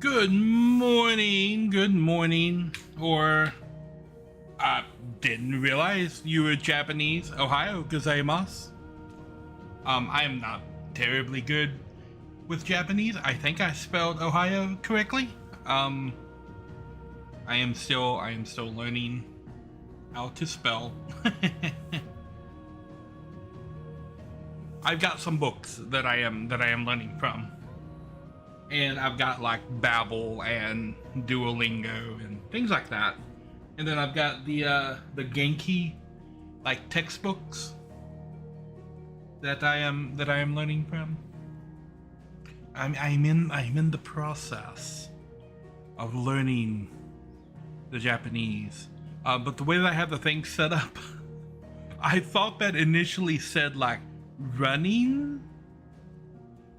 Good morning, or I didn't realize you were Japanese. Ohio gozaimasu. I am not terribly good with Japanese. I think I spelled Ohio correctly. I am still learning how to spell. I've got some books that I am learning from. And I've got like Babbel and Duolingo and things like that. And then I've got the Genki like textbooks that I am learning from. I'm in the process of learning the Japanese. But the way that I have the thing set up, I thought that initially said like running.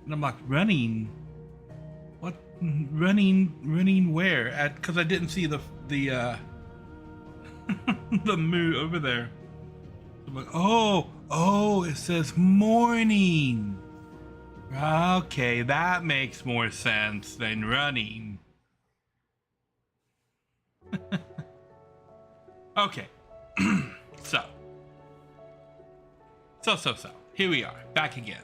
And I'm like, running? What? Running where? Because I didn't see the the moo over there. I'm like, oh, it says morning. Okay, that makes more sense than running. Okay, so. Here we are, back again.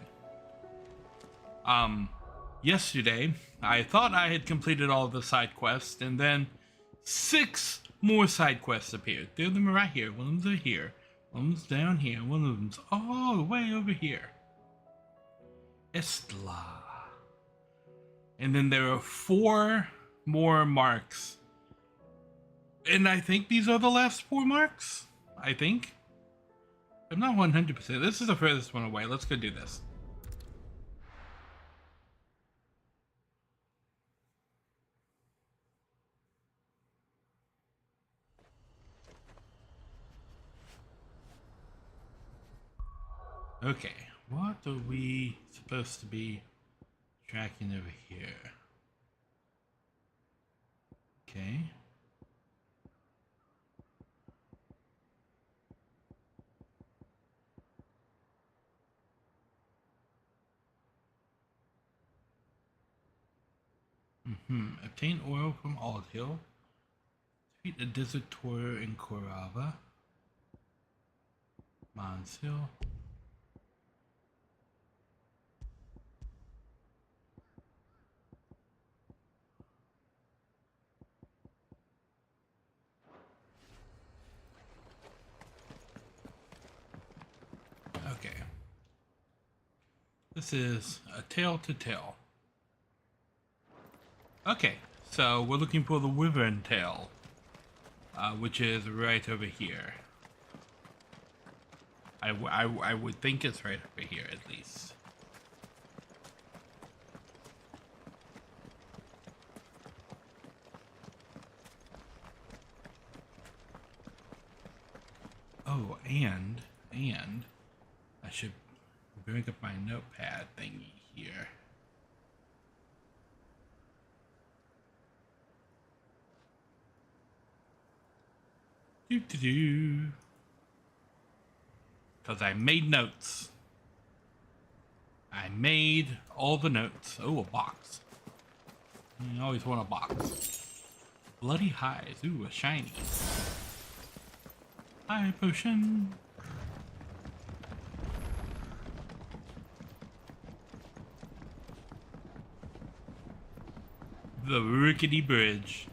Yesterday, I thought I had completed all the side quests, and then 6 more side quests appeared. 3 of them are right here. One of them's here. One of them's down here. One of them's all the way over here. Estla. And then there are 4 more marks. And I think these are the last 4 marks. I think. I'm not 100%. This is the furthest one away. Let's go do this. Okay, what are we supposed to be tracking over here? Okay. Obtain oil from Old Hill. Defeat a desertor in Korava. Mons Hill. Okay. This is a tale to tell. Okay, so we're looking for the Wyvern tail, which is right over here. I would think it's right over here at least. Oh, and I should bring up my notepad thingy here. Because I made notes. I made all the notes. Oh, a box. I always want a box. Bloody highs. Ooh, a shiny. High potion. The rickety bridge.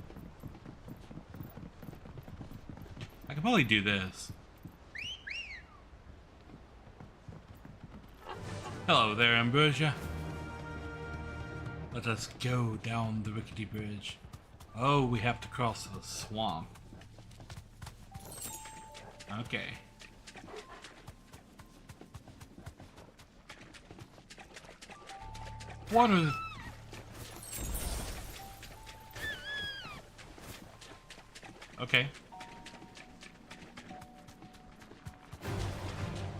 I could probably do this. Hello there, Ambrosia. Let us go down the rickety bridge. Oh, we have to cross the swamp. Okay. Water. Okay.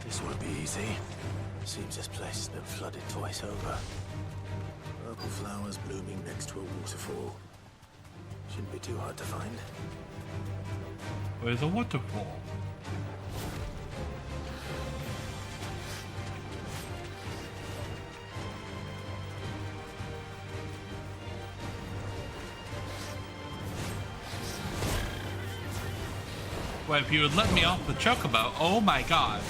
This won't be easy. Seems this place has been flooded twice over. Purple flowers blooming next to a waterfall. Shouldn't be too hard to find. Where's a waterfall? Well, if you would let me off the chocobo, oh my god.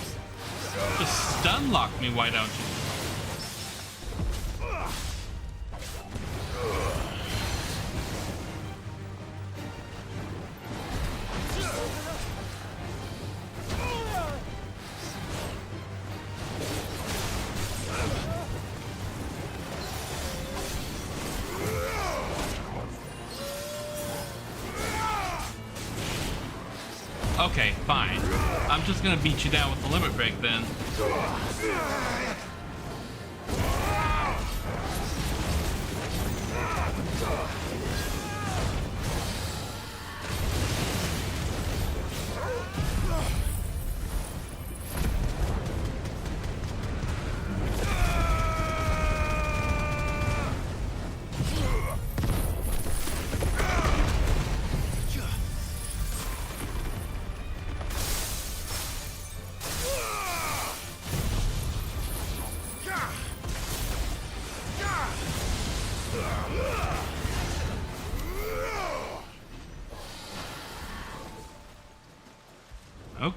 Just stun lock me, why don't you? Okay, fine. I'm just gonna beat you down with the limit break then.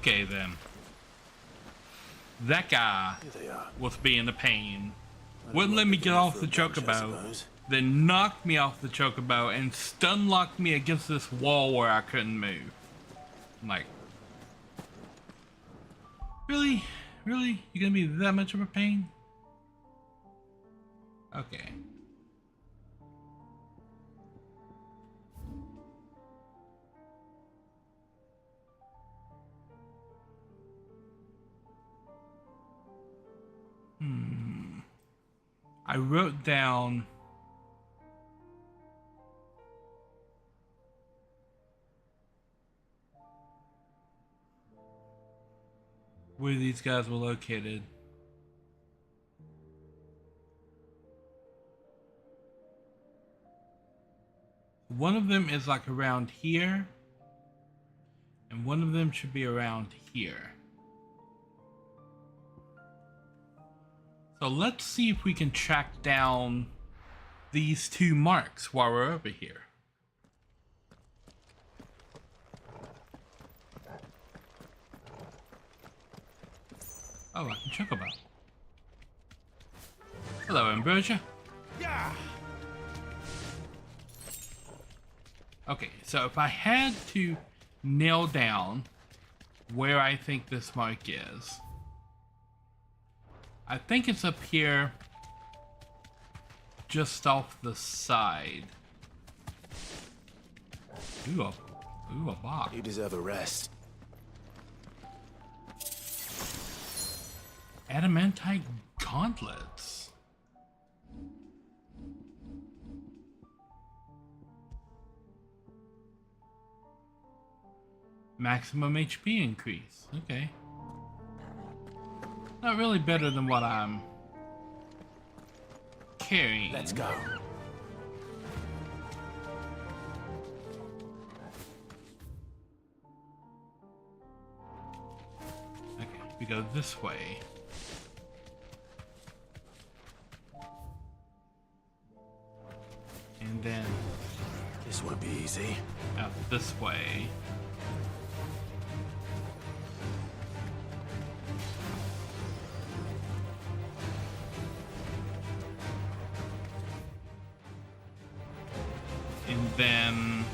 Okay then. That guy was being a pain. Wouldn't let me get off the chocobo, then knocked me off the chocobo and stun locked me against this wall where I couldn't move. I'm like, really? Really? You gonna be that much of a pain? Okay. I wrote down where these guys were located. One of them is like around here, and one of them should be around here. So let's see if we can track down these two marks while we're over here. Oh, I can chocobo. Hello, Ambrosia. Yeah. Okay, so if I had to nail down where I think this mark is, I think it's up here just off the side. Ooh, a box. You deserve a rest. Adamantite gauntlets. Maximum HP increase. Okay. Not really better than what I'm carrying. Let's go. Okay, we go this way. And then This won't be easy. out this way. And then,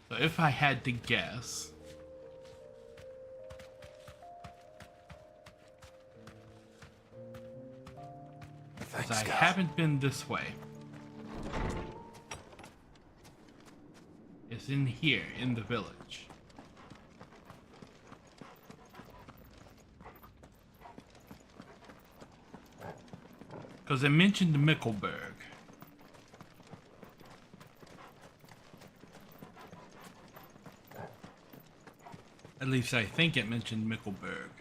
so if I had to guess, Thanks, I God. haven't been this way. It's in here, in the village. Because it mentioned Mickelberg. At least I think it mentioned Mickelberg.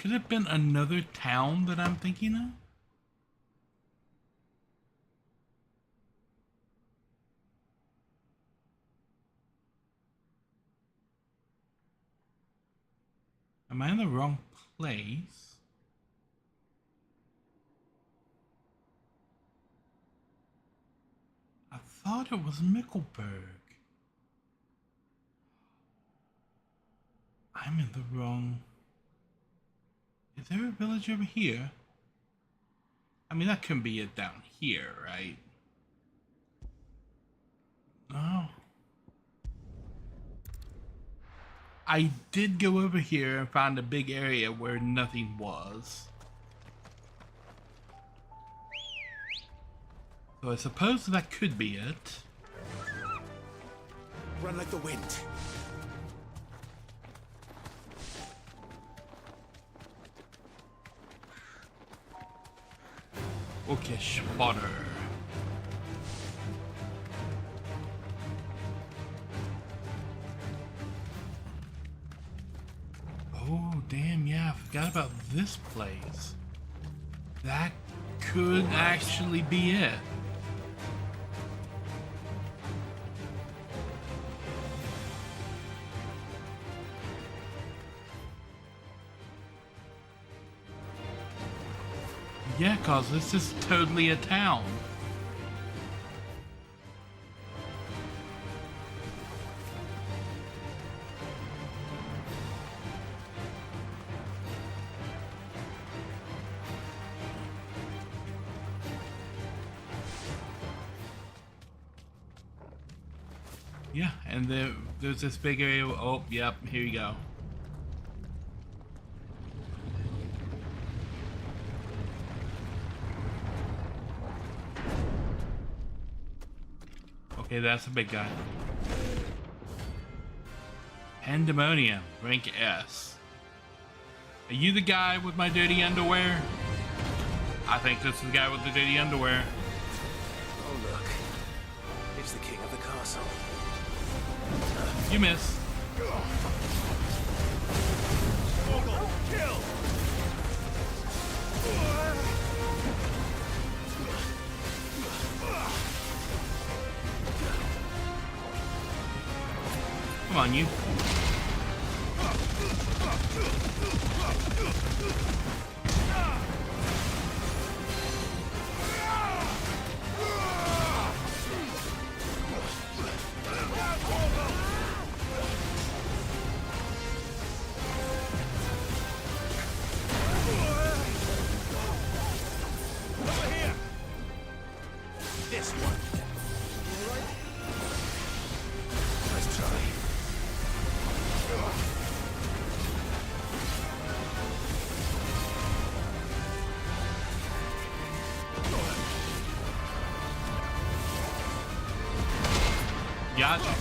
Could it have been another town that I'm thinking of? Am I in the wrong place? I thought it was Mickelberg. I'm in the wrong... Is there a village over here? I mean, that couldn't be it down here, right? No. I did go over here and find a big area where nothing was. So I suppose that could be it. Run like the wind. Okay, spotter. Oh, damn, yeah, I forgot about this place. That could actually be it. Yeah, cause this is totally a town. Yeah, and there's this big area. Oh, yep, here you go. Okay, that's a big guy. Pandemonium, rank S. Are you the guy with my dirty underwear? I think this is the guy with the dirty underwear. Oh look, it's the king of the castle. You miss. Kill! Come on, you. This one. Let's try. Gotcha.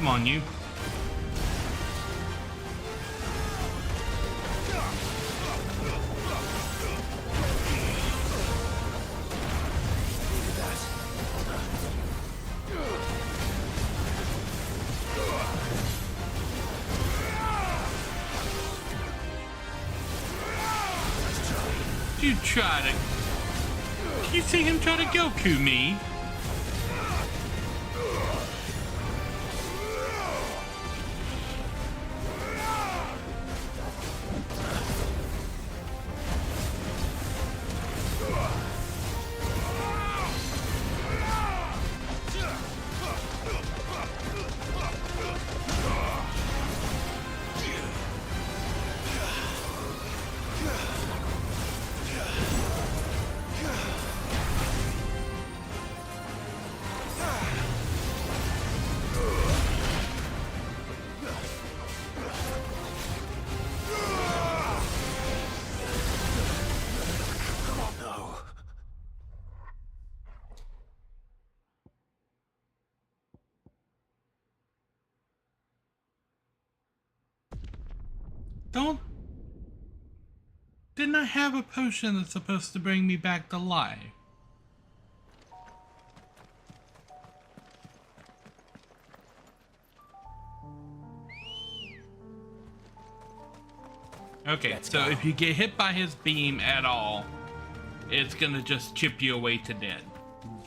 Come on, you. You try to... You see him try to Goku me? Don't... Didn't I have a potion that's supposed to bring me back to life? Okay, Let's so go. if you get hit by his beam at all, it's gonna just chip you away to dead.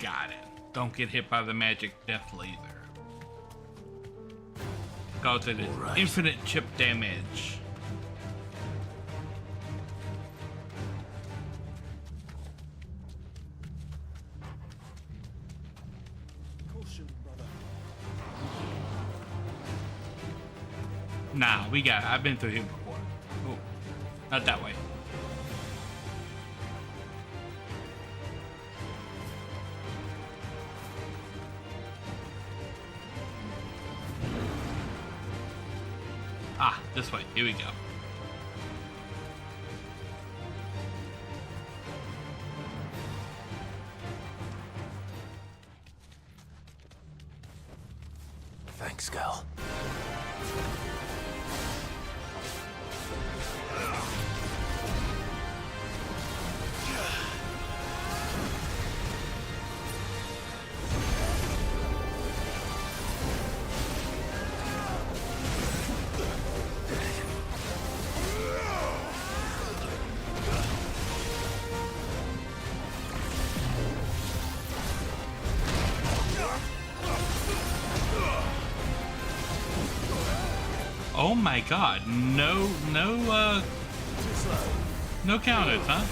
Got it. Don't get hit by the magic death laser. Because it is Alright. infinite chip damage. Caution, brother. Nah, we got it. I've been through here before. Oh, not that way. Ah, this way. Here we go. Thanks, girl. Oh my god. No counters, huh?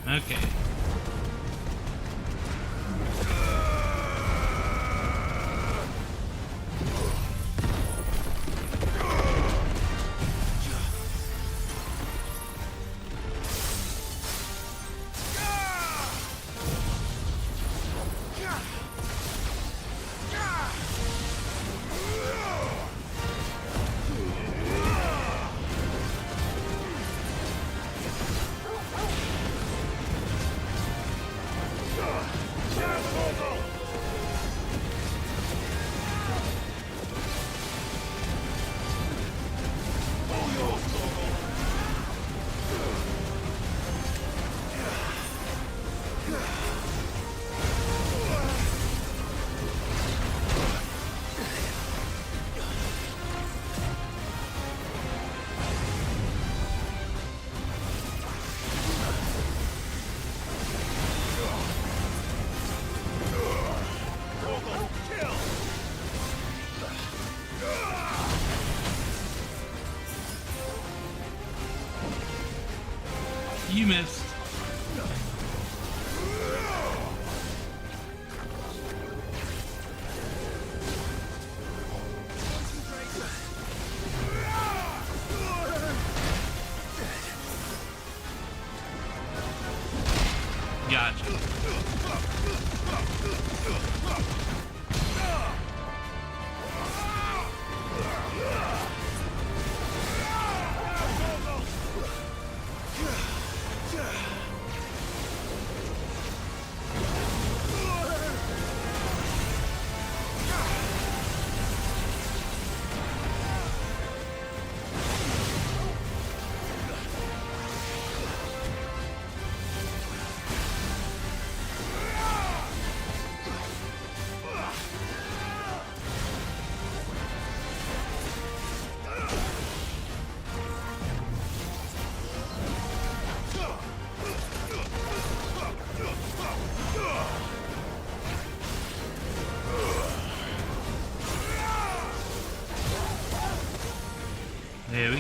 Okay. You missed. Gotcha.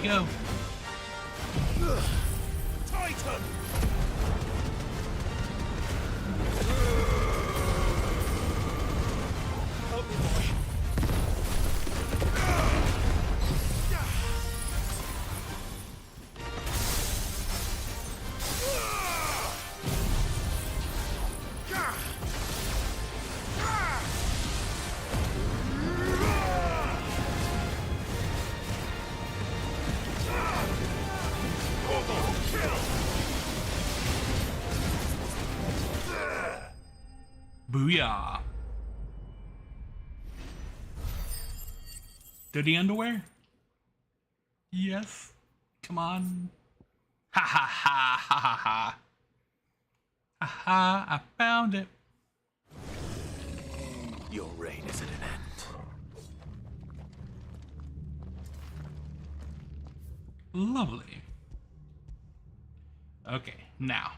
go. Titan! Help me, boy. Booyah. Dirty underwear? Yes. Come on. Ha ha ha ha ha ha. Aha, I found it. Your reign is at an end. Lovely. Okay, now.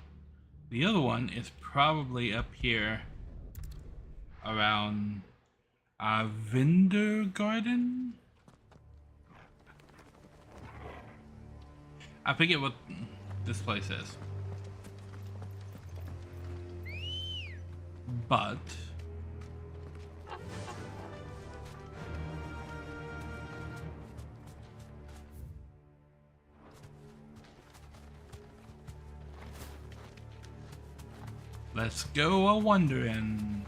The other one is probably up here around Vendor Garden? I forget what this place is. But let's go a-wondering.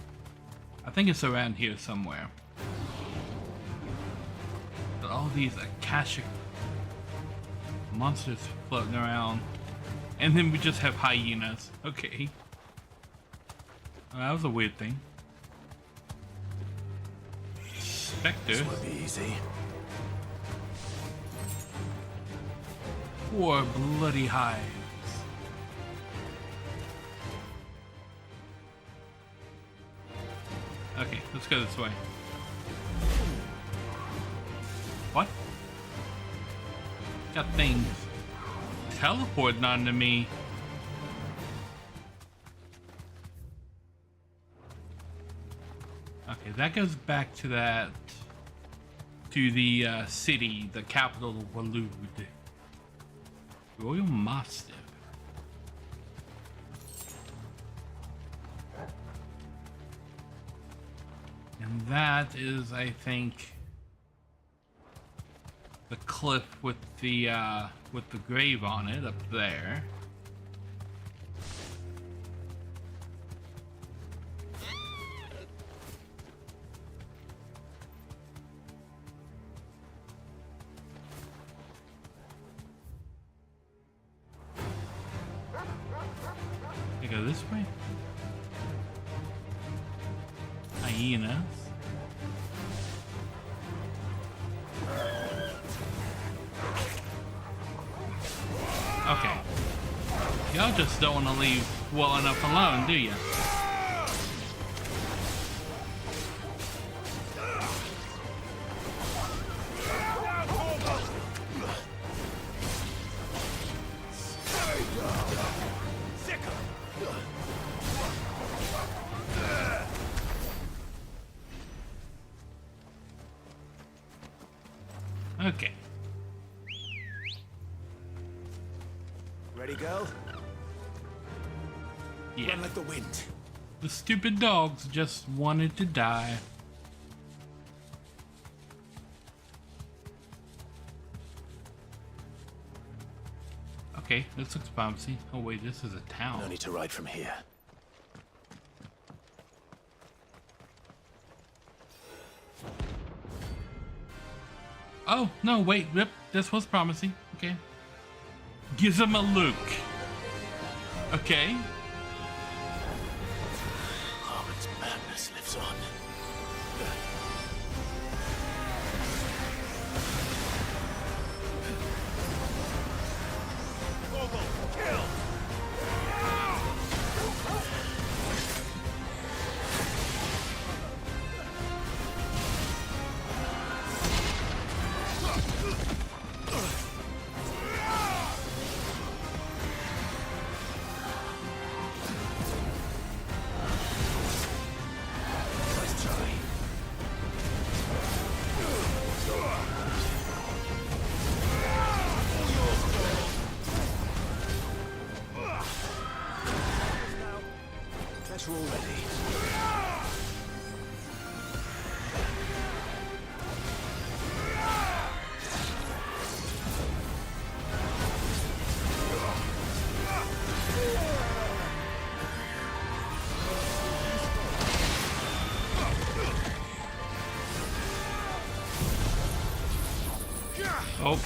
I think it's around here somewhere. But all these Akashic monsters floating around. And then we just have hyenas. Okay. Well, that was a weird thing. Spectre. This won't be easy. 4 bloody hives. Okay, let's go this way. What? Got things teleporting onto me. Okay, that goes back to that, to the city, the capital of Waloed. Royal Mastiff. And that is, I think, the cliff with the grave on it up there. You go this way? Hyenas. Okay. Y'all just don't want to leave well enough alone, do you? Okay. Ready, girl? Yeah. Run like the wind. The stupid dogs just wanted to die. Okay, this looks bouncy. Oh wait, this is a town. No need to ride from here. Oh, no, wait, yep, this was promising. Okay. Gives him a look. Okay. Harmon's madness lives on. Kill! closer already. Oh.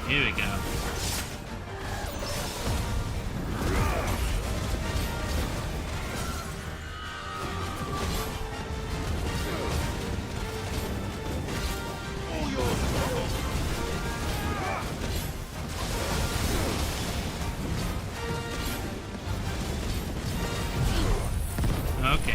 Here we go. Okay.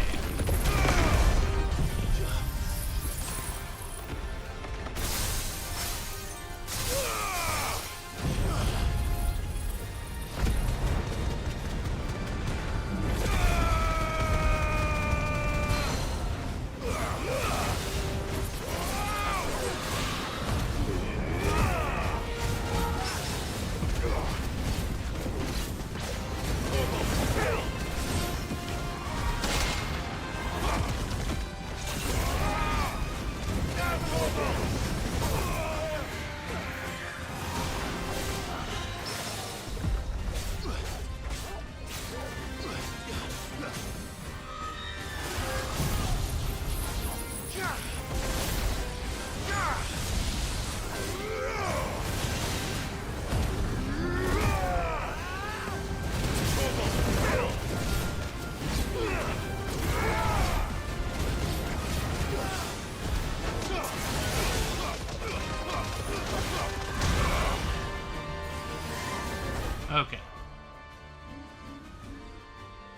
Okay.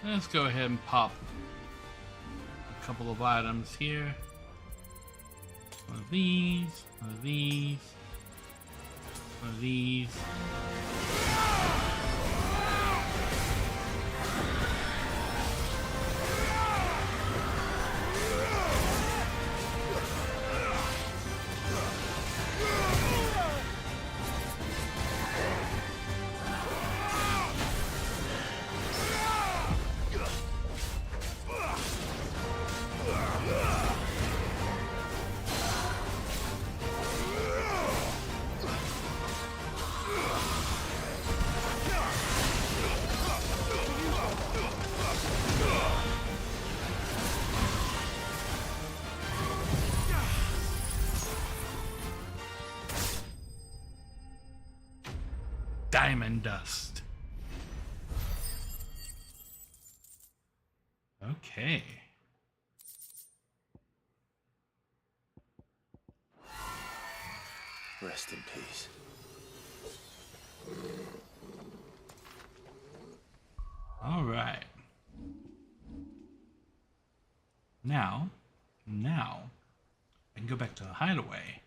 Let's go ahead and pop a couple of items here. One of these, one of these, one of these. Diamond dust. Okay. Rest in peace. All right. Now, I can go back to the hideaway.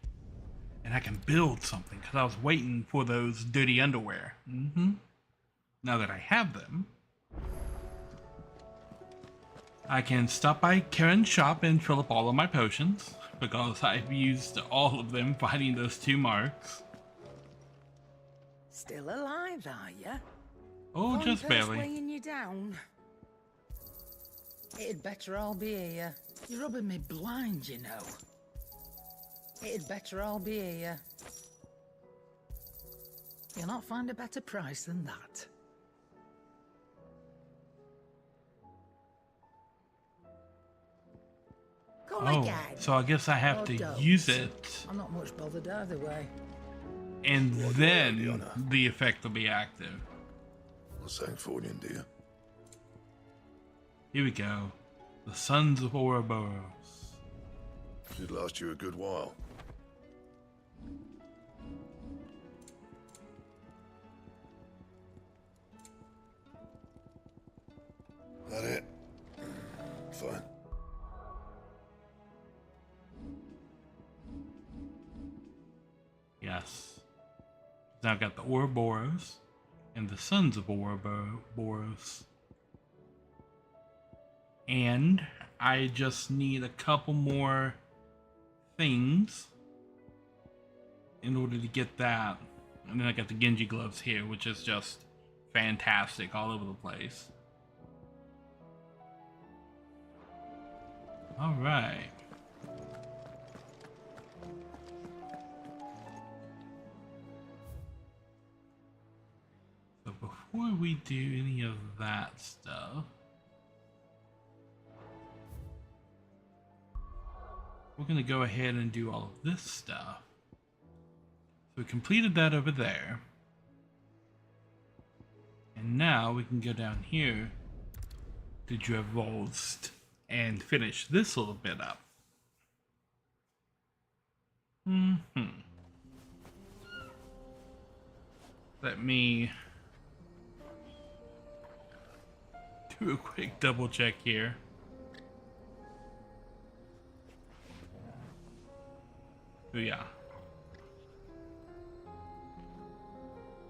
And I can build something, because I was waiting for those dirty underwear. Now that I have them, I can stop by Karen's shop and fill up all of my potions, because I've used all of them fighting those two marks. Still alive, are ya? Oh, just barely. Weighing you down. It'd better all be here. You're rubbing me blind, you know. It'd better all be here. You'll not find a better price than that. Come again. So I guess I have Or to don't. use it, I'm not much bothered either way. and then the effect will be active. What's that for you, dear? Here we go. The Sons of Ouroboros. Should last you a good while. Yes. Now I've got the Ouroboros and the Sons of Ouroboros. And I just need a couple more things in order to get that. And then I got the Genji gloves here, which is just fantastic all over the place. All right. So before we do any of that stuff, we're going to go ahead and do all of this stuff. So we completed that over there. And now we can go down here to VODS and finish this little bit up. Let me do a quick double check here. Oh yeah.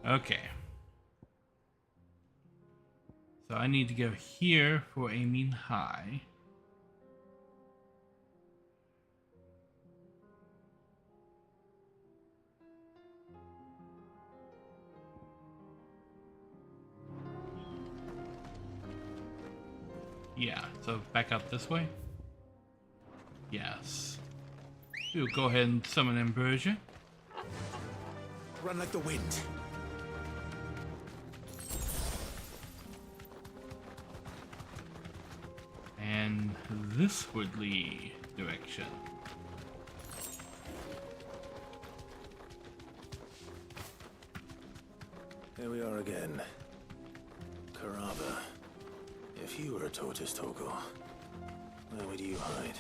Okay. So I need to go here for aiming high. Yeah, so back out this way. Yes. We'll go ahead and summon Ambrosia. Run like the wind. And this woodly direction. Here we are again. Karava. If you were a tortoise, Torgal, where would you hide?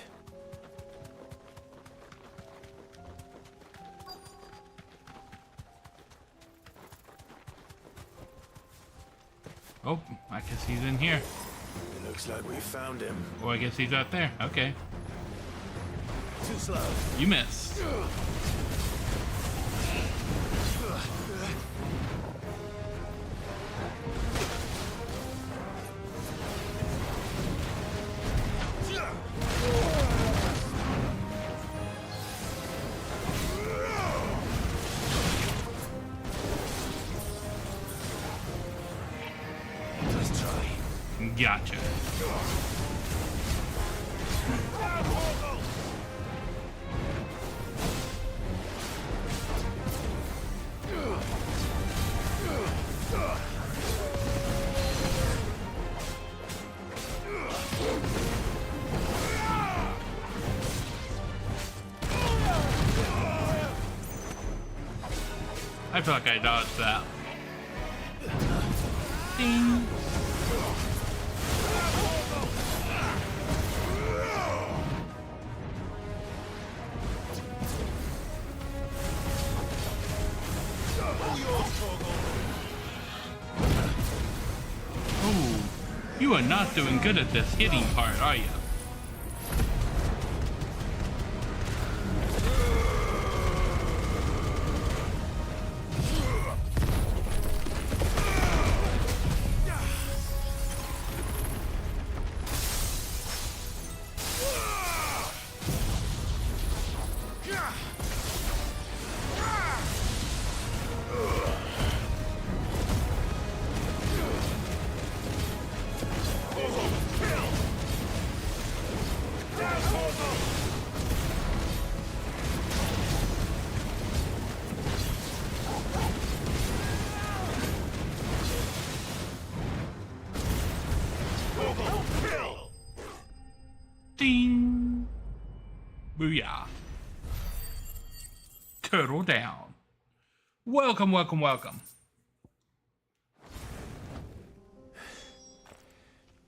Oh, I guess he's in here. It looks like we found him. Or I guess he's out there. Okay. Too slow. You missed. Let's try. Gotcha. I feel like I dodged that. Ding. Oh, you are not doing good at this hitting part, are you? Ding! Booyah. Turtle down. Welcome, welcome, welcome.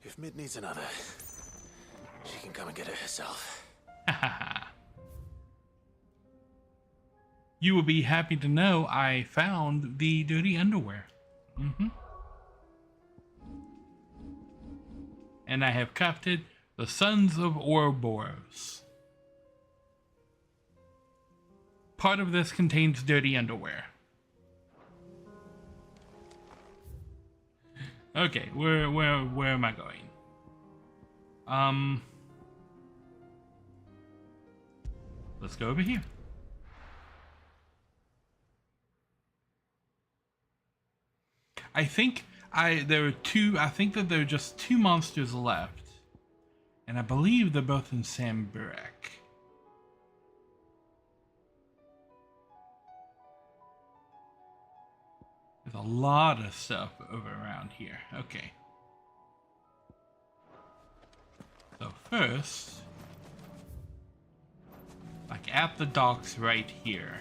If Mid needs another, she can come and get it herself. You will be happy to know I found the dirty underwear. And I have crafted the Sons of Ouroboros. part of this contains dirty underwear. Okay, where am I going? Let's go over here. I think there are two. I think that there are just two monsters left, and I believe they're both in Samburek. There's a lot of stuff over around here. Okay. So first, like at the docks right here.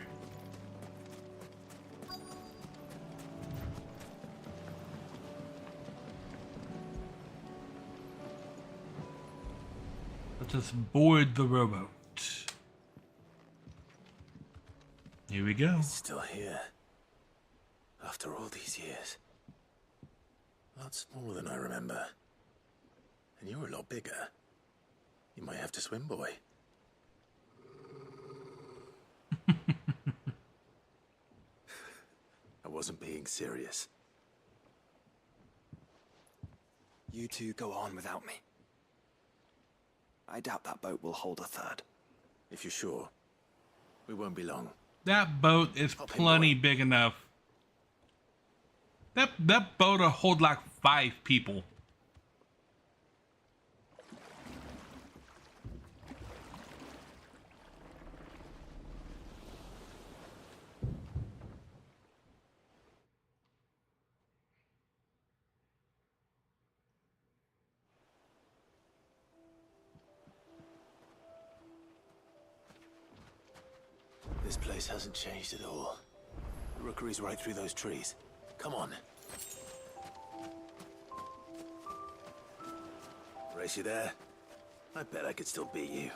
Let us board the rowboat. Here we go. It's still here. After all these years. A lot smaller than I remember. And you're a lot bigger. You might have to swim, boy. I wasn't being serious. You two go on without me. I doubt that boat will hold a third. If you're sure, we won't be long. That boat is plenty big enough. That boat will hold like 5 people. This place hasn't changed at all. The rookery's right through those trees. Come on. Race you there? I bet I could still beat you.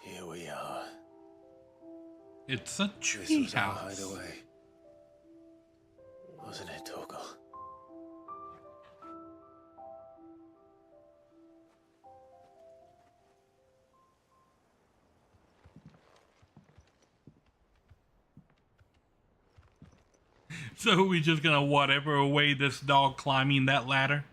Here we are. It's a This was tree our house. hideaway. Wasn't it, Torgal? So we just gonna whatever away this dog climbing that ladder?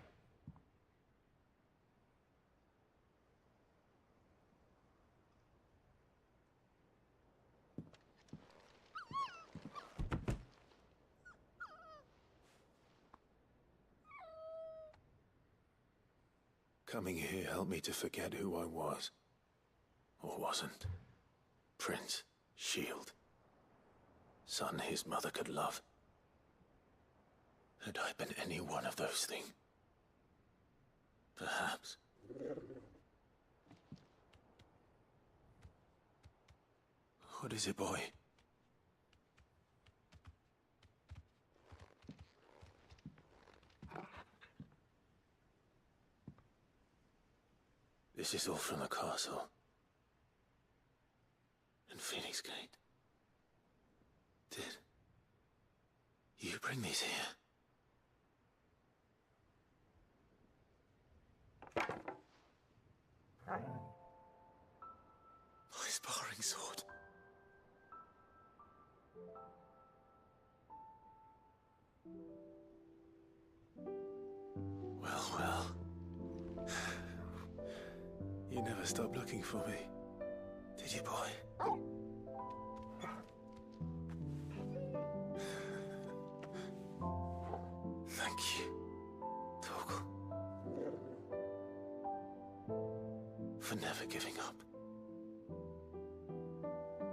Coming here helped me to forget who I was. Or wasn't. Prince, Shield. Son his mother could love. Had I been any one of those things? Perhaps. What is it, boy? This is all from the castle. And Phoenix Gate. Did you bring these here? My sparring sword. Well. You never stopped looking for me, did you, boy? Thank you, Torgal. For never giving up.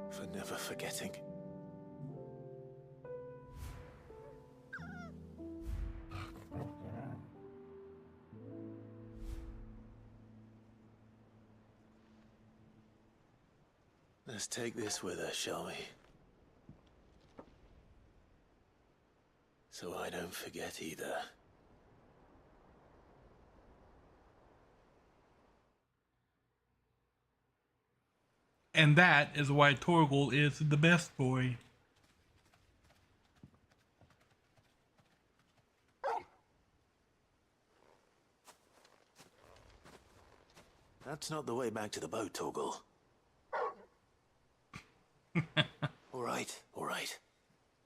For never forgetting. Let's take this with us, shall we? So I don't forget either. And that is why Torgal is the best boy. That's not the way back to the boat, Torgal. All right.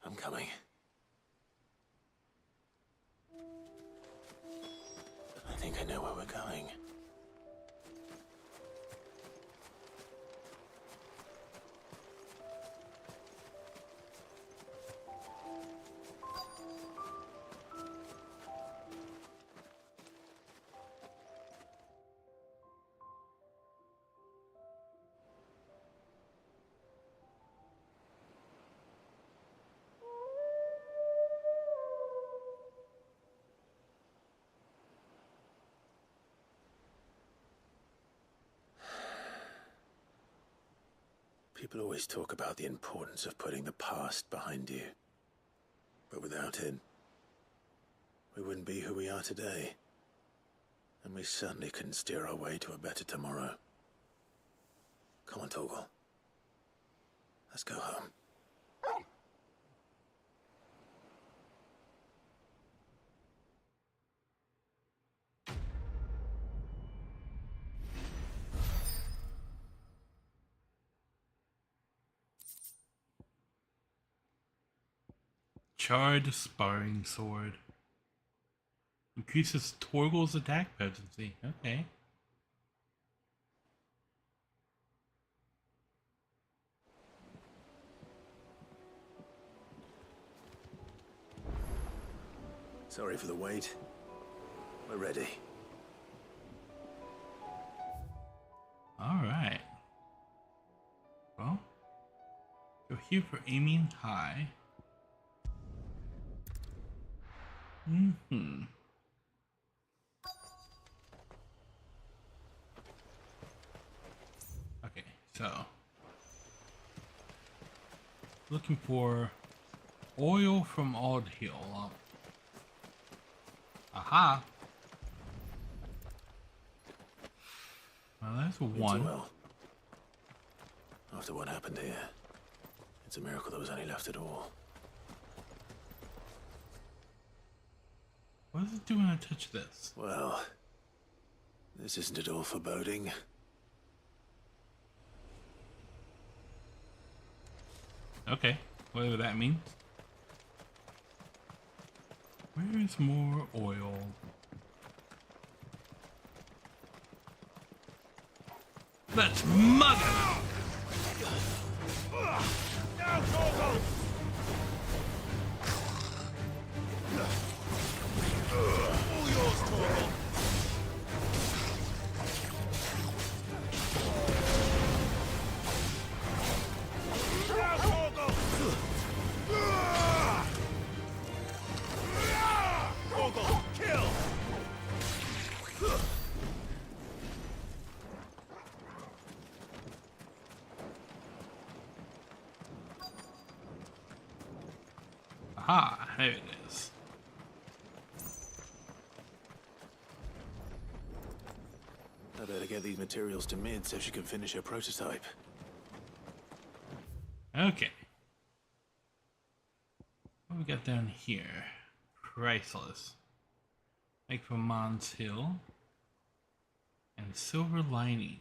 I'm coming. I think I know where we're going. People always talk about the importance of putting the past behind you. But without it, we wouldn't be who we are today. And we certainly couldn't steer our way to a better tomorrow. Come on, Torgal. Let's go home. Charred sparring sword. Increases Torgal's attack potency. Okay. Sorry for the wait. We're ready. Alright. Well, go here for aiming high. Okay, so looking for oil from Old Hill. Aha! Well, that's one. Well, after what happened here, it's a miracle there was any left at all. What does it do when I touch this? Well, this isn't at all foreboding. Okay, whatever that means. Where is more oil? Let's mug it! Aha, there it is. I better get these materials to Mid so she can finish her prototype. Okay. What we got down here? Priceless. Make from Mons Hill. And silver linings.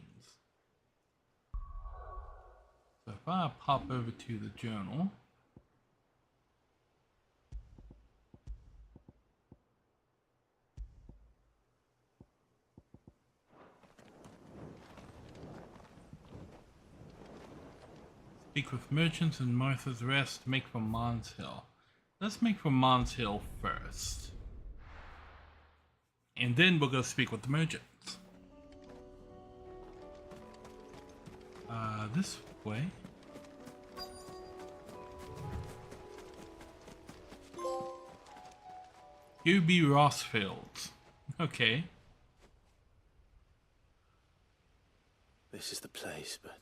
So if I pop over to the journal. Speak with merchants in Martha's Rest. Make from Mons Hill. Let's make from Mons Hill first. And then we'll go speak with the merchants. This way. UB Rossfields. Okay. This is the place, but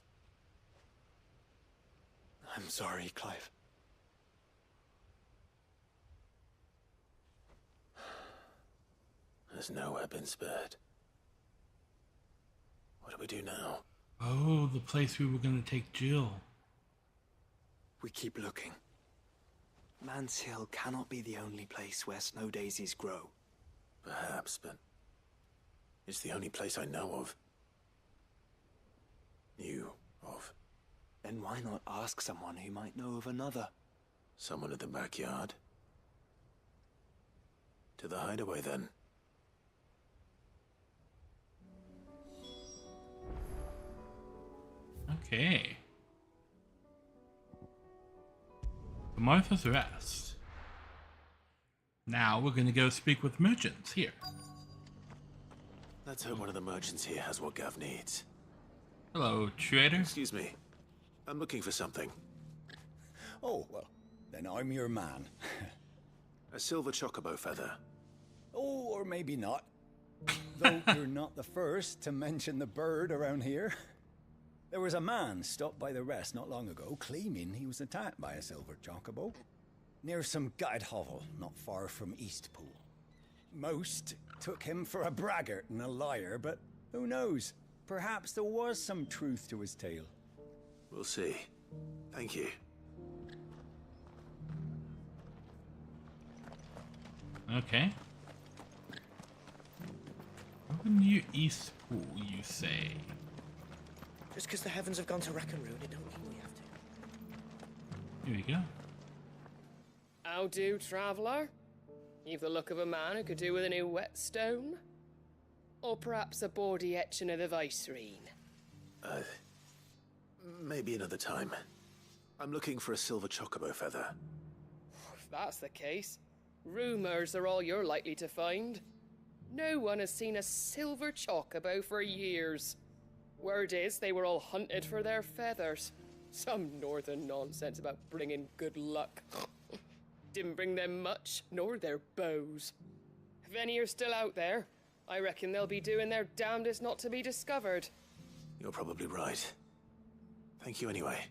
I'm sorry, Clive. there's nowhere been spared. What do we do now? Oh, the place we were gonna take Jill. We keep looking. Man's Hill cannot be the only place where snow daisies grow. Perhaps, but it's the only place I know of. Knew of. Then why not ask someone who might know of another? Someone at the backyard? To the hideaway, then. Okay. To Martha's Rest. Now we're gonna go speak with merchants here. Let's hope one of the merchants here has what Gav needs. Hello, trader. Excuse me. I'm looking for something. Oh, well, then I'm your man. A silver chocobo feather. Oh, or maybe not. Though you're not the first to mention the bird around here. There was a man stopped by the rest not long ago, claiming he was attacked by a silver chocobo. Near some gutted hovel, not far from Eastpool. Most took him for a braggart and a liar, but who knows? Perhaps there was some truth to his tale. We'll see. Thank you. Okay. Open your East Pool, you say? Just because the heavens have gone to rack and ruin, it don't mean we have to. Here we go. How do, traveller? You've the look of a man who could do with a new whetstone? Or perhaps a bawdy etching of the Vicerine? Maybe another time. I'm looking for a silver chocobo feather. If that's the case, rumours are all you're likely to find. No one has seen a silver chocobo for years. Word is they were all hunted for their feathers. Some northern nonsense about bringing good luck. Didn't bring them much, nor their bows. If any are still out there, I reckon they'll be doing their damnedest not to be discovered. You're probably right. Thank you anyway.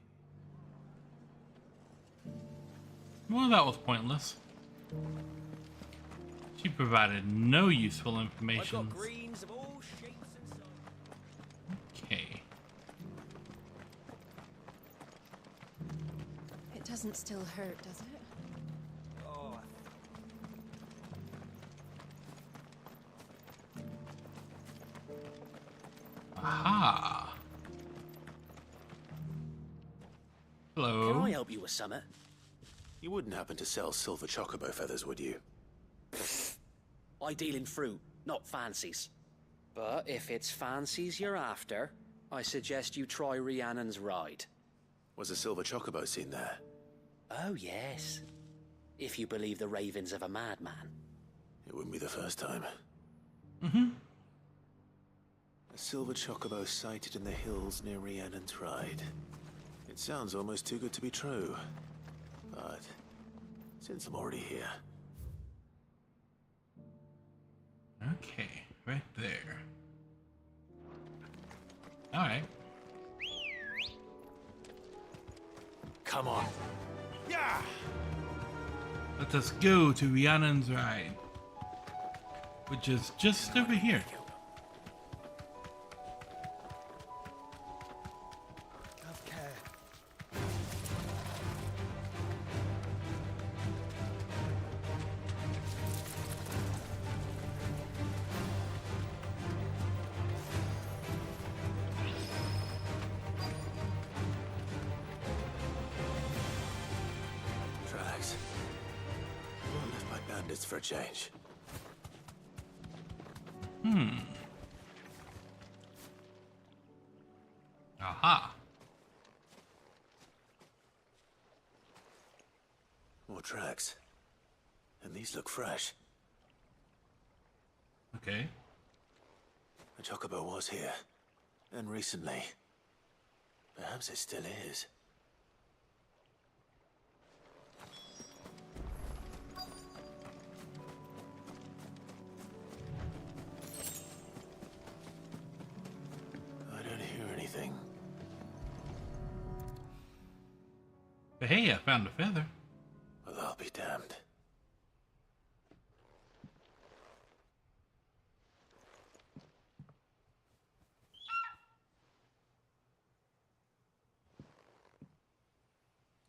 Well, that was pointless. She provided no useful I've information. got greens of all shapes and sizes. Okay. It doesn't still hurt, does it? Oh, Aha. Hello. Can I help you with something? You wouldn't happen to sell silver chocobo feathers, would you? I deal in fruit, not fancies. But if it's fancies you're after, I suggest you try Rhiannon's ride. Was a silver chocobo seen there? Oh, yes. If you believe the ravings of a madman. It wouldn't be the first time. Mm-hmm. A silver chocobo sighted in the hills near Rhiannon's Ride. It sounds almost too good to be true. But since I'm already here... Okay, right there. Alright. Come on. Yeah! Let us go to Rhiannon's Ride, which is just over here. have care. Tracks. Well left by bandits for a change. Aha. More tracks. And these look fresh. Okay. The chocobo was here. And recently. Perhaps it still is. I don't hear anything. But hey, I found a feather. Well, I'll be damned.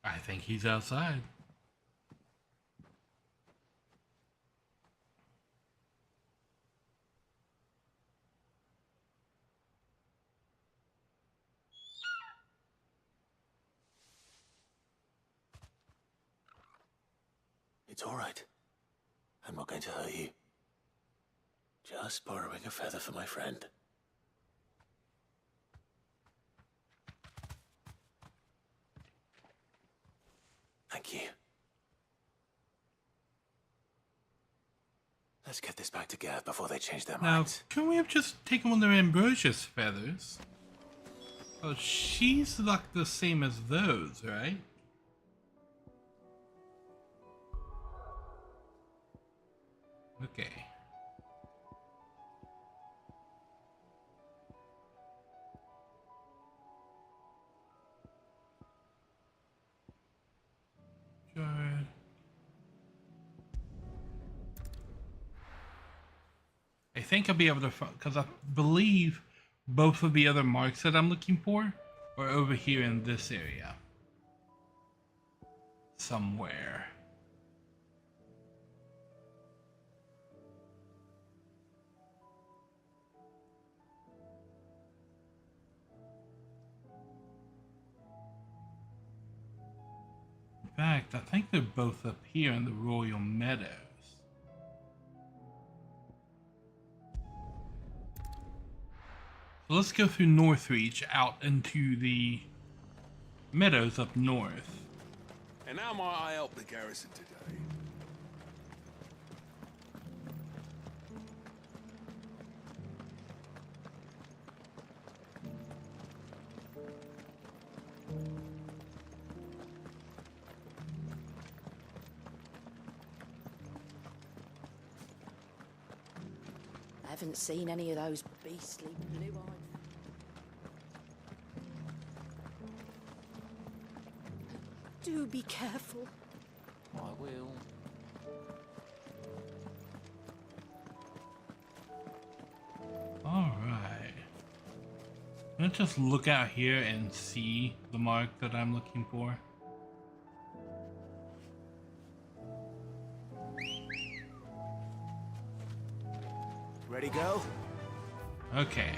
I think he's outside. It's all right. I'm not going to hurt you. Just borrowing a feather for my friend. Thank you. Let's get this back together before they change their Now, minds. can we have just taken one of Ambrosia's feathers? Oh, she's like the same as those, right? Okay. Sure. I think I'll be able to find, because I believe both of the other marks that I'm looking for are over here in this area. Somewhere. In fact, I think they're both up here in the Royal Meadows. So let's go through Northreach out into the meadows up north. And how might I help the garrison today? I haven't seen any of those beastly blue-eyed... Do be careful. I will. Alright. Let's just look out here and see the mark that I'm looking for. Ready, go? Okay.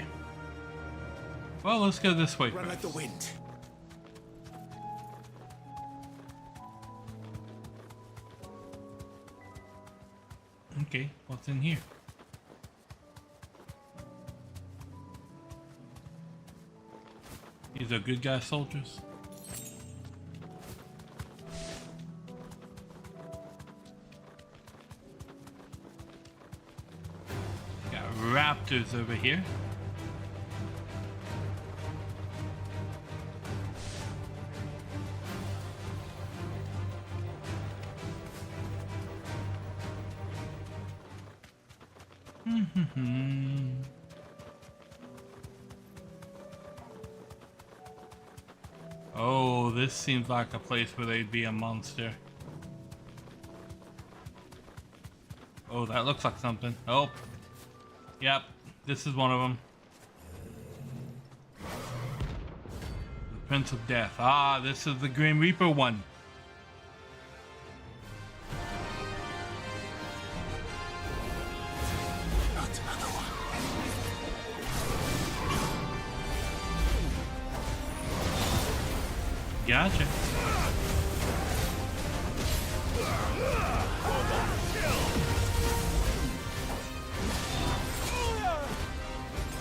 Well, let's go this way Run like the first. wind. Okay, what's in here? These are good guy soldiers. Got raptors over here. Oh, this seems like a place where they'd be a monster. Oh, that looks like something. Oh, yep, this is one of them. The Prince of Death. Ah, this is the Grim Reaper one. Not another one. Gotcha.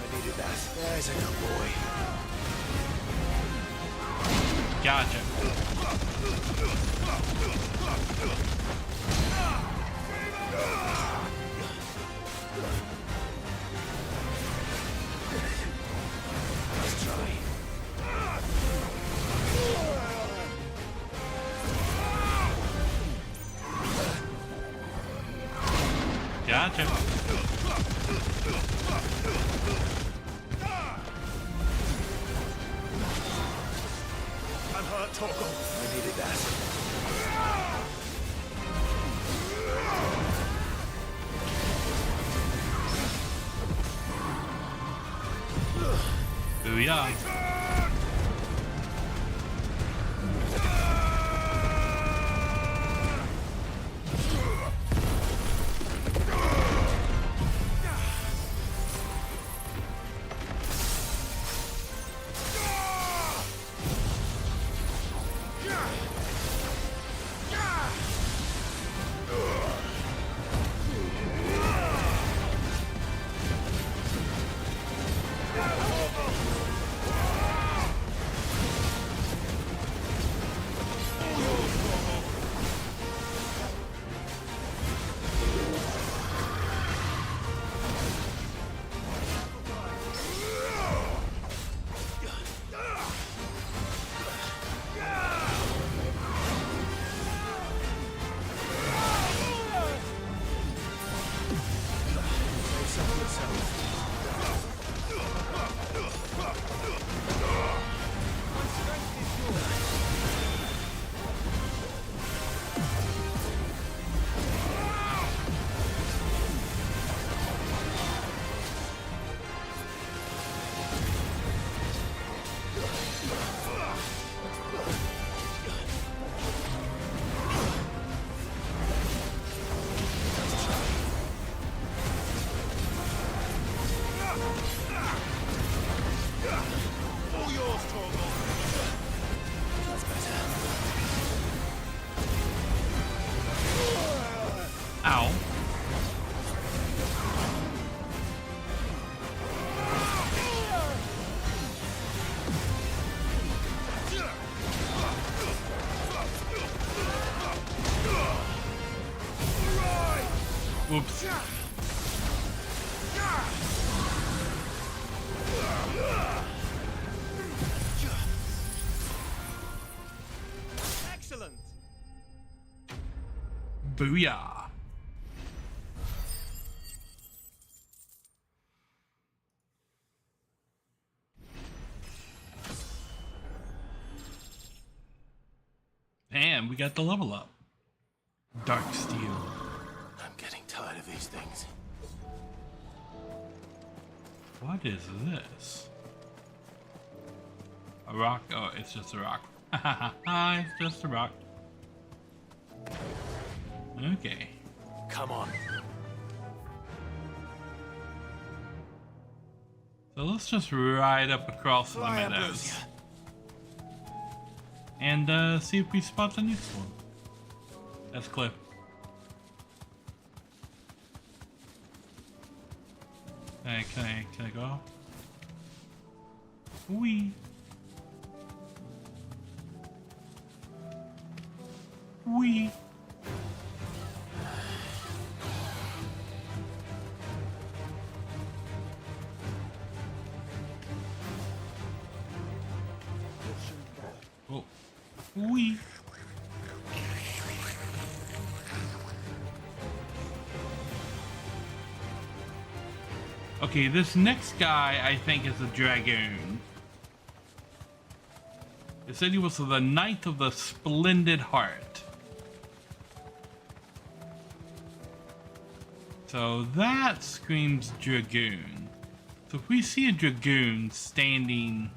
I needed that. There's a good boy. Gotcha. Let's try. Gotcha. I'm hurt, Torgal. I needed that. Booyah. Ow. Whoops. Excellent. Booyah. And we got the level up. Dark Steel. I'm getting tired of these things. What is this? A rock? Oh, it's just a rock. It's just a rock. Okay. Come on. So let's just ride up across the meadows. And see if we spot the next one. That's Cliff. Can I go? Wee. Wee. Oh. Wee. Okay, this next guy I think is a dragoon. It said he was the Knight of the Splendid Heart. So that screams dragoon. So if we see a dragoon standing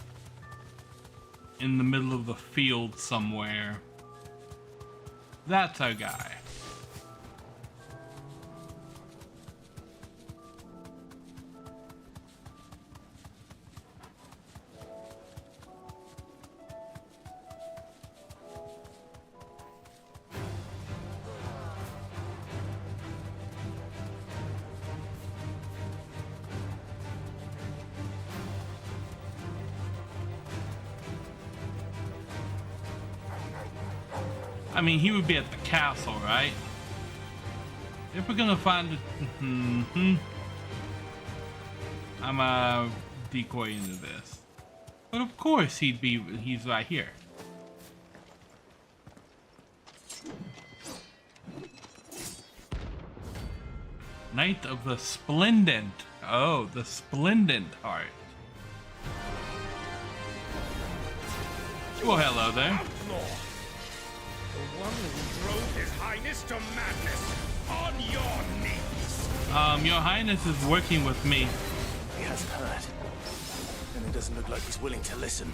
in the middle of the field somewhere, that's our guy. I mean, he would be at the castle, right? If we're gonna find it, I'm a decoy into this. But of course he's right here. Knight of the Splendid. Oh, the Splendid Heart. Well, hello there. The one who drove His Highness to madness on your knees. Your Highness is working with me. He hasn't heard. And it doesn't look like he's willing to listen.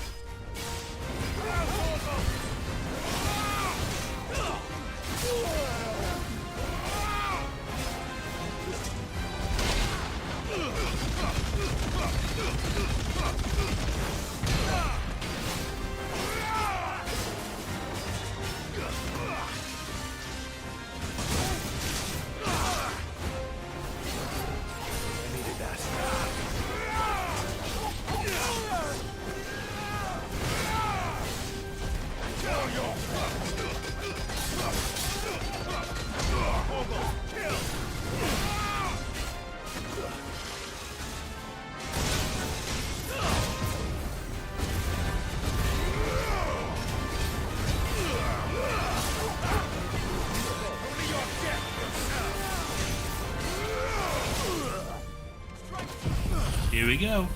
Here we go.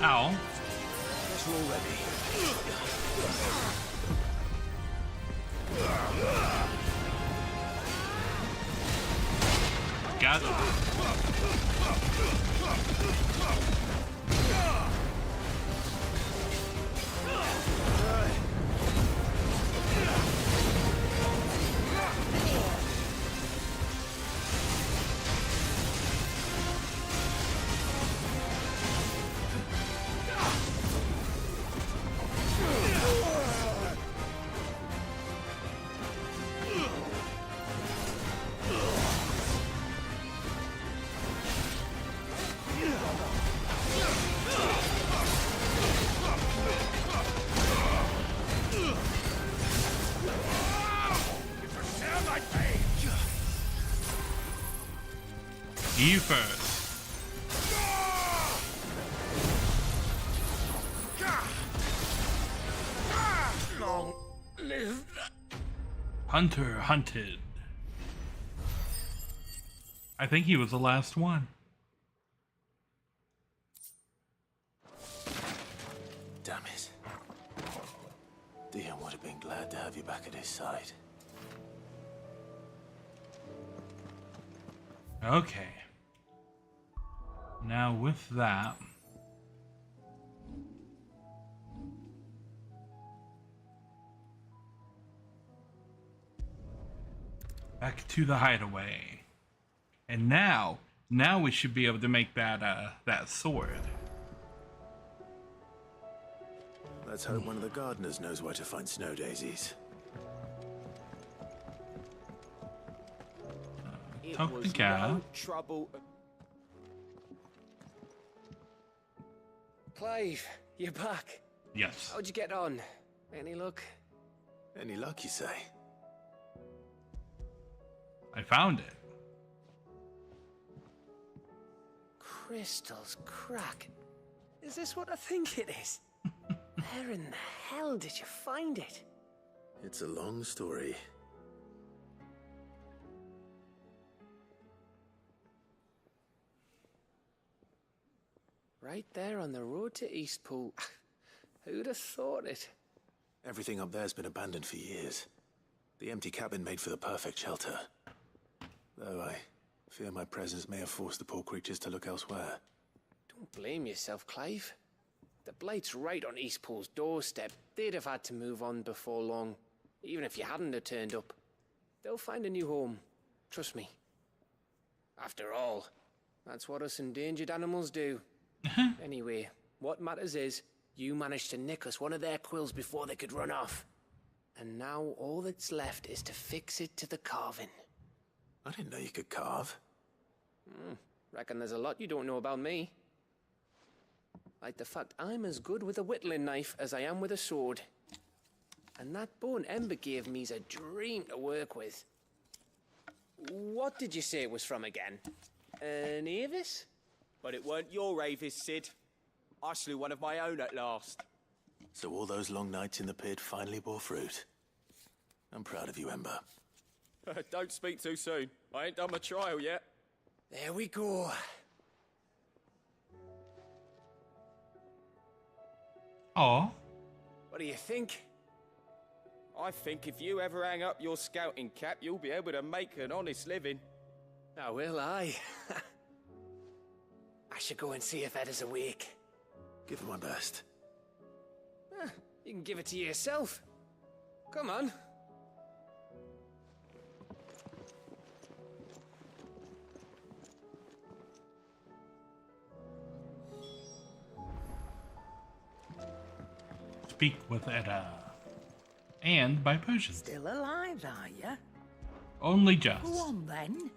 Ow. Guess we're all ready. Got it. You first. Long live. Hunter hunted. I think he was the last one. Damn it. Dion would have been glad to have you back at his side. Okay. Now with that, back to the hideaway. And now we should be able to make that that sword. Let's hope one of the gardeners knows where to find snow daisies. Talk to Cal. Trouble. Clive, you're back. Yes. How'd you get on? Any luck? Any luck, you say? I found it. Crystals crack. Is this what I think it is? Where in the hell did you find it? It's a long story. Right there on the road to Eastpool. Who'd have thought it? Everything up there's been abandoned for years. The empty cabin made for the perfect shelter. Though I fear my presence may have forced the poor creatures to look elsewhere. Don't blame yourself, Clive. The Blight's right on Eastpool's doorstep. They'd have had to move on before long, even if you hadn't have turned up. They'll find a new home. Trust me. After all, that's what us endangered animals do. Anyway, what matters is, you managed to nick us one of their quills before they could run off. And now all that's left is to fix it to the carving. I didn't know you could carve. Reckon there's a lot you don't know about me. Like the fact I'm as good with a whittling knife as I am with a sword. And that bone Ember gave me's a dream to work with. What did you say it was from again? An Avis? But it weren't your Avis, Sid. I slew one of my own at last. So all those long nights in the pit finally bore fruit. I'm proud of you, Ember. Don't speak too soon. I ain't done my trial yet. There we go. Oh. What do you think? I think if you ever hang up your scouting cap, you'll be able to make an honest living. Oh, will I? I should go and see if Ed is awake. Give it my best. You can give it to yourself. Come on. Speak with Edda. And by potions. Still alive, are ya? Only just. Go on then.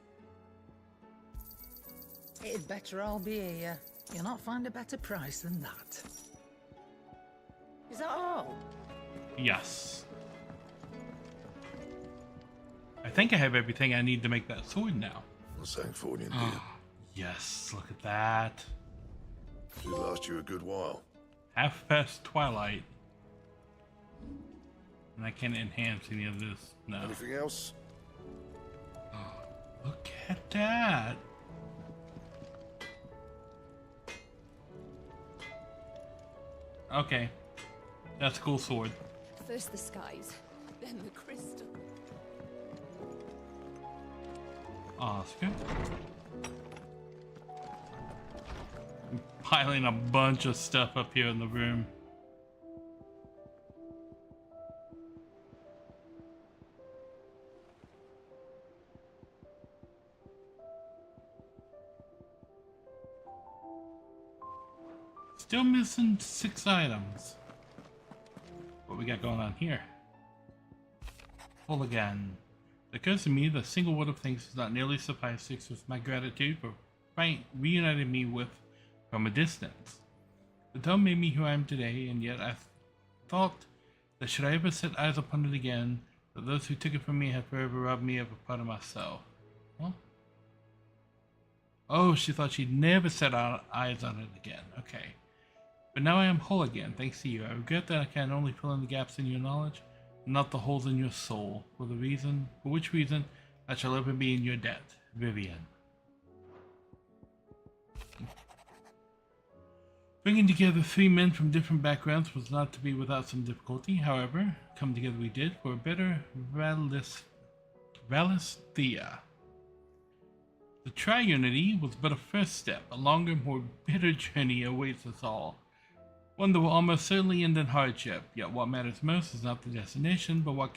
It'd better all be here. You'll not find a better price than that. Is that all? Yes. I think I have everything I need to make that sword now. Well, thank for you, dear. Yes, look at that. Should last you a good while. Half past twilight. And I can't enhance any of this. No. Anything else? Look at that. Okay. That's a cool sword. First the skies, then the crystal. Oscar. I'm piling a bunch of stuff up here in the room. Still missing 6 items. What we got going on here? Full again. It occurs to me that a single word of thanks does not nearly suffice to express my gratitude for reuniting me with from a distance. The tome made me who I am today, and yet I thought that should I ever set eyes upon it again, that those who took it from me had forever robbed me of a part of myself. Huh? Oh, she thought she'd never set eyes on it again. Okay. But now I am whole again, thanks to you. I regret that I can only fill in the gaps in your knowledge, not the holes in your soul, for which reason I shall ever be in your debt. Vivian. Bringing together 3 men from different backgrounds was not to be without some difficulty. However, come together we did for a better Valisthea. The triunity was but a first step. A longer, more bitter journey awaits us all. One that will almost certainly end in hardship. Yet what matters most is not the destination, but what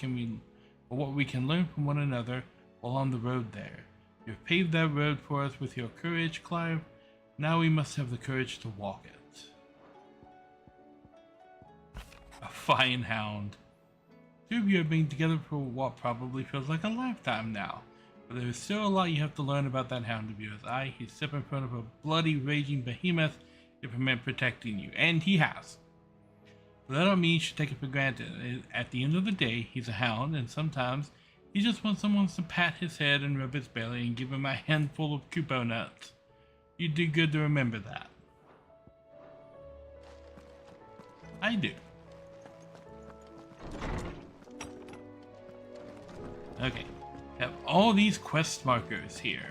we can learn from one another while on the road there. You have paved that road for us with your courage, Clive. Now we must have the courage to walk it. A fine hound. 2 of you have been together for what probably feels like a lifetime now. But there is still a lot you have to learn about that hound of yours. He's stepped in front of a bloody, raging behemoth if it meant protecting you. And he has. But that don't mean you should take it for granted. At the end of the day, he's a hound, and sometimes he just wants someone to pat his head and rub his belly and give him a handful of kupo nuts. You do good to remember that. I do. Okay. Have all these quest markers here.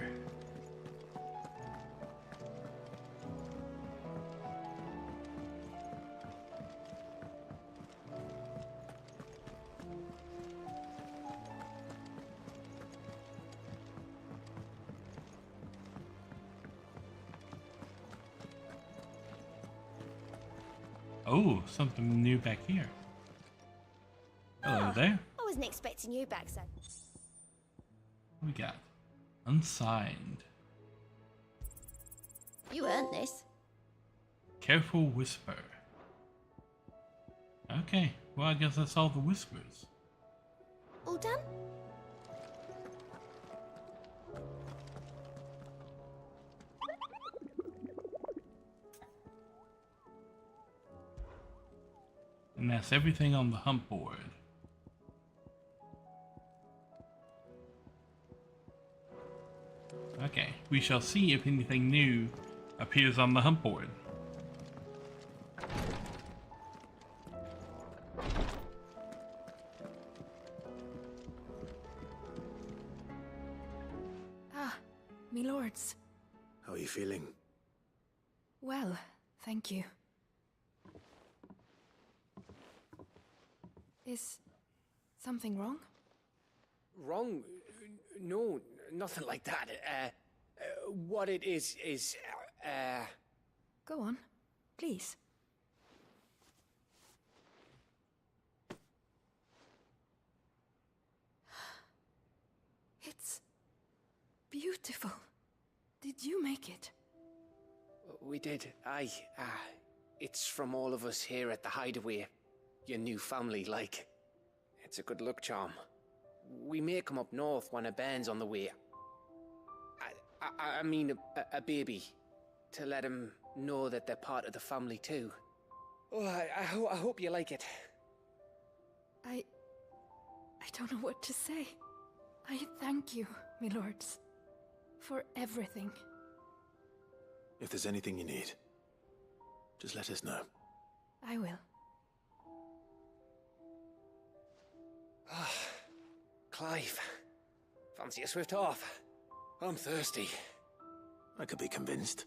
Oh, something new back here. Hello there. I wasn't expecting you back, son. What we got? Unsigned. You earned this. Careful whisper. Okay, well I guess that's all the whispers. All done? And that's everything on the hump board. Okay, we shall see if anything new appears on the hump board. me lords. How are you feeling? Well, thank you. Is something wrong? Wrong? No, nothing like that. What it is... Go on, please. It's beautiful. Did you make it? We did, aye. It's from all of us here at the Hideaway. Your new family, like. It's a good luck charm. We may come up north when a band's on the way. I mean a baby. To let him know that they're part of the family too. Oh, I hope you like it. I don't know what to say. I thank you, me lords, for everything. If there's anything you need, just let us know. I will. Clive, fancy a swift off? I'm thirsty. I could be convinced.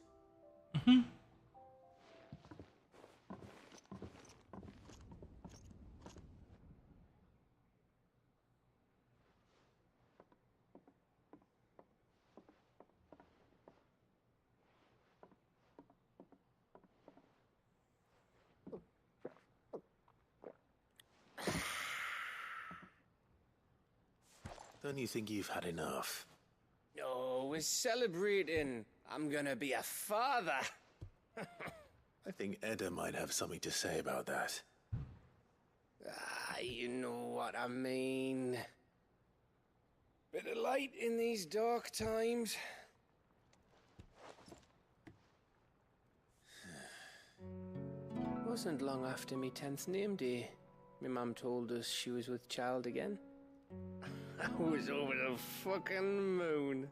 Don't you think you've had enough? No, we're celebrating. I'm gonna be a father. I think Edda might have something to say about that. You know what I mean. Bit of light in these dark times. Wasn't long after me 10th name day, my mum told us she was with child again. I was over the fucking moon.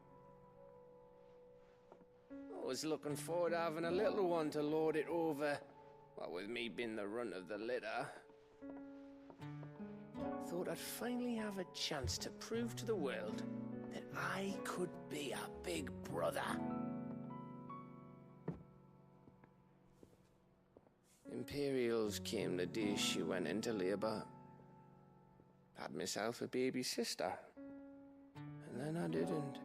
I was looking forward to having a little one to lord it over, what with me being the runt of the litter. Thought I'd finally have a chance to prove to the world that I could be a big brother. Imperials came the day she went into labour. Had myself a baby sister. And then I didn't.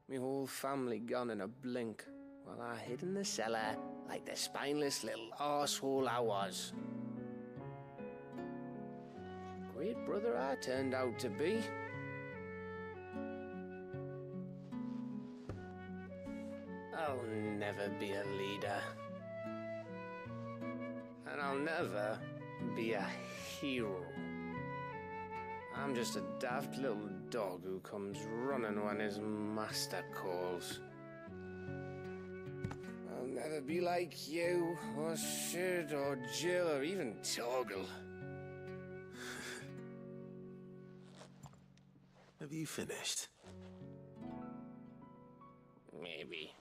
My whole family gone in a blink, while I hid in the cellar like the spineless little arsehole I was. Great brother I turned out to be. I'll never be a leader. And I'll never be a hero. I'm just a daft little dog who comes running when his master calls. I'll never be like you, or Sid, or Jill, or even Torgal. Have you finished? Maybe.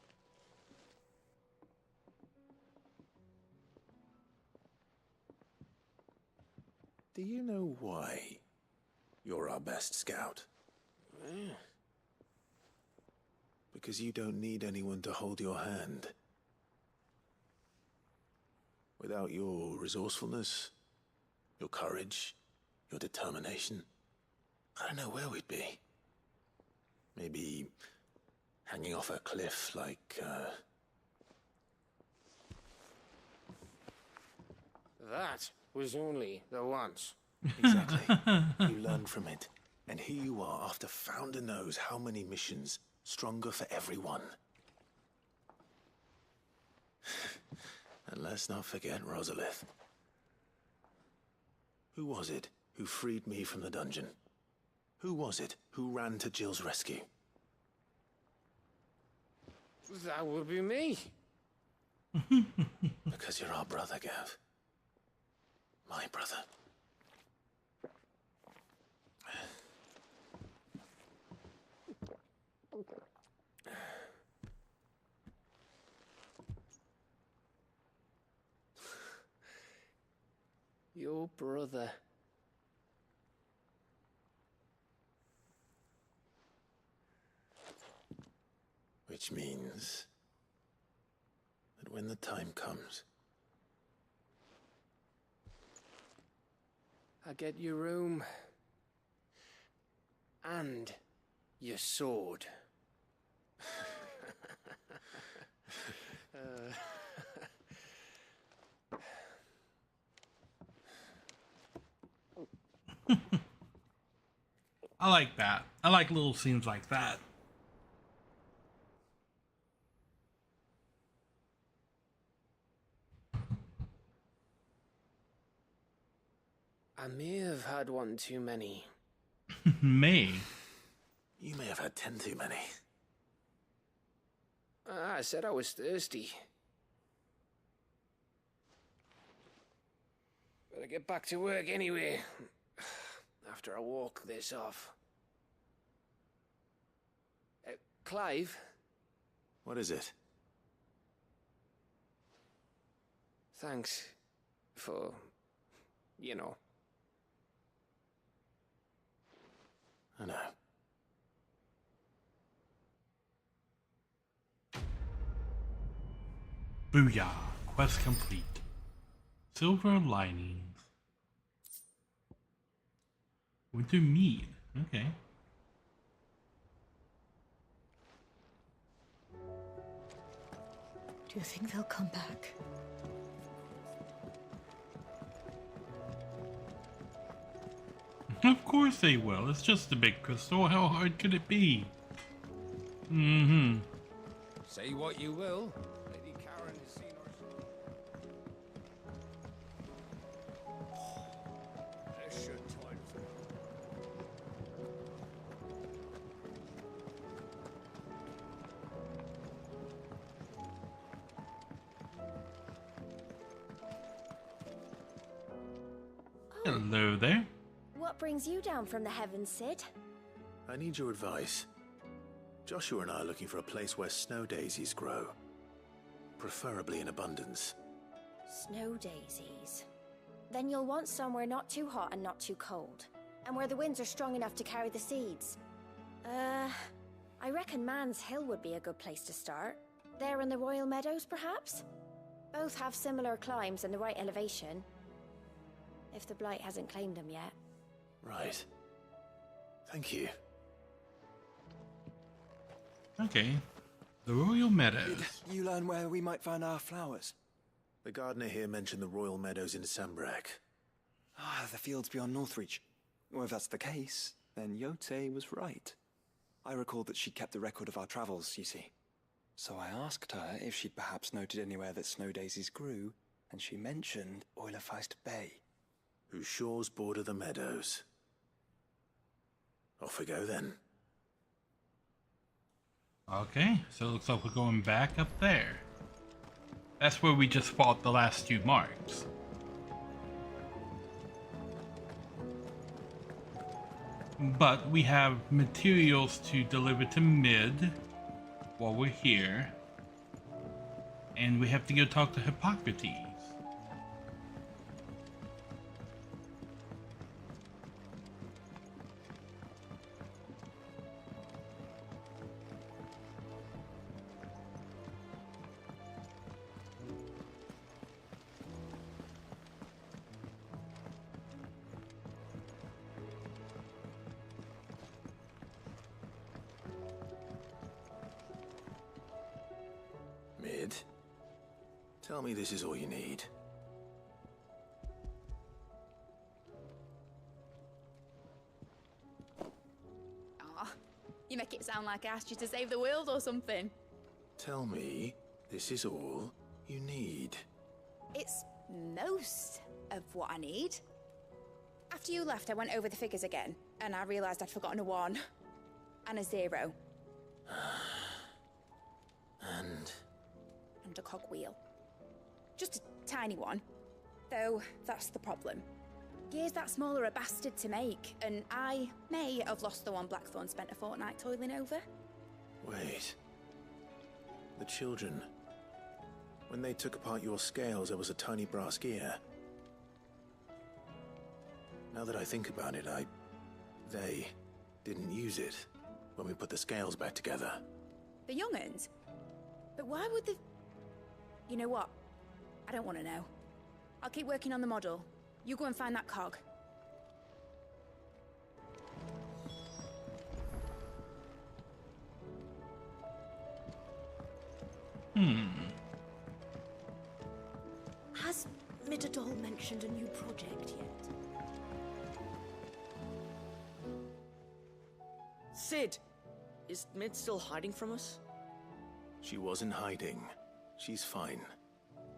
Do you know why you're our best scout? Because you don't need anyone to hold your hand. Without your resourcefulness, your courage, your determination, I don't know where we'd be. Maybe hanging off a cliff like, That was only the once. Exactly. You learn from it. And here you are, after Founder knows how many missions, stronger for everyone. And let's not forget Rosalith. Who was it who freed me from the dungeon? Who was it who ran to Jill's rescue? That would be me. Because you're our brother, Gav. My brother. Your brother. Which means that when the time comes, I get your room. And your sword. I like that. I like little scenes like that. I may have had one too many. May. You may have had 10 too many. I said I was thirsty. Better get back to work anyway. After I walk this off. Clive? What is it? Thanks for, you know. I know. Booyah. Quest complete. Silver linings. Winter mead. Okay. Do you think they'll come back? Of course they will. It's just a big crystal. How hard could it be? Mm-hmm. Say what you will. Lady Karen has seen her soul. There's your time. Hello there. What brings you down from the heavens, Sid? I need your advice. Joshua and I are looking for a place where snow daisies grow. Preferably in abundance. Snow daisies. Then you'll want somewhere not too hot and not too cold. And where the winds are strong enough to carry the seeds. I reckon Man's Hill would be a good place to start. There in the Royal Meadows, perhaps? Both have similar climbs and the right elevation. If the Blight hasn't claimed them yet. Right. Thank you. Okay. The Royal Meadows. Did you learn where we might find our flowers? The gardener here mentioned the Royal Meadows in Sambrak. Ah, the fields beyond Northreach. Well, if that's the case, then Yote was right. I recalled that she kept a record of our travels, you see. So I asked her if she'd perhaps noted anywhere that snow daisies grew, and she mentioned Oilerfeist Bay. Whose shores border the meadows. Off we go then. Okay, so it looks like we're going back up there. That's where we just fought the last two marks. But we have materials to deliver to Mid while we're here. And we have to go talk to Hippocrates. Mid, tell me this is all you need. Aw, you make it sound like I asked you to save the world or something. Tell me this is all you need. It's most of what I need. After you left, I went over the figures again, and I realised I'd forgotten a 1 and a 0. And a cogwheel. Just a tiny one. Though, that's the problem. Gears that small are a bastard to make, and I may have lost the one Blackthorn spent a fortnight toiling over. Wait. The children. When they took apart your scales, there was a tiny brass gear. Now that I think about it, they didn't use it when we put the scales back together. The young'uns? But why would the... You know what? I don't want to know. I'll keep working on the model. You go and find that cog. Has Midadol mentioned a new project yet? Sid! Is Mid still hiding from us? She wasn't hiding. She's fine.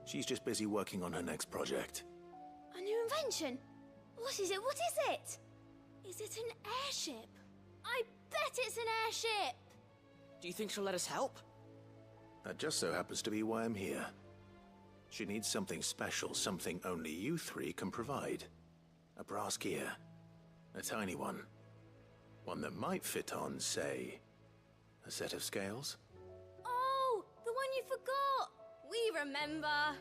She's just busy working on her next project. A new invention? What is it? What is it? Is it an airship? I bet it's an airship! Do you think she'll let us help? That just so happens to be why I'm here. She needs something special, something only you three can provide. A brass gear. A tiny one. One that might fit on, say, a set of scales? Oh, the one you forgot! We remember!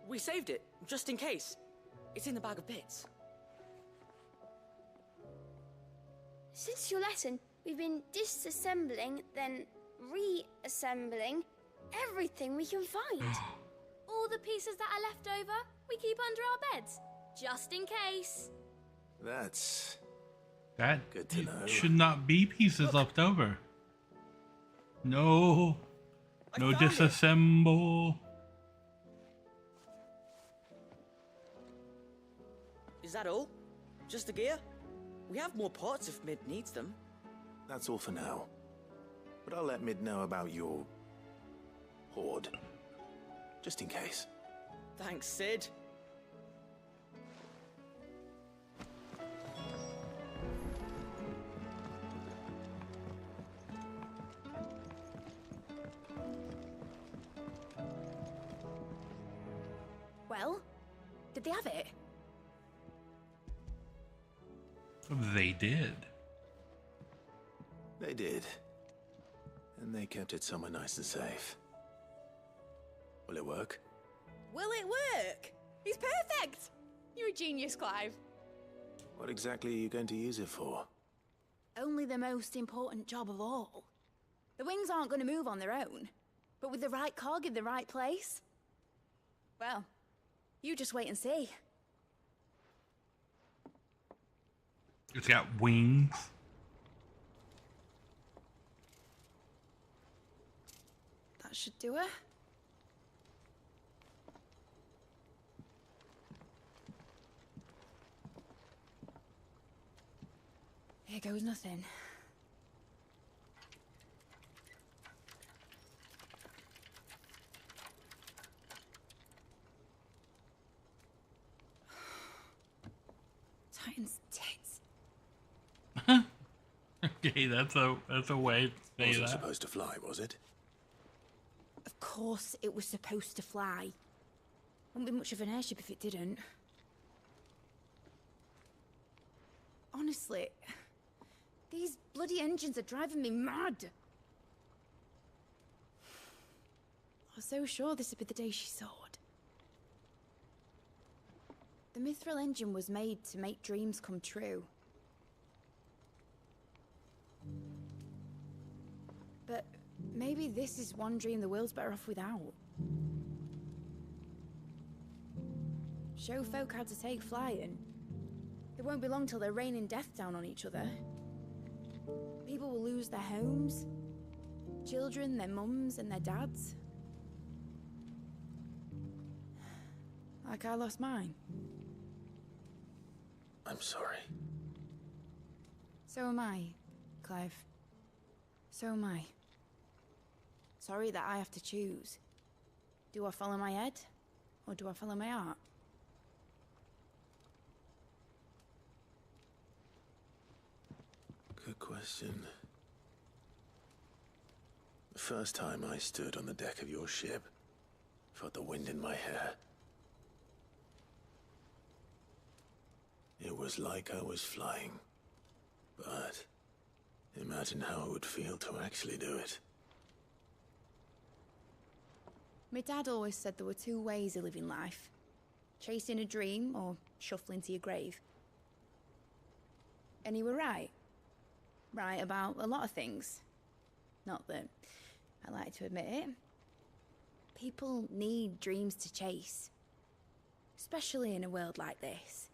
We saved it, just in case. It's in the bag of bits. Since your lesson, we've been disassembling, then reassembling everything we can find. All the pieces that are left over, we keep under our beds, just in case. That's That good to know. should not be pieces left over. No. No disassemble. Is that all? Just the gear? We have more parts if Mid needs them. That's all for now. But I'll let Mid know about your hoard. Just in case. Thanks, Sid. Well, did they have it? They did. They did. And they kept it somewhere nice and safe. Will it work? Will it work? He's perfect! You're a genius, Clive. What exactly are you going to use it for? Only the most important job of all. The wings aren't going to move on their own. But with the right cog in the right place... Well, you just wait and see. It's got wings. That should do it. Here goes nothing. Titan's tits. Okay, that's a way to say Wasn't that. supposed to fly, was it? Of course it was supposed to fly. Wouldn't be much of an airship if it didn't. Honestly, these bloody engines are driving me mad. I was so sure this would be the day she soared. The Mithril engine was made to make dreams come true. But maybe this is one dream the world's better off without. Show folk how to take flying. It won't be long till they're raining death down on each other. People will lose their homes. Children, their mums and their dads. Like I lost mine. I'm sorry. So am I, Clive. So am I. Sorry that I have to choose. Do I follow my head? Or do I follow my heart? Good question. The first time I stood on the deck of your ship, felt the wind in my hair. It was like I was flying. But imagine how it would feel to actually do it. My dad always said there were two ways of living life. Chasing a dream or shuffling to your grave. And he were right. Right about a lot of things. Not that I like to admit it. People need dreams to chase. Especially in a world like this.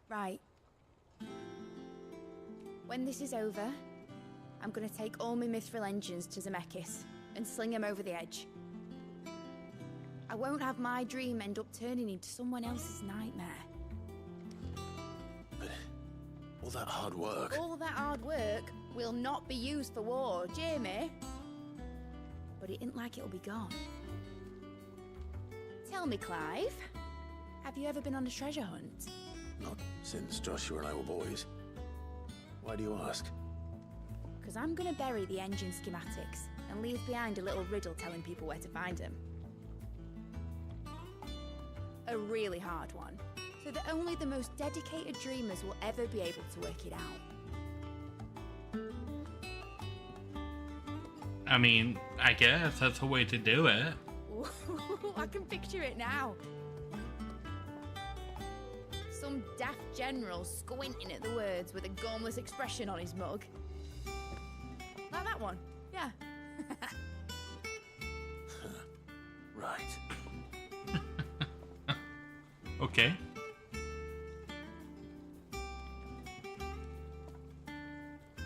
Right. When this is over, I'm gonna take all my mithril engines to Zemeckis and sling them over the edge. I won't have my dream end up turning into someone else's nightmare. But all that hard work... All that hard work will not be used for war, Jamie. But it ain't like it'll be gone. Tell me, Clive, have you ever been on a treasure hunt? Not since Joshua and I were boys. Why do you ask? Because I'm gonna bury the engine schematics and leave behind a little riddle telling people where to find them. A really hard one, so that only the most dedicated dreamers will ever be able to work it out. I mean, I guess that's a way to do it. I can picture it now. Some daft general squinting at the words with a gormless expression on his mug. Like that one, yeah. Right. Okay.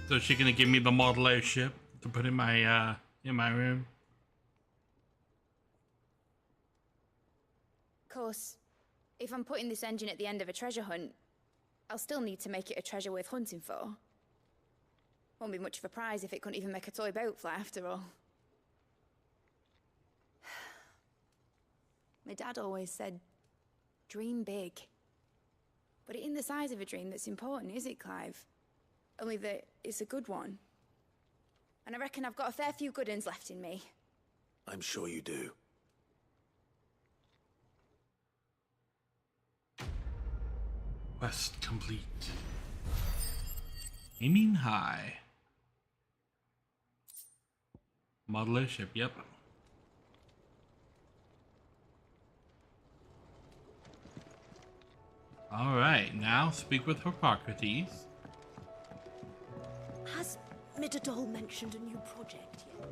So is she gonna give me the model airship to put in my room? Of course, if I'm putting this engine at the end of a treasure hunt, I'll still need to make it a treasure worth hunting for. Won't be much of a prize if it couldn't even make a toy boat fly after all. My dad always said, dream big. But it ain't the size of a dream that's important, is it, Clive? Only that it's a good one. And I reckon I've got a fair few good uns left in me. I'm sure you do. Quest complete. Aiming high. Model airship, yep. Alright, now speak with Hippocrates. Has Midadol mentioned a new project yet?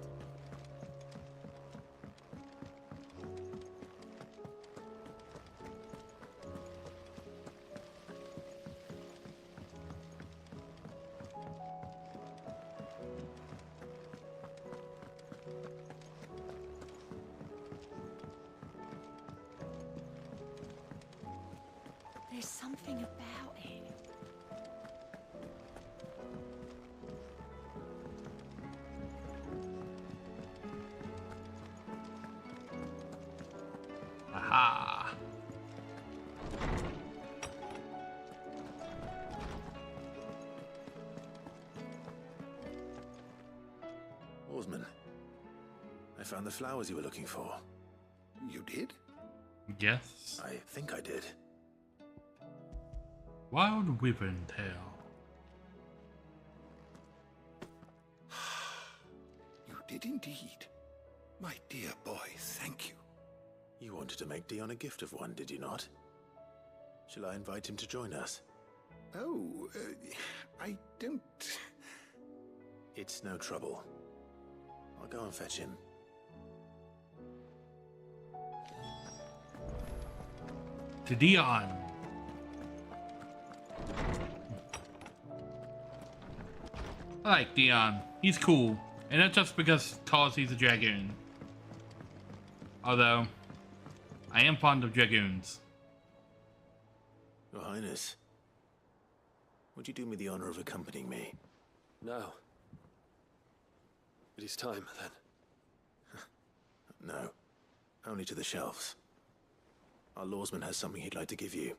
There's something about it. Aha. Oarsman, I found the flowers you were looking for. You did? Yes. I think I did. Wild Wyvern Tail. You did indeed. My dear boy, thank you. You wanted to make Dion a gift of one, did you not? Shall I invite him to join us? Oh, I don't... It's no trouble. I'll go and fetch him. To Dion. I like Dion. He's cool. And not just because he's a dragoon. Although, I am fond of dragoons. Your Highness, would you do me the honor of accompanying me? No. It is time, then. No. Only to the shelves. Our lawsman has something he'd like to give you.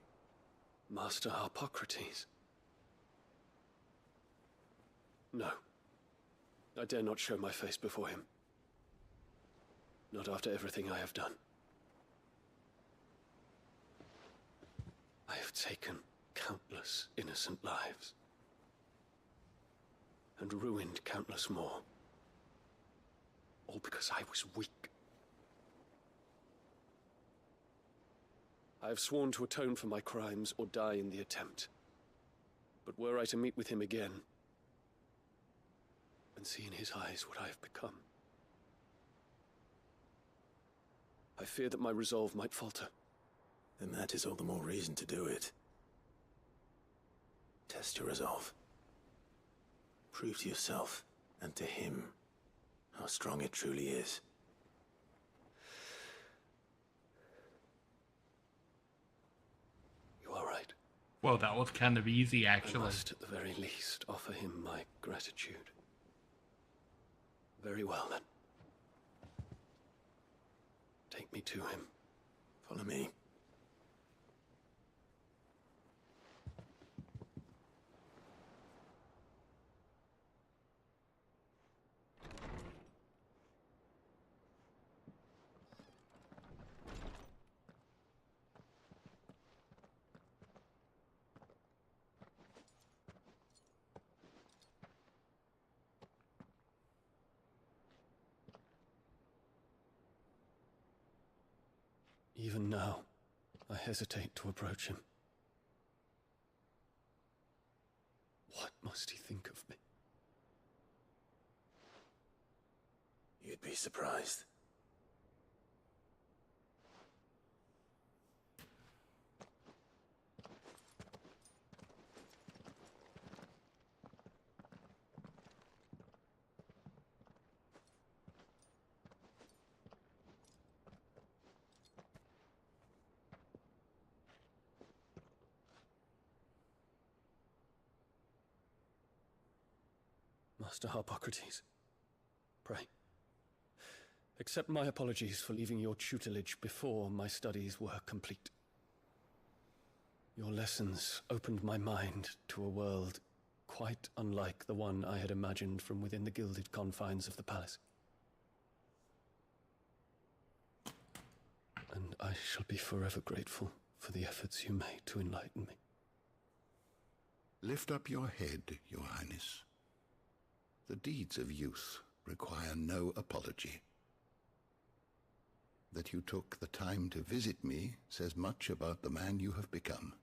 Master Hippocrates. No. I dare not show my face before him. Not after everything I have done. I have taken countless innocent lives. And ruined countless more. All because I was weak. I have sworn to atone for my crimes or die in the attempt. were I to meet with him again, and see in his eyes what I have become, I fear that my resolve might falter. Then that is all the more reason to do it. Test your resolve. Prove to yourself, and to him, how strong it truly is. You are right. Well, that was kind of easy, actually. I must, at the very least, offer him my gratitude. Very well, then. Take me to him. Follow me. Even now, I hesitate to approach him. What must he think of me? You'd be surprised. Master Harpocrates, pray, accept my apologies for leaving your tutelage before my studies were complete. Your lessons opened my mind to a world quite unlike the one I had imagined from within the gilded confines of the palace. And I shall be forever grateful for the efforts you made to enlighten me. Lift up your head, Your Highness. The deeds of youth require no apology. That you took the time to visit me says much about the man you have become.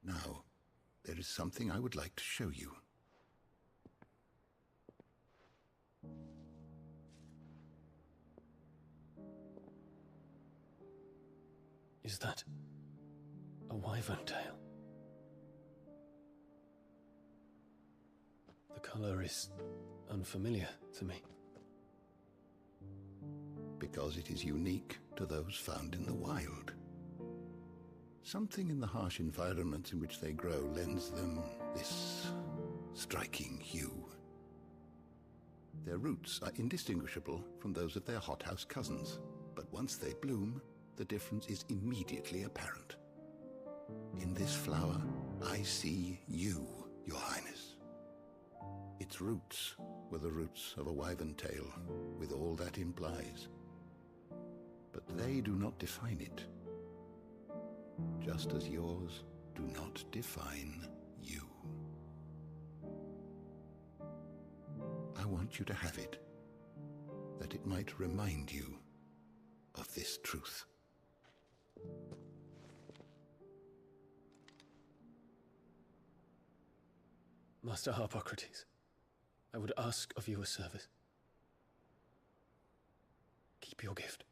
Now, there is something I would like to show you. Is that a wyvern tail? The color is unfamiliar to me. Because it is unique to those found in the wild. Something in the harsh environment in which they grow lends them this striking hue. Their roots are indistinguishable from those of their hothouse cousins, but once they bloom, the difference is immediately apparent. In this flower, I see you, Your Highness. Its roots were the roots of a wyvern tail, with all that implies. But they do not define it, just as yours do not define you. I want you to have it, that it might remind you of this truth. Master Harpocrates, I would ask of you a service. Keep your gift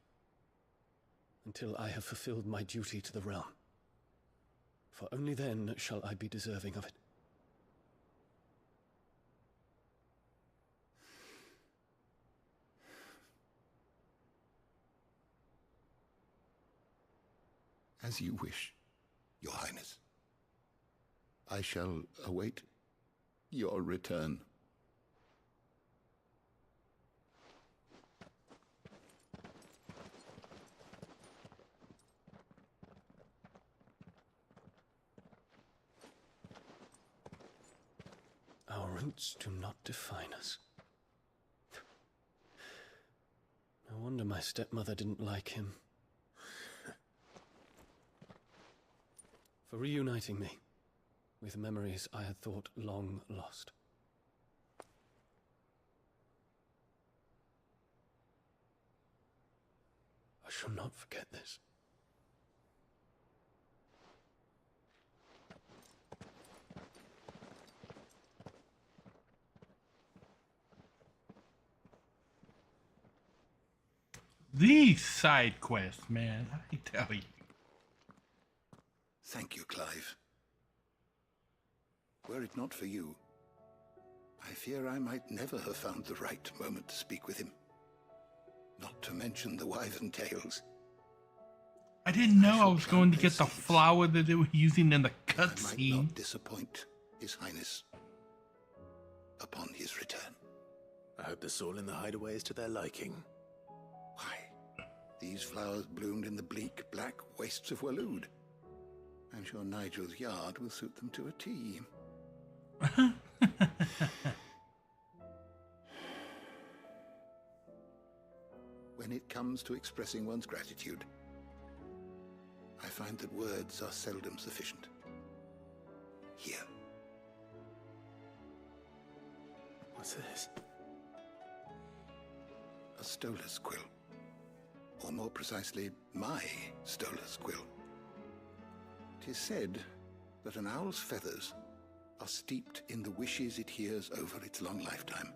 until I have fulfilled my duty to the realm, for only then shall I be deserving of it. As you wish, Your Highness. I shall await your return. Our roots do not define us. No wonder my stepmother didn't like him. For reuniting me with memories I had thought long lost. I shall not forget this. These side quests, man, I tell you. Thank you, Clive. Were it not for you, I fear I might never have found the right moment to speak with him. Not to mention the Wyvern tales. I didn't know I was going to get the flower that they were using in the cutscene. I might not disappoint His Highness upon his return. I hope the soil in the hideaway is to their liking. Why, these flowers bloomed in the bleak, black wastes of Waloed. I'm sure Nigel's yard will suit them to a T. When it comes to expressing one's gratitude, I find that words are seldom sufficient. Here. What's this? A stolas quill. Or more precisely, my stolas quill. 'Tis said that an owl's feathers are steeped in the wishes it hears over its long lifetime.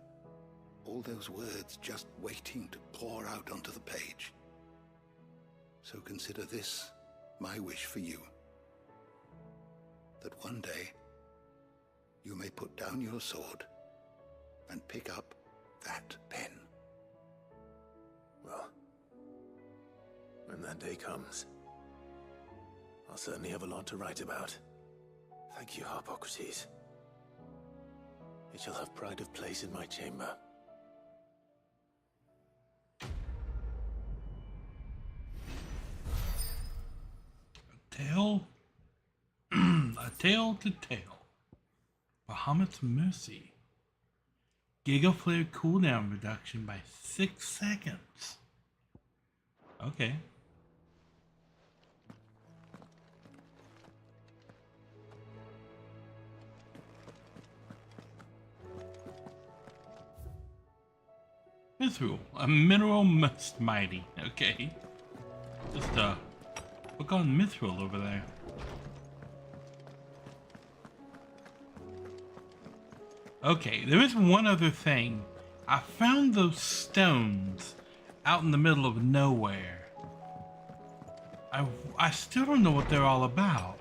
All those words just waiting to pour out onto the page. So consider this my wish for you. That one day you may put down your sword and pick up that pen. Well, when that day comes, I'll certainly have a lot to write about. Thank you, Harpocrates. It shall have pride of place in my chamber. A tale to tell. Bahamut's Mercy. Gigaflare cooldown reduction by 6 seconds. Okay. Mithril, a mineral most mighty. Okay. Just look on Mithril over there. Okay, there is one other thing. I found those stones out in the middle of nowhere. I still don't know what they're all about.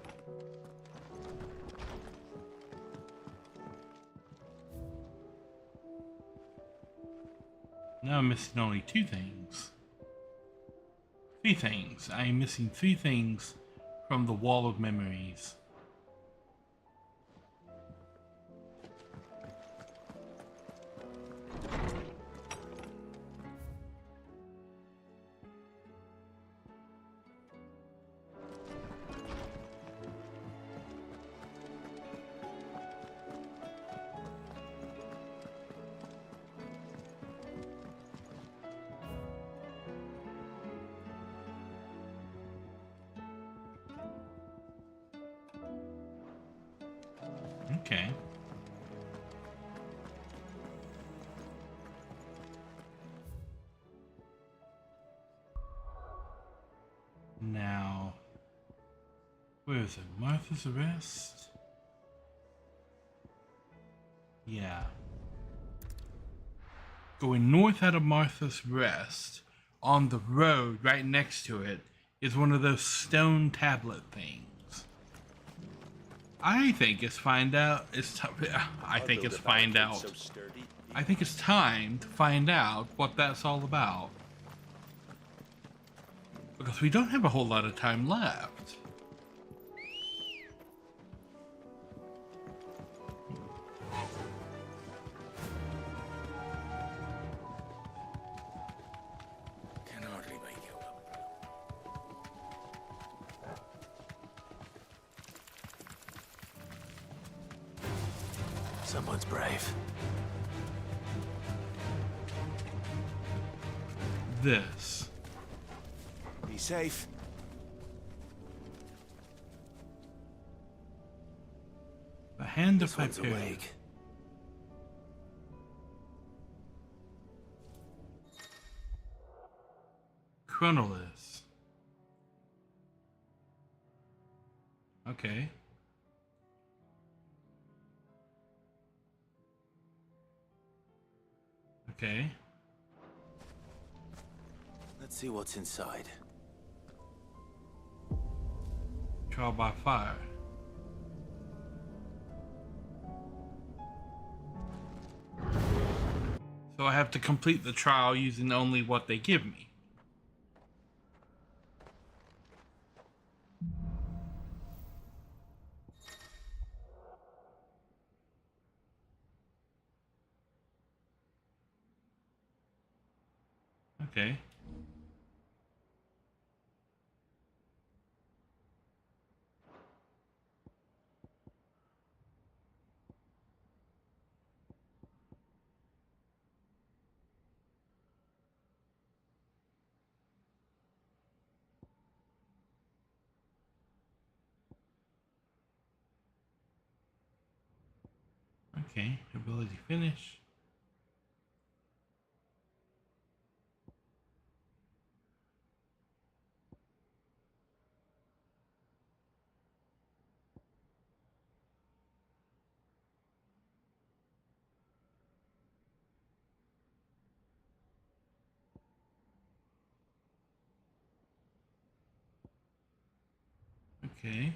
Now I'm missing only 2 things. 3 things. I am missing 3 things from the Wall of Memories. Okay. Now, where is it? Martha's Arrest? Yeah. Going north out of Martha's Rest, on the road right next to it, is one of those stone tablet things. I think it's find out. I think it's find out. I think it's time to find out what that's all about. Because we don't have a whole lot of time left. Can hardly make it up. Someone's brave. This. Be safe. The Hand of This one's Hyperion. awake. Chronolis. Okay. Okay. Let's see what's inside. Trial by fire. So I have to complete the trial using only what they give me. Okay. Okay, ability finish. Okay.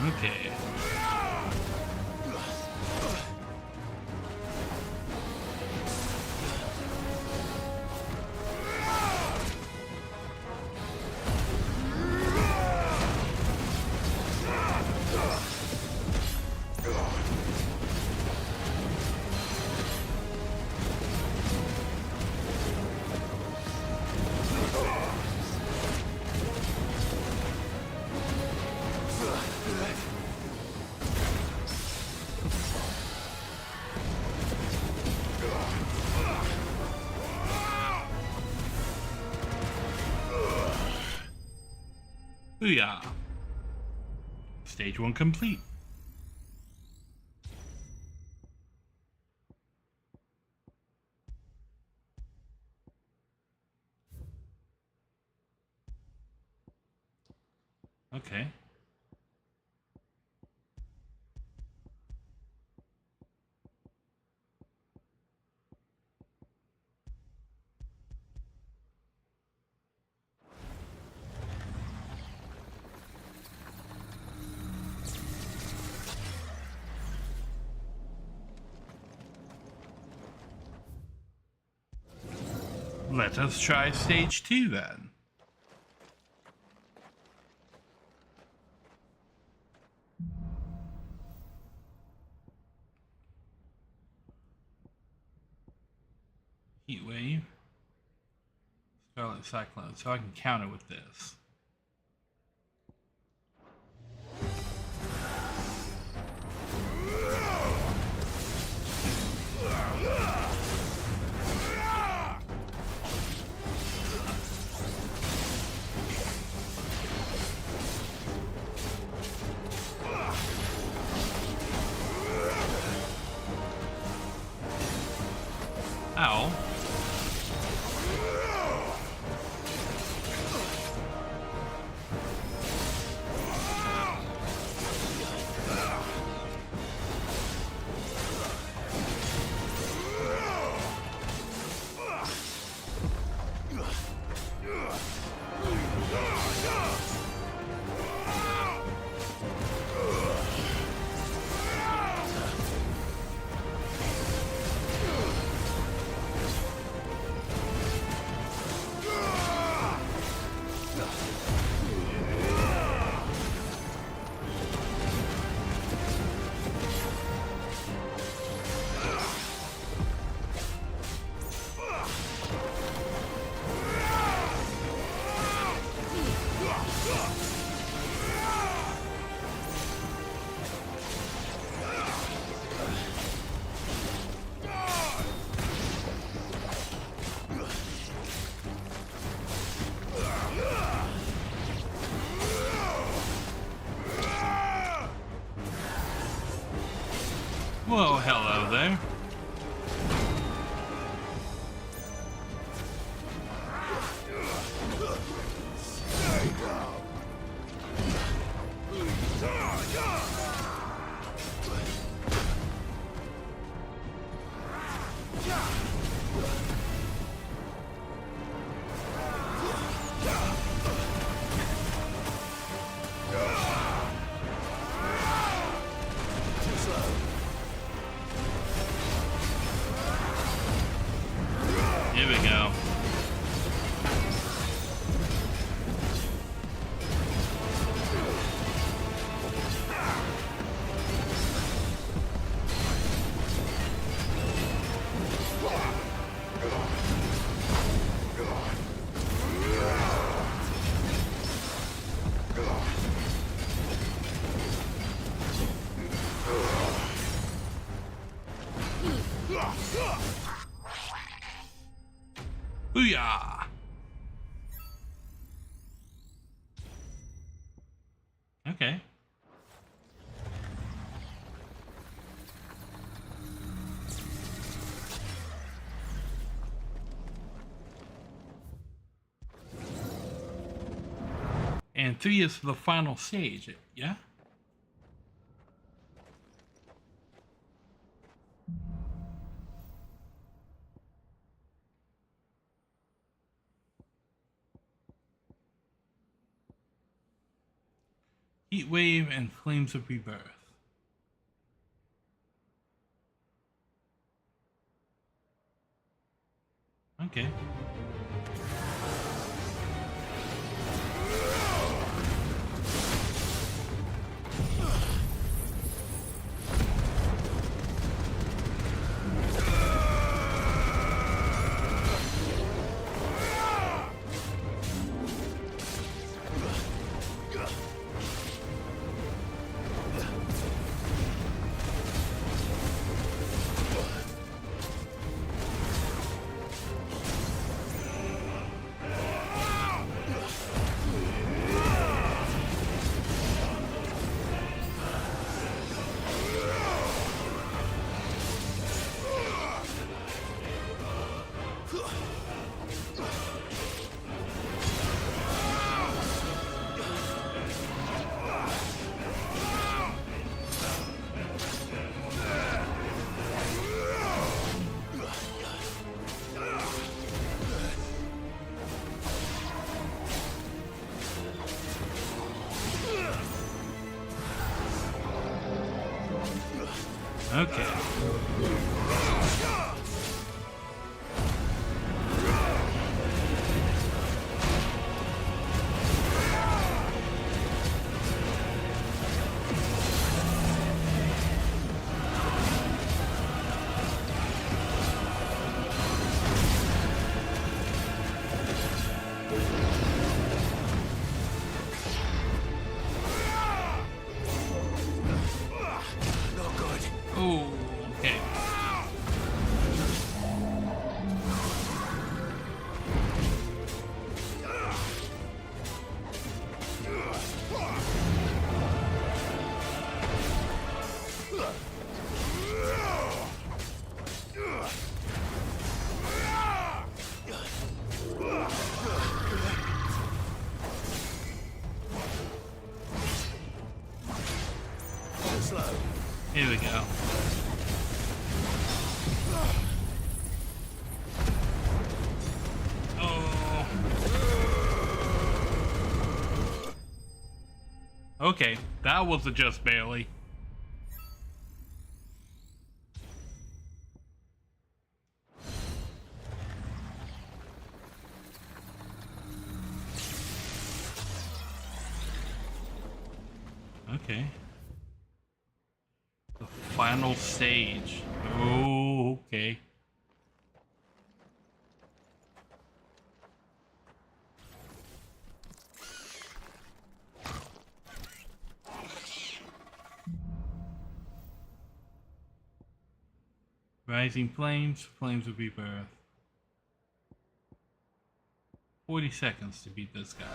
Okay. Booyah! Stage 1 complete. Okay. Let us try stage 2 then. Heat wave. Scarlet cyclone. So I can counter with this. Ow. Well, hello there. Here we go. Booyah! Okay. And 3 is the final stage, yeah? Heat wave and flames of rebirth. Okay. Okay. Oh, okay. Here we go. Oh. Okay, that was a just barely. Okay. The final stage. Oh, okay. Rising flames, flames of rebirth. 40 seconds to beat this guy.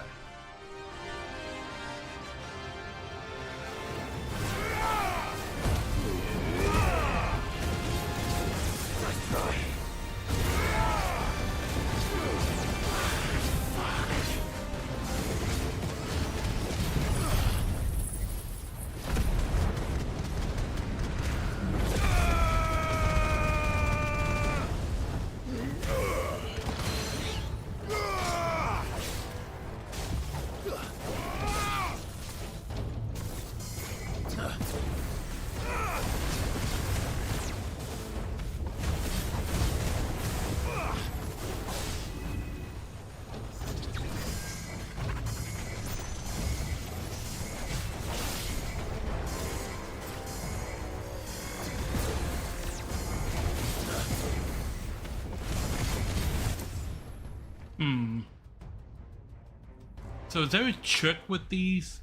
So is there a trick with these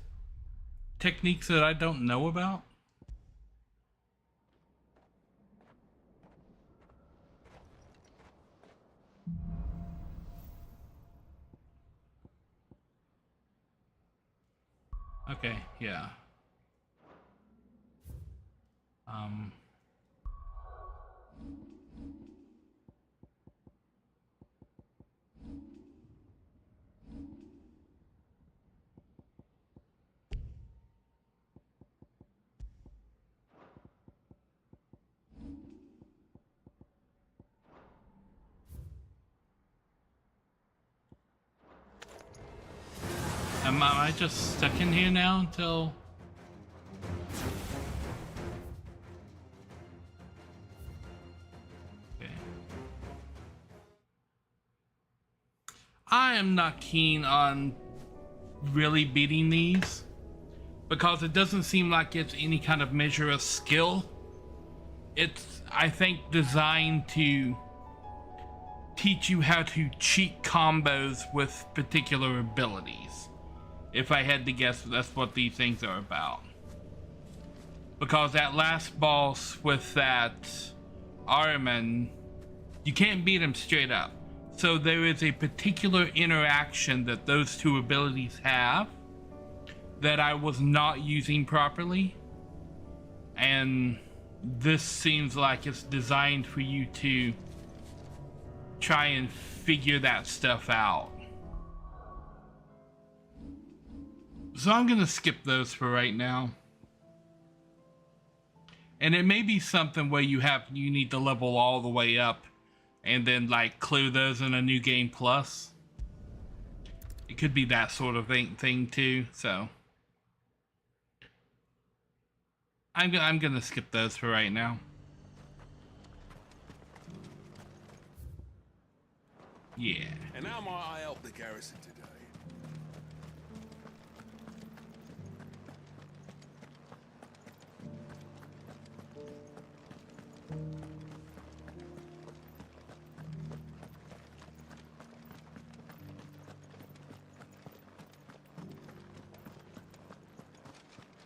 techniques that I don't know about? Okay, yeah. Am I just stuck in here now until... Okay. I am not keen on really beating these because it doesn't seem like it's any kind of measure of skill. It's, I think, designed to teach you how to cheat combos with particular abilities. If I had to guess, that's what these things are about. Because that last boss with that Ahriman, you can't beat him straight up. So there is a particular interaction that those two abilities have that I was not using properly. And this seems like it's designed for you to try and figure that stuff out. So I'm gonna skip those for right now. And it may be something where you need to level all the way up and then like clear those in a new game plus. It could be that sort of thing too, so I'm gonna skip those for right now. Yeah. And how might I help the garrison today?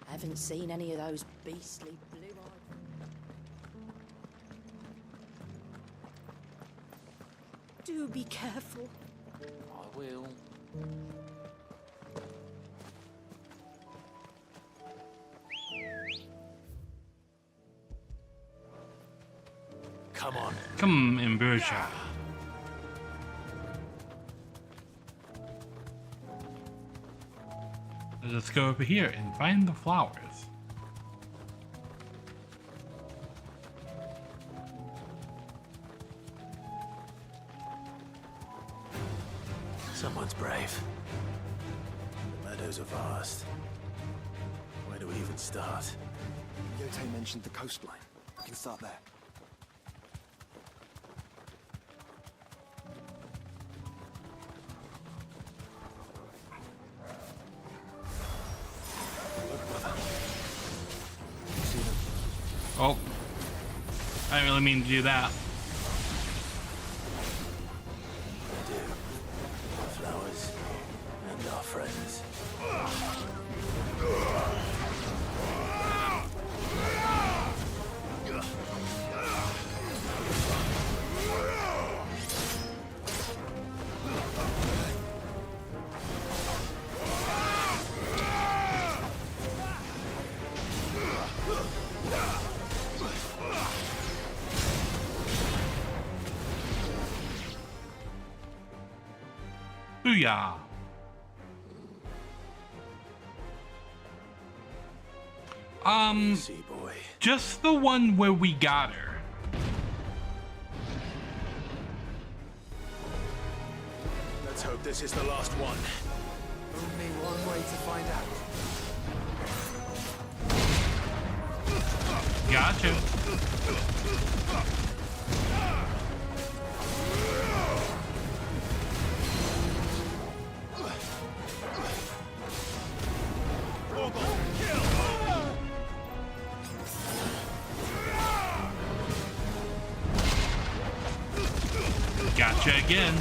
I haven't seen any of those beastly blue-eyed... Do be careful. I will. Come on. Come, Ambrosia. Let's go over here and find the flowers. Someone's brave. The meadows are vast. Where do we even start? Yote mentioned the coastline. We can start there. Oh, I didn't really mean to do that. Flowers and our friends. Booyah! Just the one where we got her. Let's hope this is the last one. Only one way to find out. Gotcha. Gotcha again.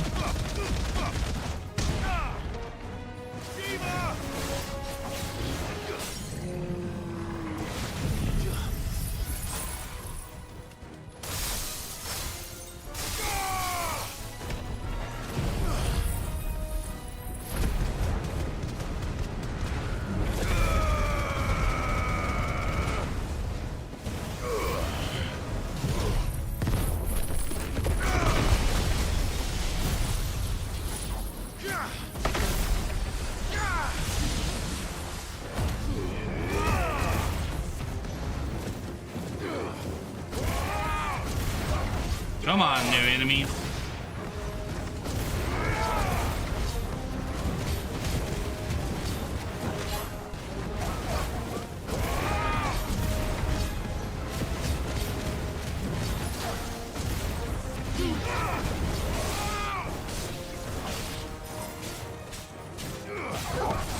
Come on, new enemies.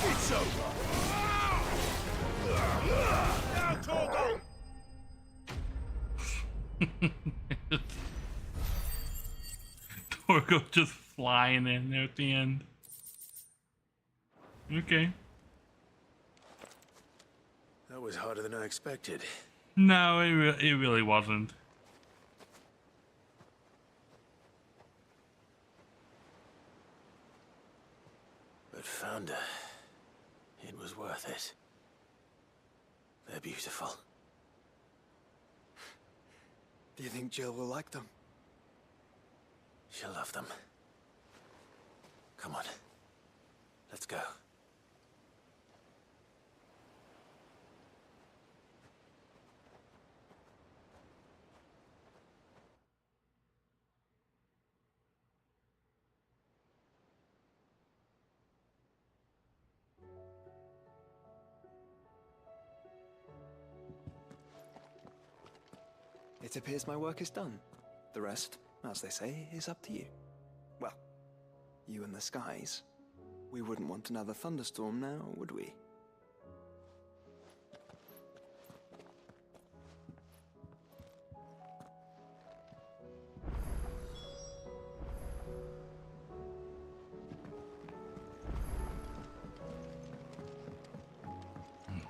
It's over. Now, Torgo. Torgo just flying in there at the end. Okay. That was harder than I expected. No, it really wasn't. But Founder, it was worth it. They're beautiful. Do you think Jill will like them? She'll love them. Come on. Let's go. It appears my work is done. The rest, as they say, is up to you. Well, you and the skies. We wouldn't want another thunderstorm now, would we?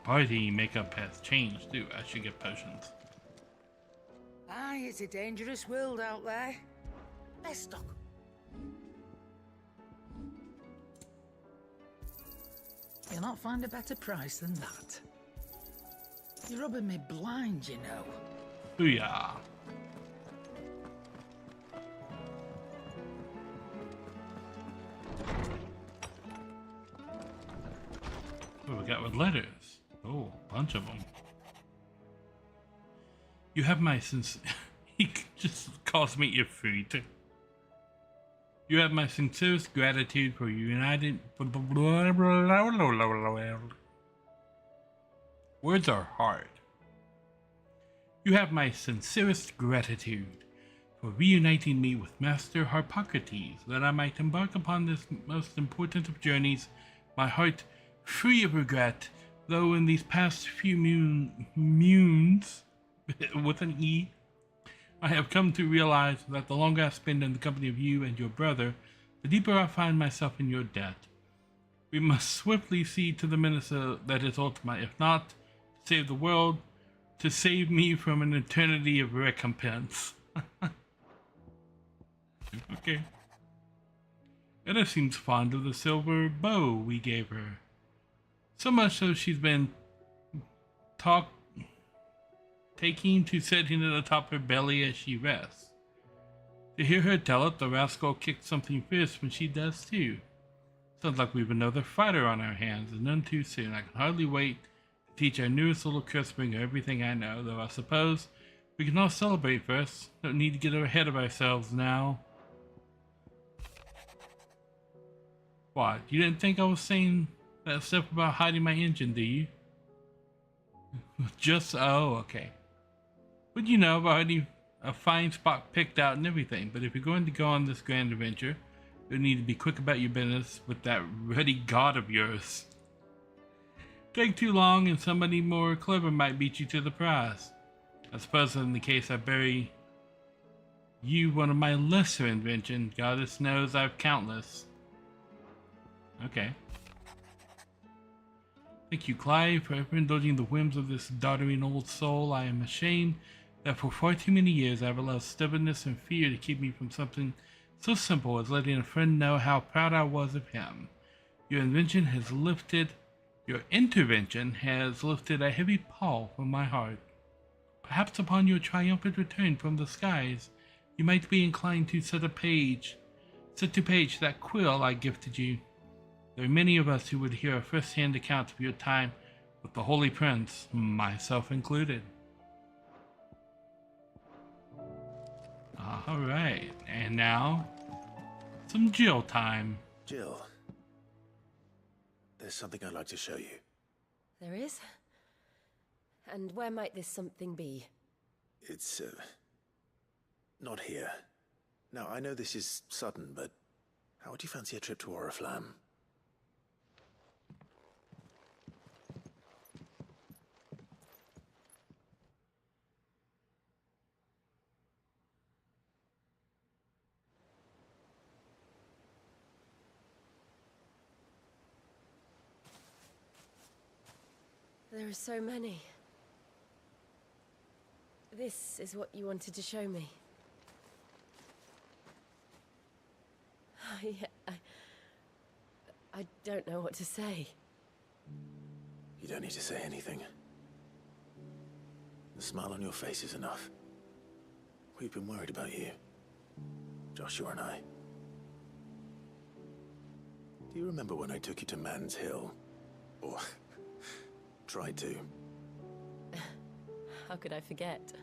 Party makeup has changed too. I should get potions. Aye, it's a dangerous world out there. Best stock. You'll not find a better price than that. You're rubbing me blind, you know. Booyah. What we got with letters? Oh, a bunch of them. You have my he just calls me Ifrit. You have my sincerest gratitude for your united. Words are hard. You have my sincerest gratitude for reuniting me with Master Harpocrates, that I might embark upon this most important of journeys, my heart free of regret, though in these past few moons, with an E, I have come to realize that the longer I spend in the company of you and your brother, the deeper I find myself in your debt. We must swiftly see to the minister that is ultima, if not to save the world, to save me from an eternity of recompense. Okay. Edda seems fond of the silver bow we gave her. So much so she's been taking to setting it atop her belly as she rests. To hear her tell it, the rascal kicks something fierce when she does too. Sounds like we've another fighter on our hands, and none too soon. I can hardly wait to teach our newest little Cursebringer everything I know, though I suppose we can all celebrate first. Don't need to get ahead of ourselves now. What? You didn't think I was saying that stuff about hiding my engine, do you? Oh, okay. But you know, I've already a fine spot picked out and everything, but if you're going to go on this grand adventure, you'll need to be quick about your business with that ruddy god of yours. Take too long and somebody more clever might beat you to the prize. I suppose in the case I bury You, one of my lesser inventions. Goddess knows I've countless. Okay. Thank you, Clive, for ever indulging the whims of this doddering old soul. I am ashamed that for far too many years I've allowed stubbornness and fear to keep me from something so simple as letting a friend know how proud I was of him. Your intervention has lifted a heavy pall from my heart. Perhaps upon your triumphant return from the skies, you might be inclined to set to page that quill I gifted you. There are many of us who would hear a first-hand account of your time with the Holy Prince, myself included. Alright, and now, some Jill time. Jill, there's something I'd like to show you. There is? And where might this something be? It's, not here. Now, I know this is sudden, but how would you fancy a trip to Oriflamme? There are so many. This is what you wanted to show me. I don't know what to say. You don't need to say anything. The smile on your face is enough. We've been worried about you, Joshua and I. Do you remember when I took you to Man's Hill? Or tried to? How could I forget?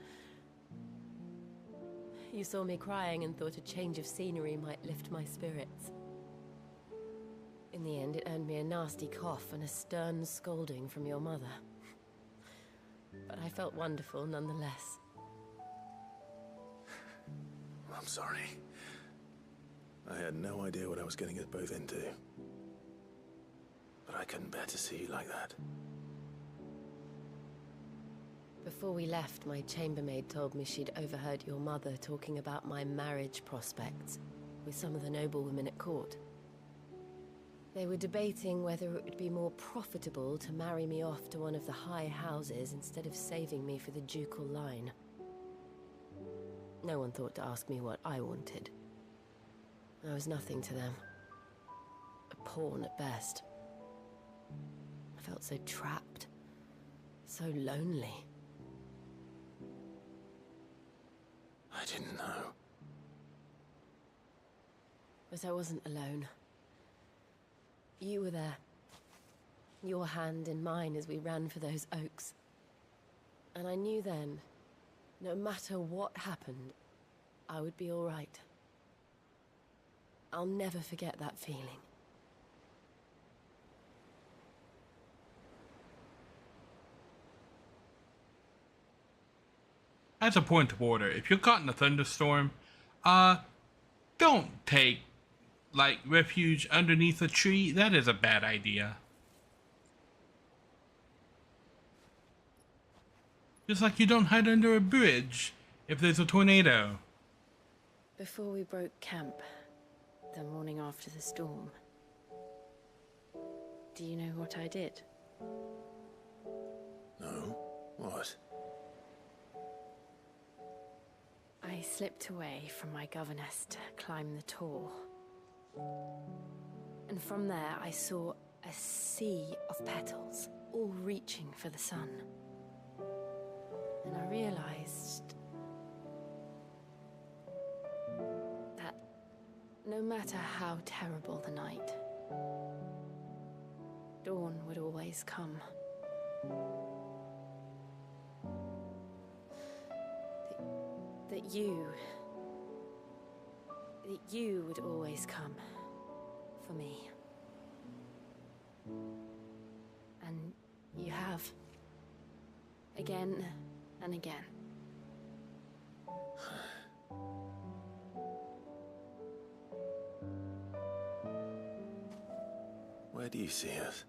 You saw me crying and thought a change of scenery might lift my spirits. In the end, it earned me a nasty cough and a stern scolding from your mother. But I felt wonderful nonetheless. I'm sorry. I had no idea what I was getting us both into. But I couldn't bear to see you like that. Before we left, my chambermaid told me she'd overheard your mother talking about my marriage prospects with some of the noblewomen at court. They were debating whether it would be more profitable to marry me off to one of the high houses instead of saving me for the ducal line. No one thought to ask me what I wanted. I was nothing to them. A pawn at best. I felt so trapped, so lonely. I didn't know. But I wasn't alone. You were there. Your hand in mine as we ran for those oaks. And I knew then, no matter what happened, I would be all right. I'll never forget that feeling. As a point of order, if you're caught in a thunderstorm, don't take, like, refuge underneath a tree. That is a bad idea. Just like you don't hide under a bridge if there's a tornado. Before we broke camp, the morning after the storm, do you know what I did? No? What? I slipped away from my governess to climb the tor. And from there I saw a sea of petals, all reaching for the sun. And I realized that no matter how terrible the night, dawn would always come. That you would always come for me. And you have. Again and again. Where do you see us?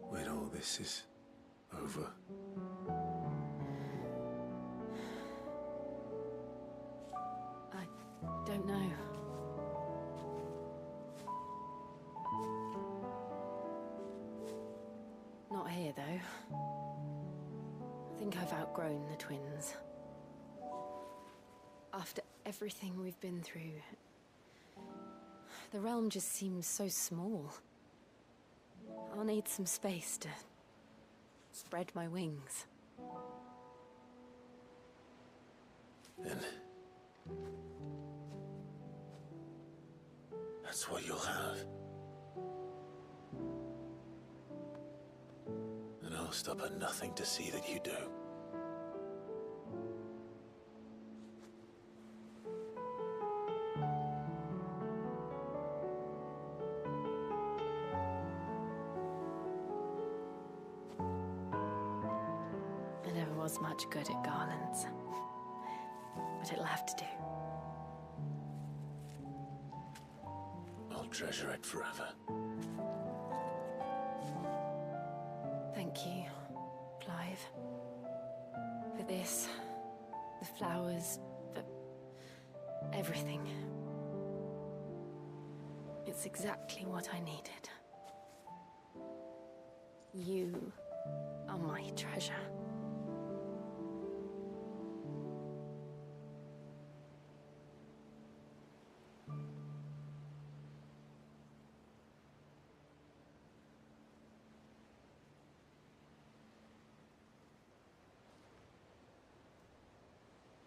When all this is over? think I've outgrown the twins. After everything we've been through, the realm just seems so small. I'll need some space to spread my wings. Then that's what you'll have. And I'll stop at nothing to see that you do. I never was much good at garlands, but it'll have to do. I'll treasure it forever. Thank you, Clive. For this, the flowers, for everything. It's exactly what I needed. You are my treasure.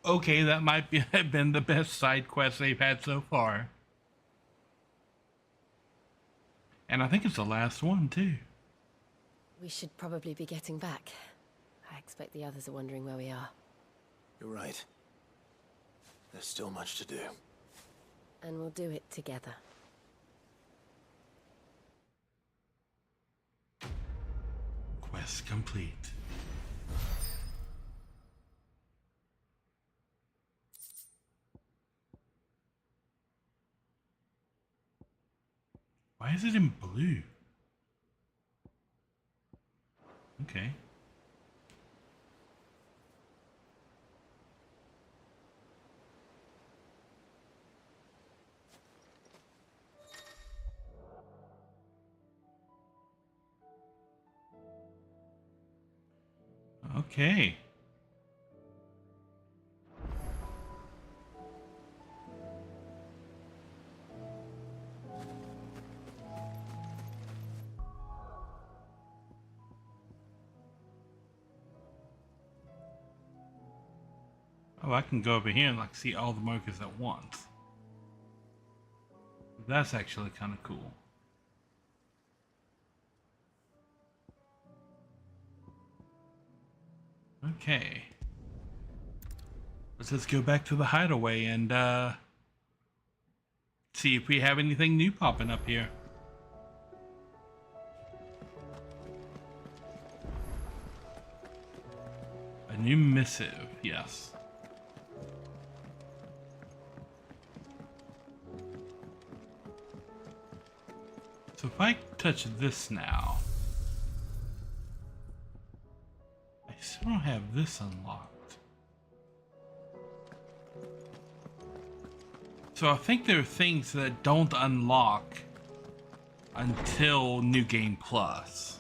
Okay, that might have been the best side quest they've had so far. And I think it's the last one, too. We should probably be getting back. I expect the others are wondering where we are. You're right. There's still much to do. And we'll do it together. Quest complete. Why is it in blue? Okay. Okay. Oh, I can go over here and like see all the markers at once. That's actually kind of cool. Okay. Let's just go back to the hideaway and see if we have anything new popping up here. A new missive, yes. So if I touch this now, I still don't have this unlocked. So I think there are things that don't unlock until New Game Plus.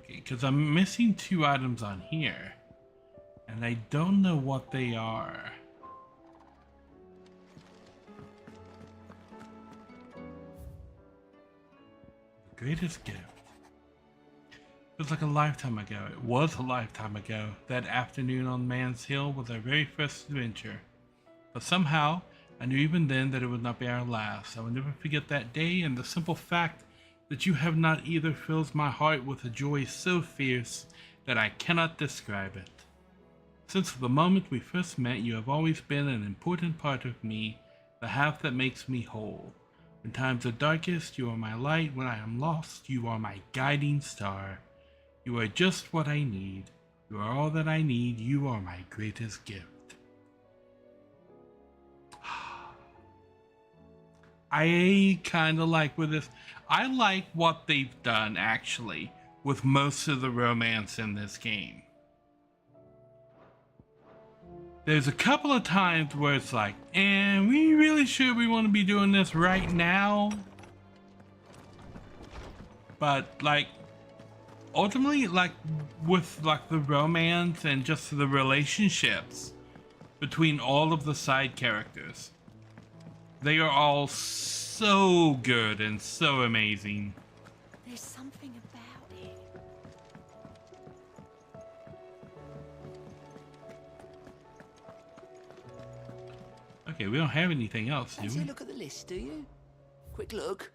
Because I'm missing 2 items on here, and I don't know what they are. The greatest gift. Feels like a lifetime ago. It was a lifetime ago. That afternoon on Man's Hill was our very first adventure. But somehow, I knew even then that it would not be our last. I will never forget that day, and the simple fact that you have not either fills my heart with a joy so fierce that I cannot describe it. Since the moment we first met, you have always been an important part of me, the half that makes me whole. When times are darkest, you are my light. When I am lost, you are my guiding star. You are just what I need. You are all that I need. You are my greatest gift. I kind of like with this. I like what they've done, actually, with most of the romance in this game. there's a couple of times where it's like, and we really sure we want to be doing this right now. But like, ultimately, like with like the romance and just the relationships between all of the side characters, they are all so good and so amazing. There's something about it. Okay, we don't have anything else, do Fancy a we? look at the list, do you? Quick look.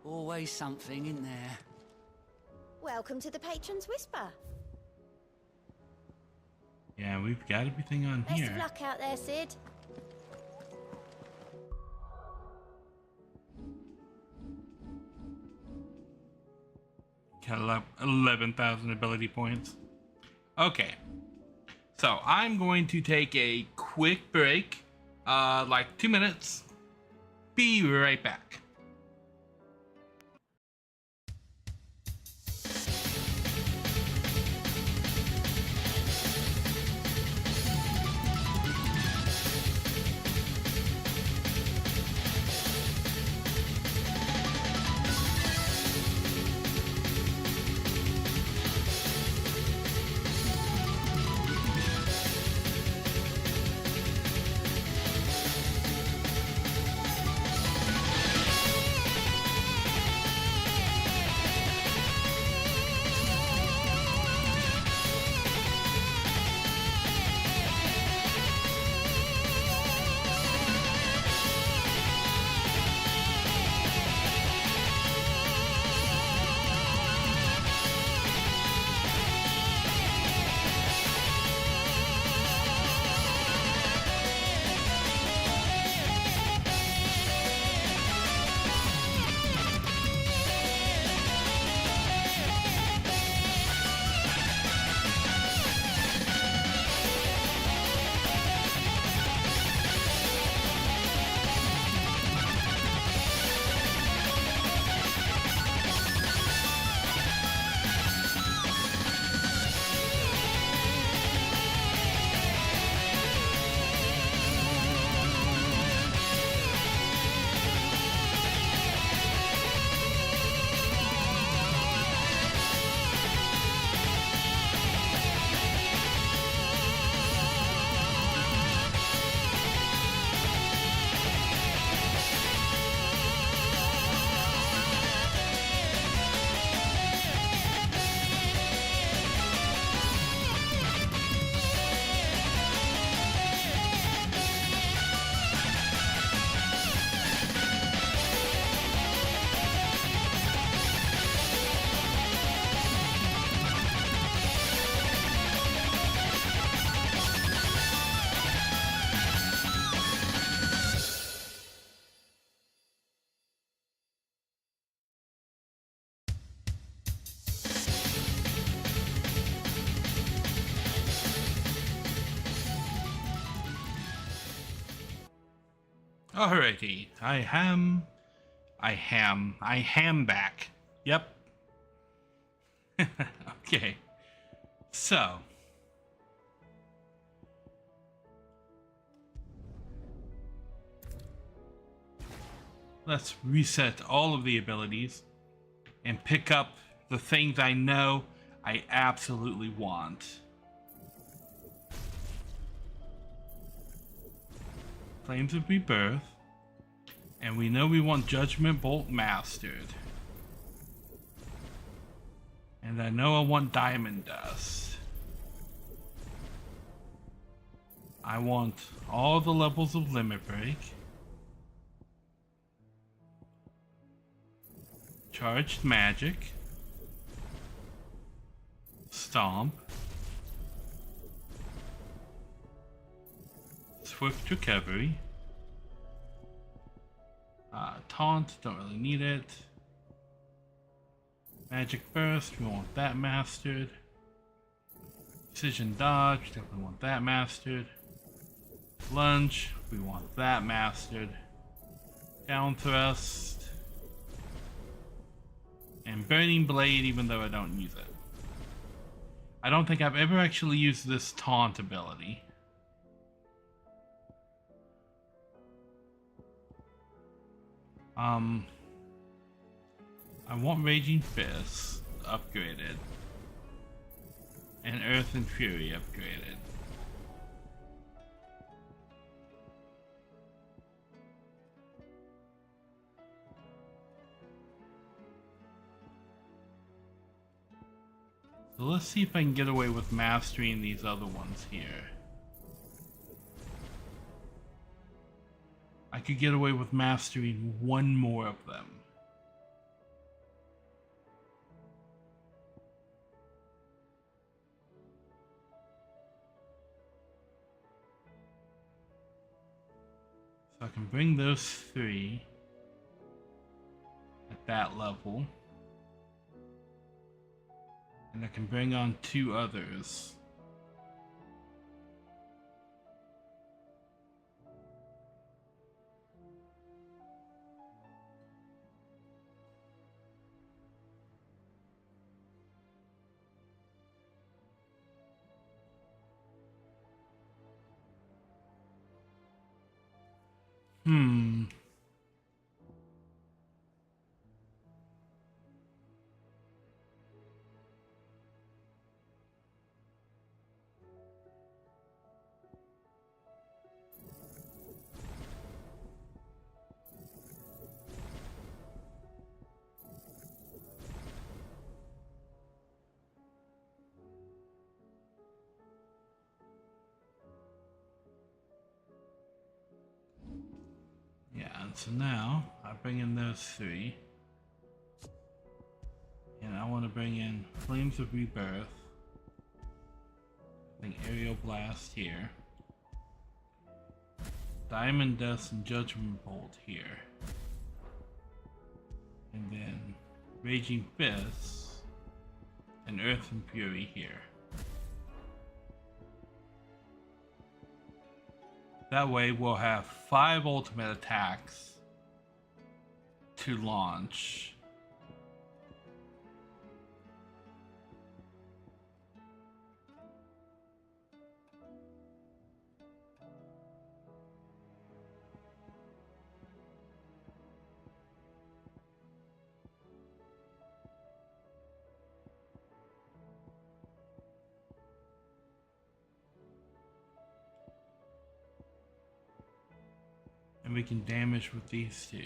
Always something in there. Welcome to the Patron's Whisper. Yeah, we've got everything on Best of here. luck out there, Sid. Got 11,000 ability points. Okay. So I'm going to take a quick break, like 2 minutes. Be right back. Alrighty, I am back. Yep. Okay. So. Let's reset all of the abilities and pick up the things I know I absolutely want. Flames of Rebirth. And we know we want Judgment Bolt mastered. And I know I want Diamond Dust. I want all the levels of Limit Break. Charged Magic. Stomp. Swift Recovery. Taunt, don't really need it. Magic Burst, we want that mastered. Precision Dodge, definitely want that mastered. Lunge, we want that mastered. Down Thrust. And Burning Blade, even though I don't use it. I don't think I've ever actually used this taunt ability. I want Raging Fist upgraded. And Earth and Fury upgraded. So let's see if I can get away with mastering these other ones here. I could get away with mastering one more of them. So I can bring those 3 at that level. And I can bring on 2 others. Yeah, and so now I bring in those 3. And I want to bring in Flames of Rebirth. I think Aerial Blast here. Diamond Dust and Judgment Bolt here. And then Raging Fist and Earth and Fury here. That way we'll have 5 ultimate attacks to launch. And we can damage with these 2.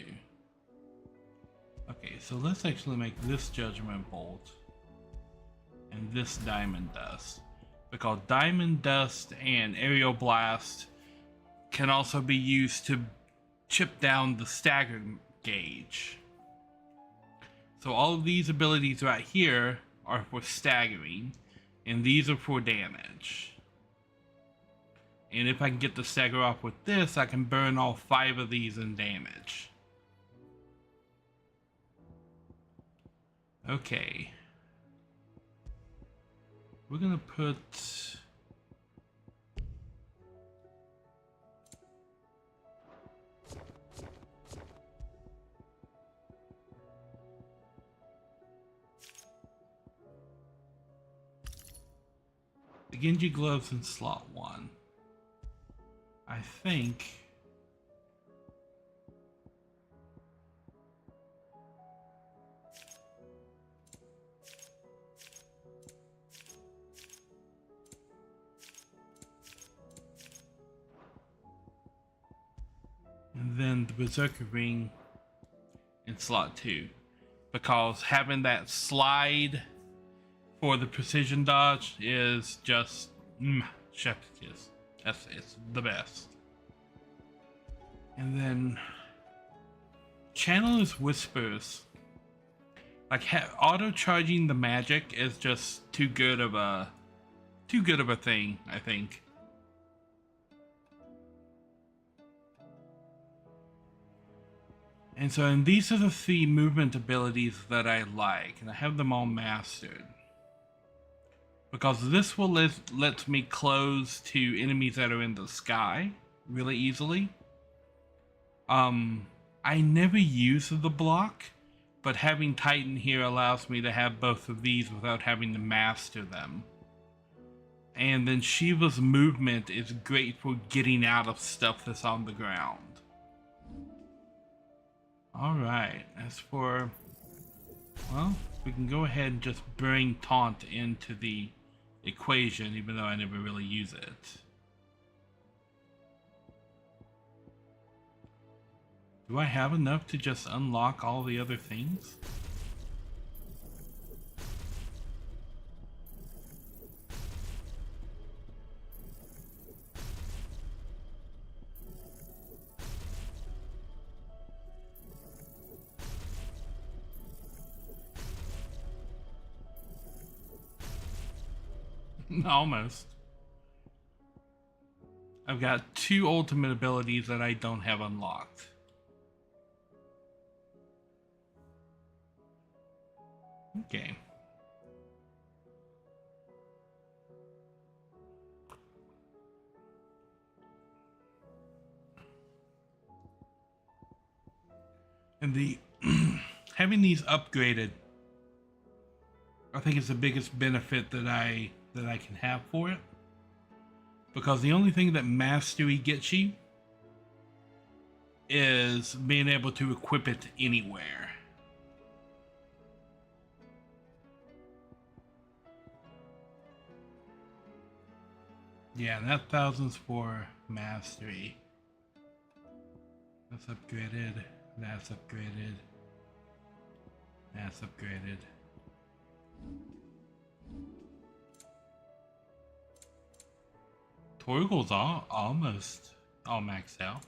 Okay, so let's actually make this Judgment Bolt and this Diamond Dust, because Diamond Dust and Aerial Blast can also be used to chip down the stagger gauge. So all of these abilities right here are for staggering, and these are for damage. And if I can get the stagger off with this, I can burn all 5 of these in damage. Okay. We're gonna put... the Genji gloves in slot 1. I think and then the Berserker ring in slot 2, because having that slide for the precision dodge is just chef's kiss. It's the best. And then Channeler's Whispers. Like auto charging the magic is just too good of a thing, I think. And so, and these are the 3 movement abilities that I like, and I have them all mastered. Because this will let me close to enemies that are in the sky really easily. I never use the block, but having Titan here allows me to have both of these without having to master them. And then Shiva's movement is great for getting out of stuff that's on the ground. Alright, as for... well, we can go ahead and just bring Taunt into the equation, even though I never really use it. Do I have enough to just unlock all the other things? Almost. I've got 2 ultimate abilities that I don't have unlocked. Okay. And the having these upgraded, I think is the biggest benefit that I can have for it. Because the only thing that mastery gets you is being able to equip it anywhere. Yeah, and that 1000's for mastery. That's upgraded. That's upgraded. That's upgraded. Torgal's almost all maxed out.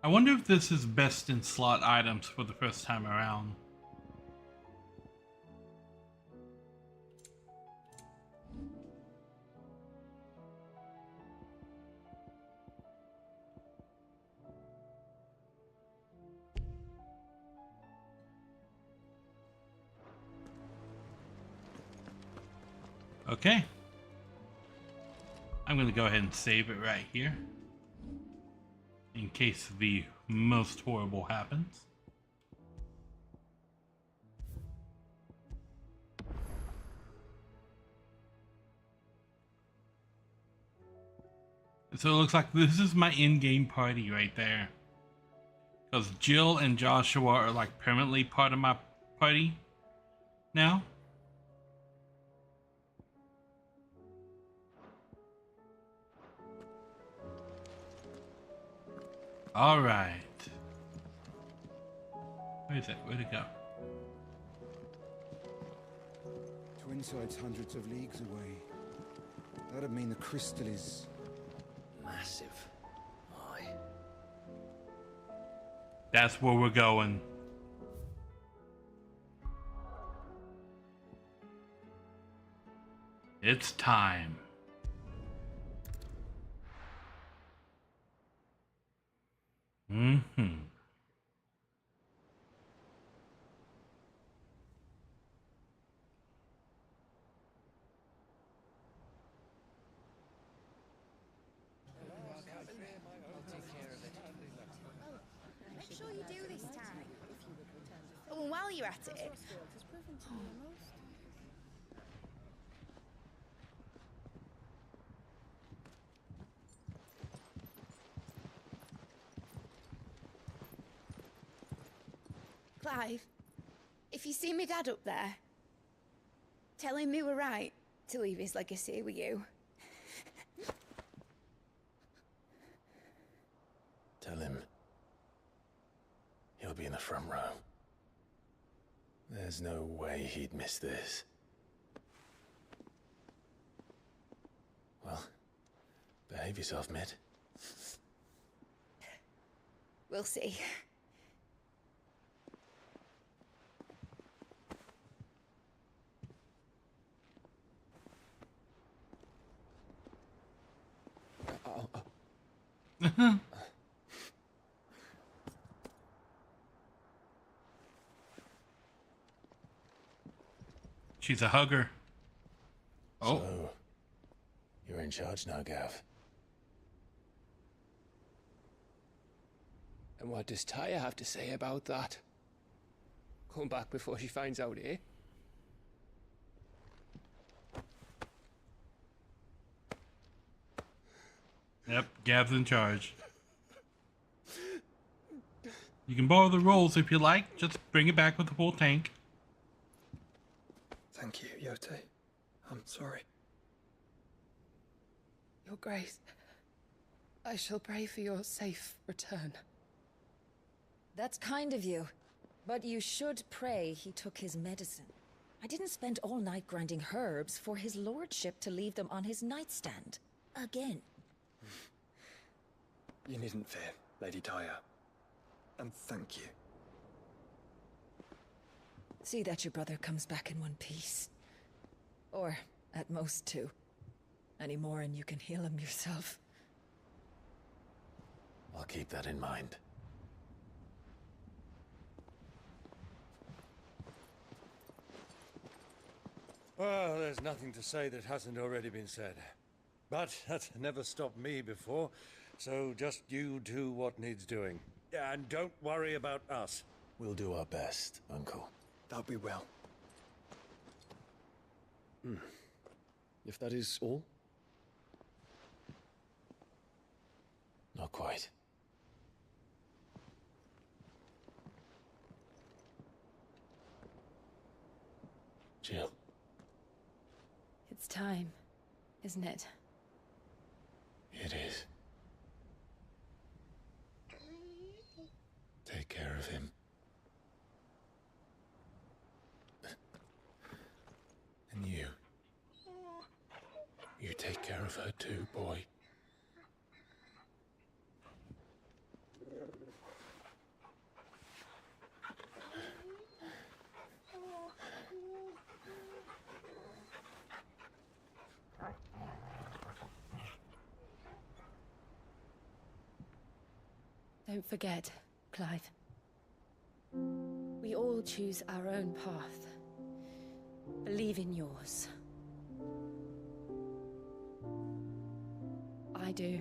I wonder if this is best in slot items for the first time around. Okay. I'm going to go ahead and save it right here, in case the most horrible happens. So it looks like this is my in-game party right there. Because Jill and Joshua are like permanently part of my party now. All right. Where is it? Where'd it go? Twinside's hundreds of leagues away. That'd mean the crystal is massive. Aye. That's where we're going. It's time. Mm-hmm. Make sure you do this time. Oh, and while you're at it... Clive, if you see me dad up there, tell him we were right to leave his legacy with you. Tell him he'll be in the front row. There's no way he'd miss this. Well, behave yourself, Mid. We'll see. She's a hugger. Oh. So, you're in charge now, Gav. And what does Taya have to say about that? Come back before she finds out, eh? Yep, Gav's in charge. You can borrow the rolls if you like. Just bring it back with a full tank. Thank you, Yote. I'm sorry. Your Grace, I shall pray for your safe return. That's kind of you. But you should pray he took his medicine. I didn't spend all night grinding herbs for his lordship to leave them on his nightstand. Again. You needn't fear, Lady Daya. And thank you. See that your brother comes back in one piece. Or, at most, two. Any more and you can heal him yourself. I'll keep that in mind. Well, there's nothing to say that hasn't already been said. But that's never stopped me before, so just you do what needs doing. And don't worry about us. We'll do our best, Uncle. That'll be well. If that is all? Not quite. Jill. It's time, isn't it? It is. Take care of him. And you. You take care of her too, boy. Don't forget, Clive. We all choose our own path. Believe in yours. I do.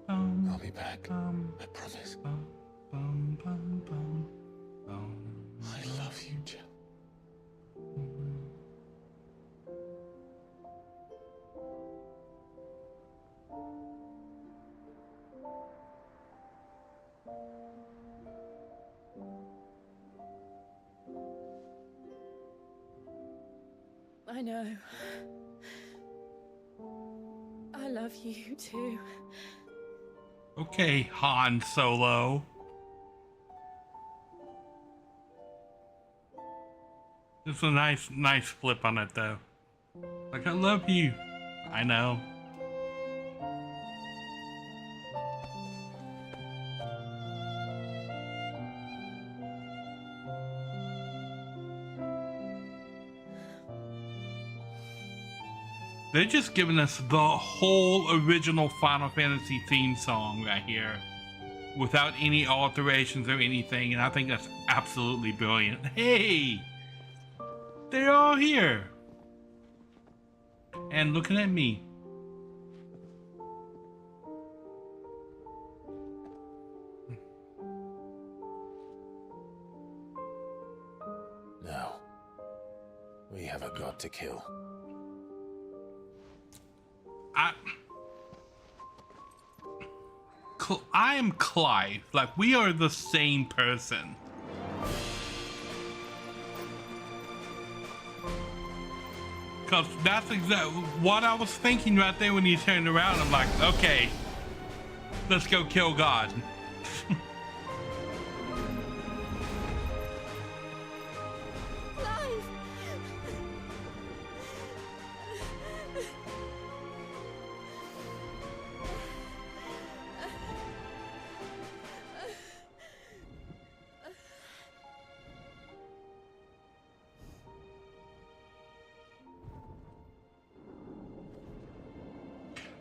I'll be back. I promise. I love you, Jill. I know. I love you too. Okay, Han Solo. It's a nice flip on it though. Like, I love you. I know. They're just giving us the whole original Final Fantasy theme song right here, without any alterations or anything, and I think that's absolutely brilliant. Hey! They're all here! And looking at me. Now, we have a god to kill. I am Clive. Like, we are the same person. Because that's exactly what I was thinking right there when he turned around. I'm like, okay, let's go kill God.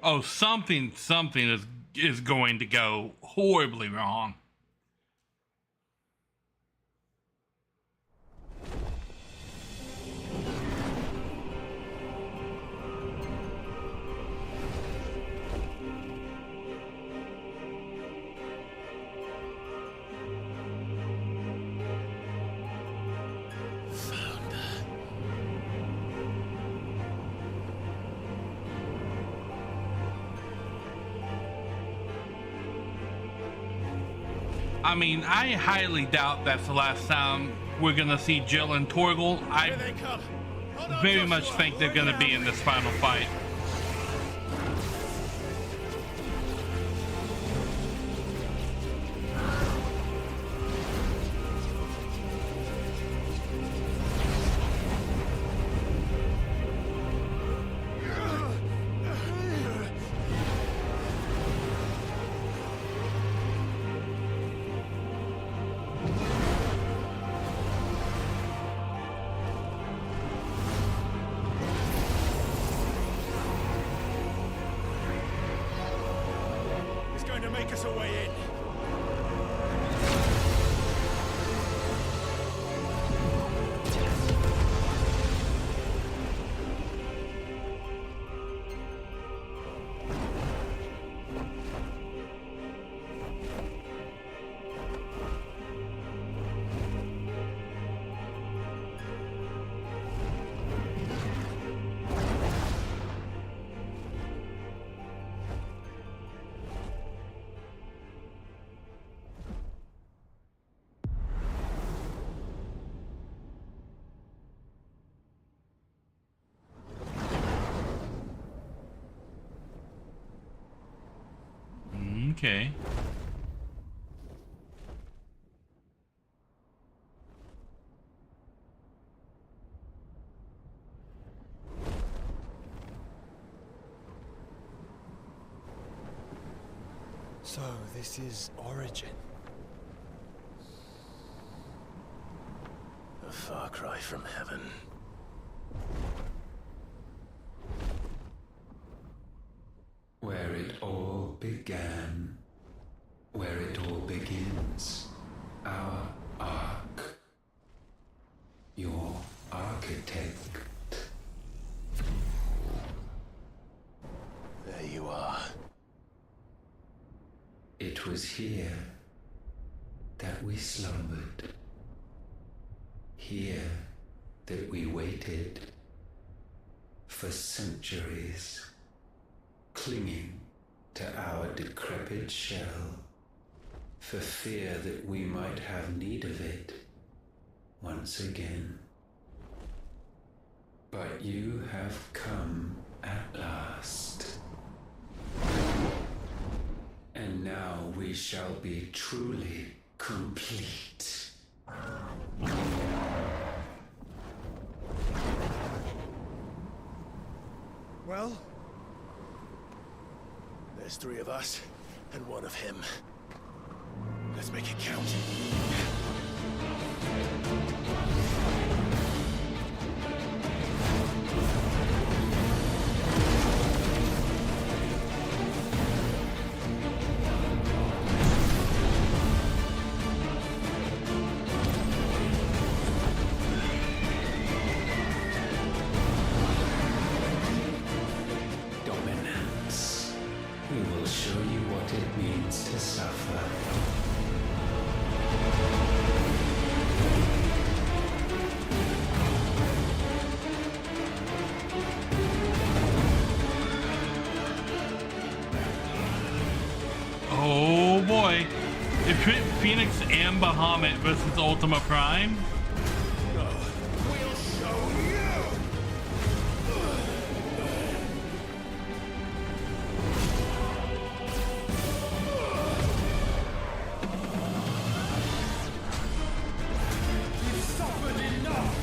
Oh, something is going to go horribly wrong. I mean, I highly doubt that's the last time we're gonna see Jill and Torgal. I very much think they're gonna be in this final fight. To make us a way in. Okay. So, this is Origin. A far cry from heaven. Where it all began, where it all begins, our ark, your architect. There you are. It was here that we slumbered, here that we waited for centuries, clinging to our decrepit shell, for fear that we might have need of it once again. But you have come at last. And now we shall be truly complete. Well, there's 3 of us and 1 of him. Let's make it count. Dominance. We will show you what it means to suffer. Oh boy. If Phoenix and Bahamut versus Ultima Prime. We'll show you! You've suffered enough!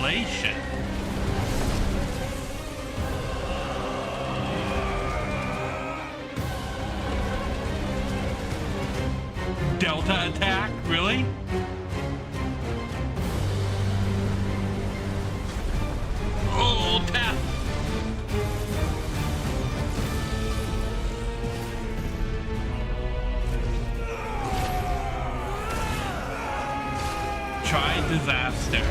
Annihilation. Delta attack? Really? Oh, tap! Try disaster.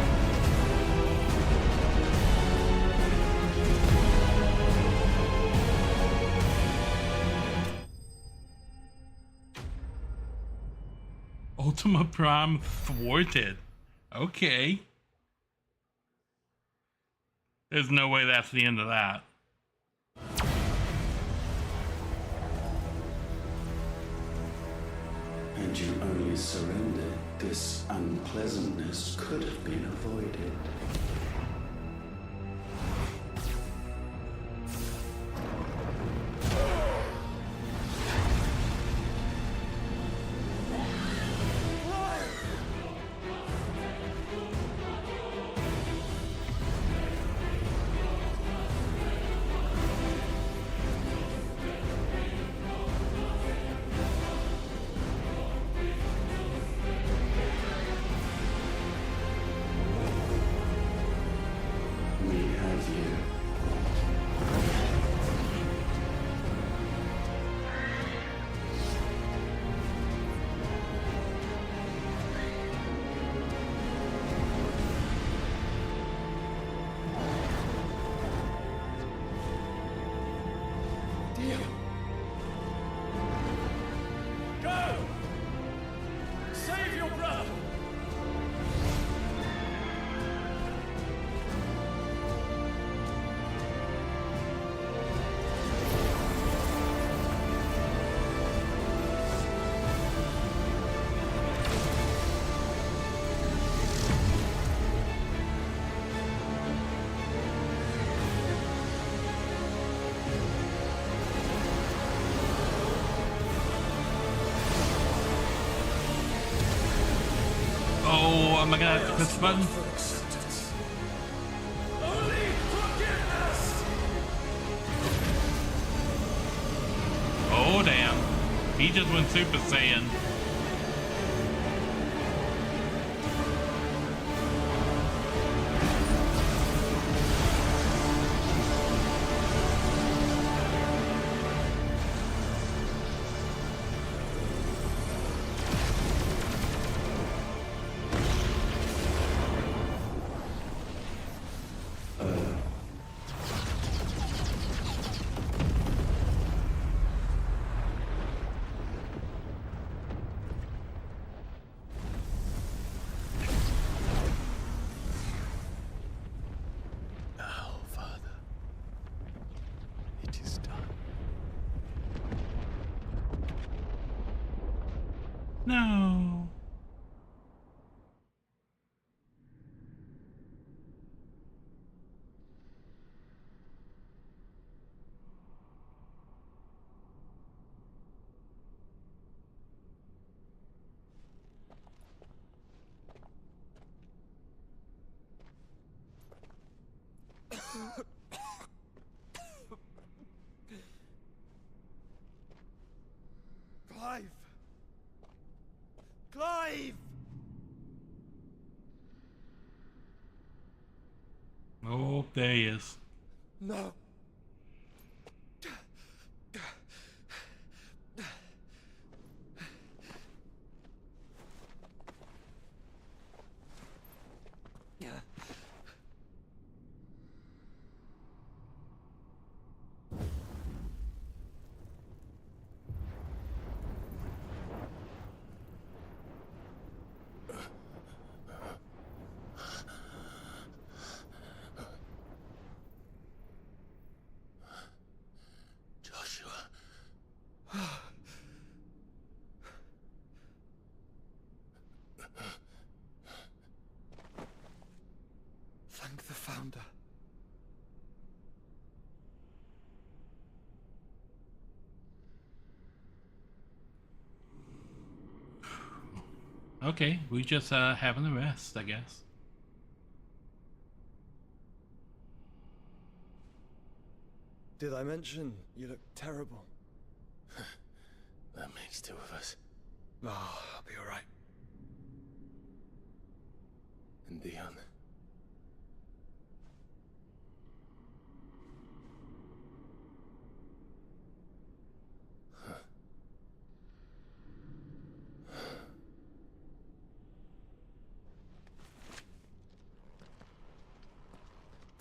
Ultima Prime thwarted. Okay. There's no way that's the end of that. Had you only surrendered, this unpleasantness could have been avoided. Go! Save your brother! Oh, am I gonna have to press the button? Only forgiveness! Oh, damn. He just went Super Saiyan. No. Clive! Clive! Oh, there he is. No. Thank the Founder. Okay, we just having a rest, I guess. Did I mention you look terrible? That makes two of us. Oh, I'll be alright. And Dion.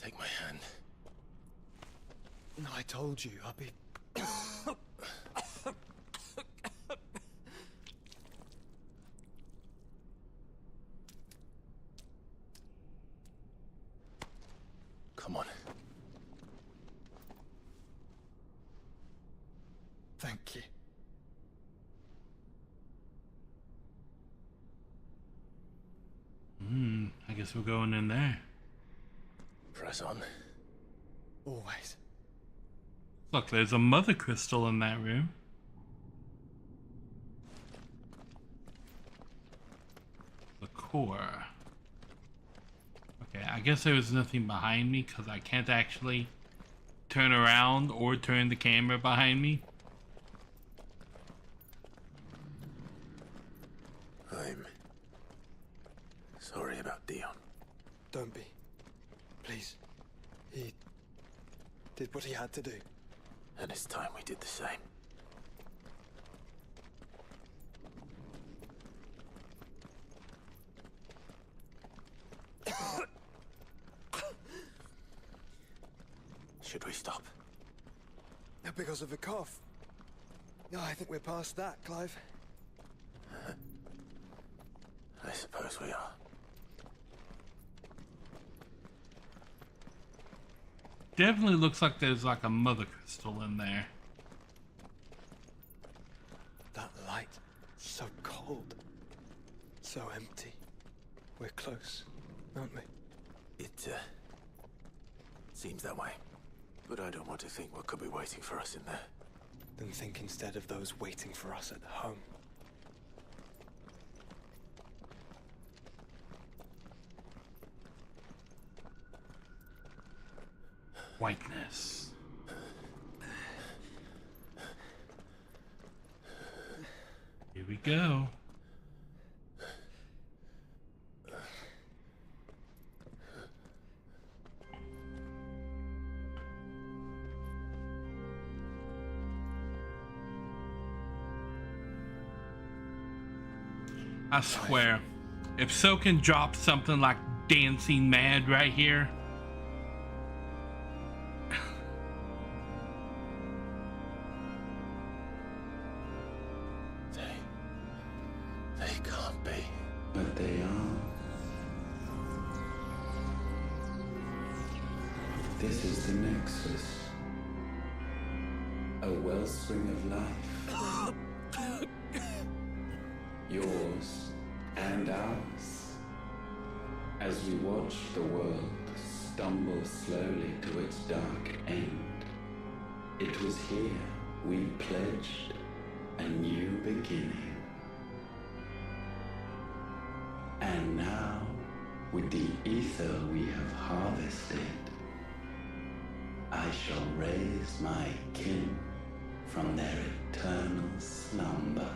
Take my hand. I told you, I'll be... Come on. Thank you. I guess we're going in there. Press on. Always. Look, there's a mother crystal in that room. The core. Okay, I guess there was nothing behind me because I can't actually turn around or turn the camera behind me. I'm sorry about Dion. Don't be. Please. He did what he had to do. And it's time we did the same. Should we stop? Because of the cough. No, I think we're past that, Clive. I suppose we are. Definitely looks like there's like a mother crystal in there. That light, so cold. So empty. We're close, aren't we? It seems that way. But I don't want to think what could be waiting for us in there. Then think instead of those waiting for us at home. Whiteness. Here we go. I swear, if So can drop something like Dancing Mad right here, They can't be. But they are. This is the Nexus. A wellspring of life. Yours and ours. As we watch the world stumble slowly to its dark end, it was here we pledged a new beginning. And now, with the ether we have harvested, I shall raise my kin from their eternal slumber.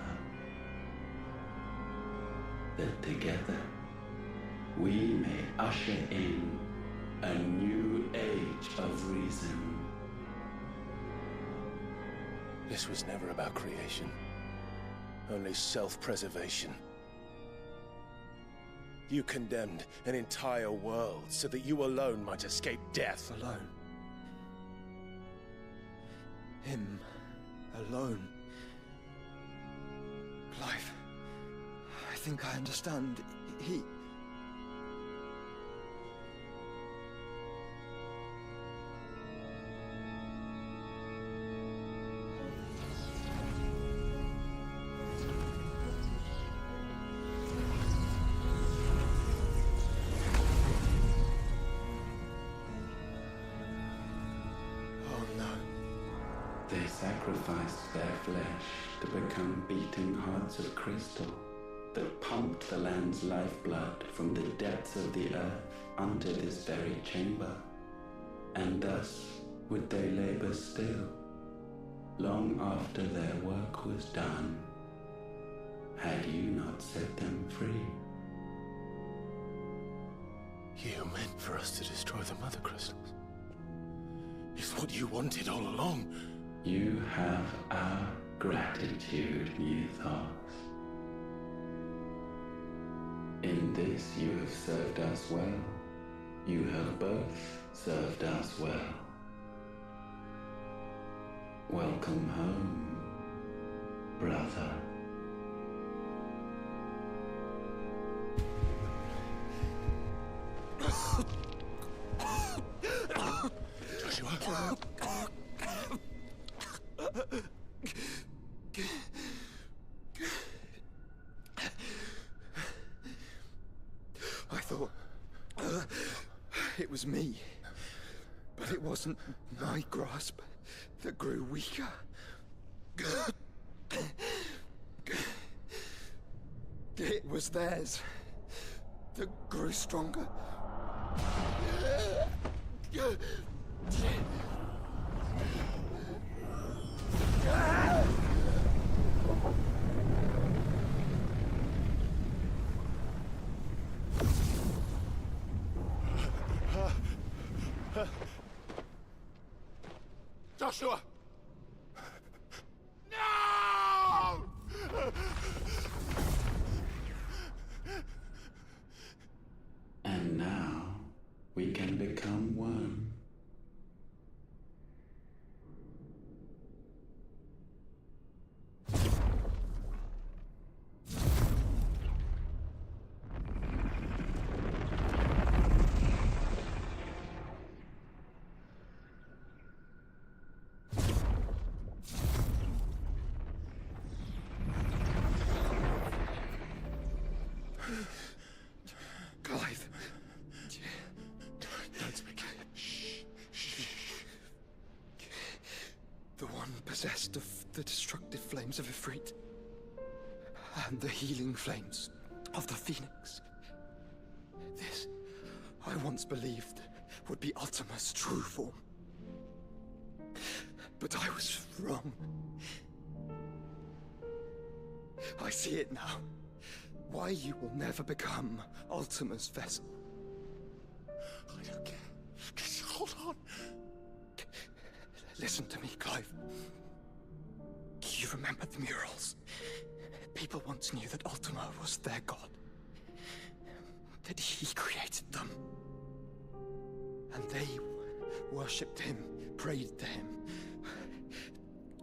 That together we may usher in a new age of reason. This was never about creation. Only self-preservation. You condemned an entire world so that you alone might escape death. Alone. Him. Alone. Clive. I think I understand. He... They sacrificed their flesh to become beating hearts of crystal that pumped the land's lifeblood from the depths of the earth unto this very chamber, and thus Would they labor still, long after their work was done, had you not set them free? You meant for us to destroy the Mother Crystals. It's what you wanted all along. You have our gratitude, Mythos. In this you have served us well. You have both served us well. Welcome home, brother. Joshua. I thought it was me, but it wasn't my grasp that grew weaker. It was theirs that grew stronger. Joshua! No! And now we can become one. Clive. Don't speak. Shh. The one possessed of the destructive flames of Ifrit, and the healing flames of the Phoenix. This, I once believed, would be Ultima's true form. But I was wrong. I see it now. Why you will never become Ultima's vessel. I don't care. Just hold on. Listen to me, Clive. You remember the murals? People once knew that Ultima was their god. That he created them. And they worshipped him, prayed to him,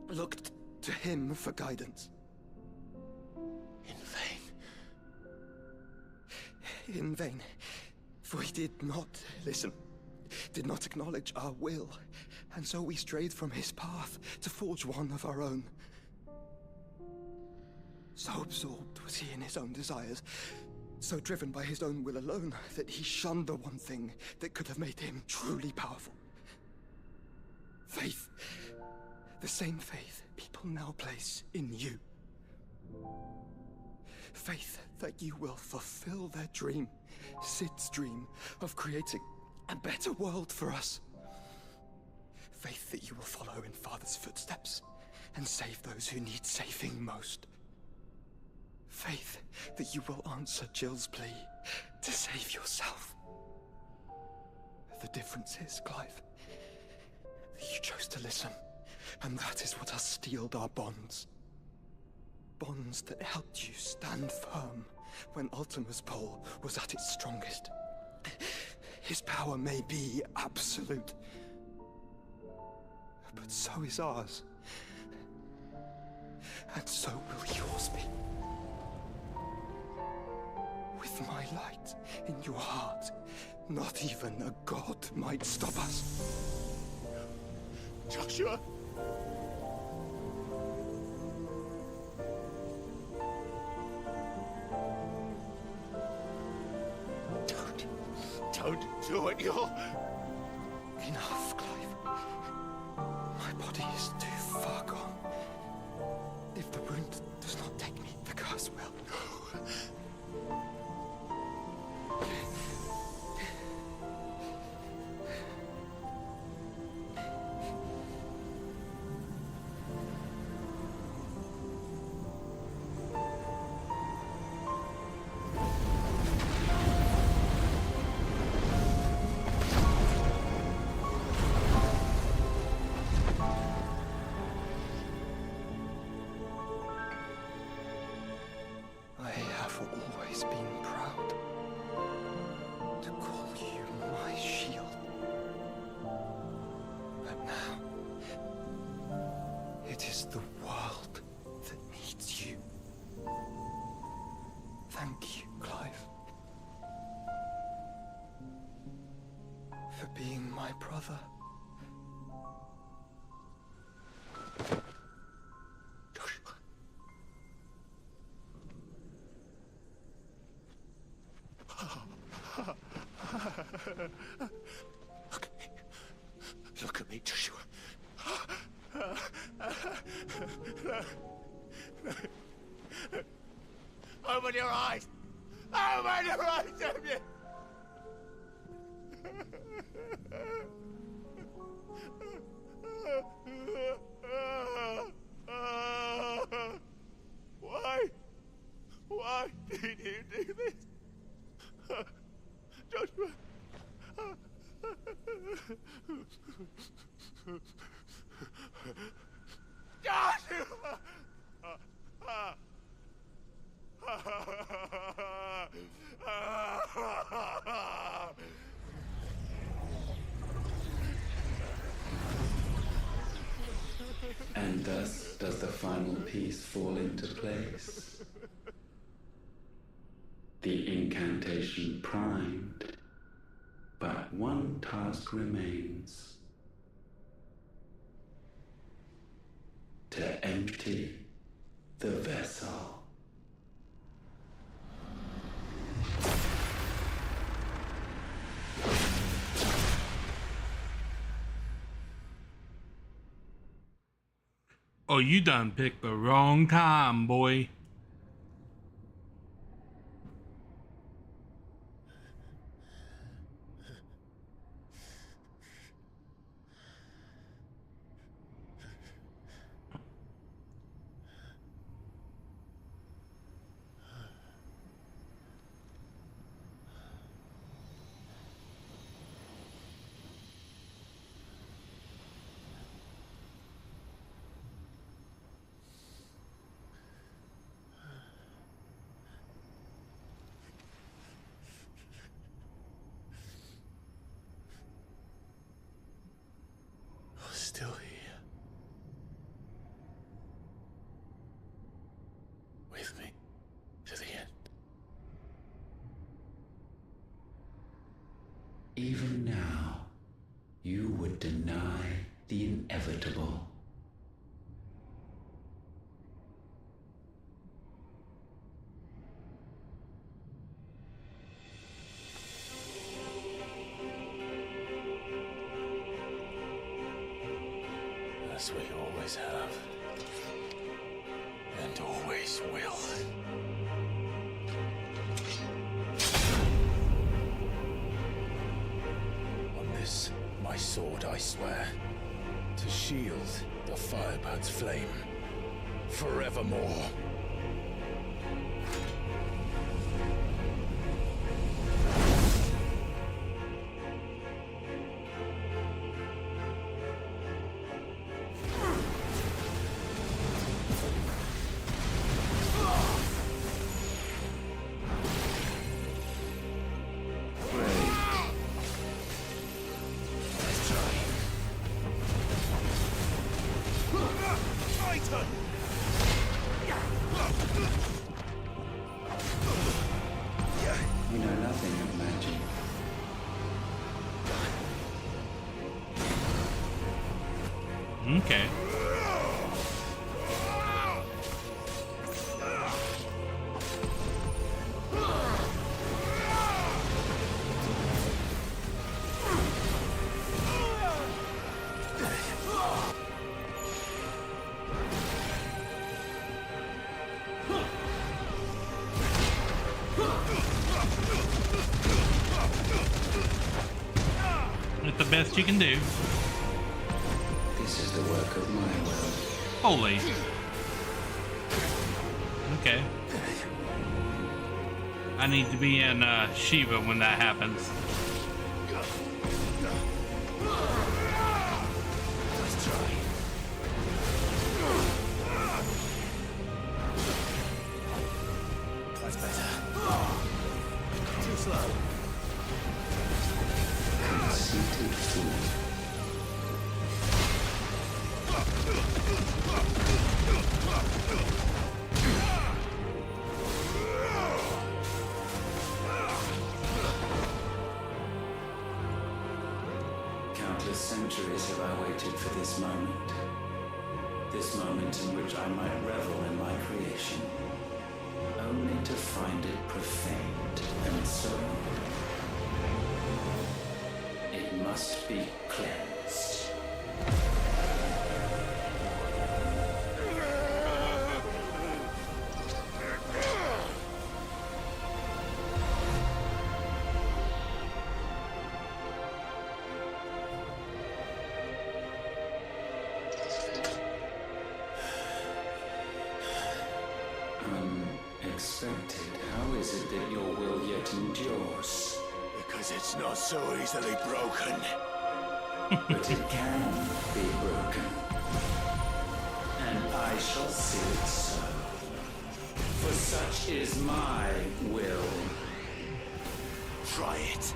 looked to him for guidance. In vain. In vain. For he did not listen, did not acknowledge our will, and so we strayed from his path to forge one of our own. So absorbed was he in his own desires, so driven by his own will alone, that he shunned the one thing that could have made him truly powerful. Faith. The same faith people now place in you. Faith that you will fulfill their dream, Sid's dream, of creating a better world for us. Faith that you will follow in Father's footsteps and save those who need saving most. Faith that you will answer Jill's plea to save yourself. The difference is, Clive, that you chose to listen, and that is what has steeled our bonds. Bonds that helped you stand firm when Ultima's pull was at its strongest. His power may be absolute, but so is ours. And so will yours be. With my light in your heart, not even a god might stop us. Joshua! Don't do it, you'll... Enough, Clive. My body is too far gone. If the wound does not take me, the curse will. Thank you, Clive. For being my brother. Look at me, Joshua. Open your eyes! Open your eyes, Damien! Why? Why did you do this? Joshua! Joshua! And thus does the final piece fall into place. The incantation primed, but one task remains. To empty the vessel. Oh, you done picked the wrong time, boy. Still here. With me to the end. Even now, you would deny the inevitable. As we always have. And always will. On this, my sword, I swear, to shield the Firebird's flame forevermore. You know nothing of magic. Okay. It's the best you can do. This is the work of my will. Holy. Okay. I need to be in Shiva when that happens. Let's try. That's better. Too slow. Conceited fool. countless centuries have I waited for this moment. This moment in which I might revel in my creation, only to find it profaned and so it must be cleansed. Unexpected. How is it that your will yet endures? Because it's not so easily broken. But it can be broken. And I shall see it so. For such is my will. Try it.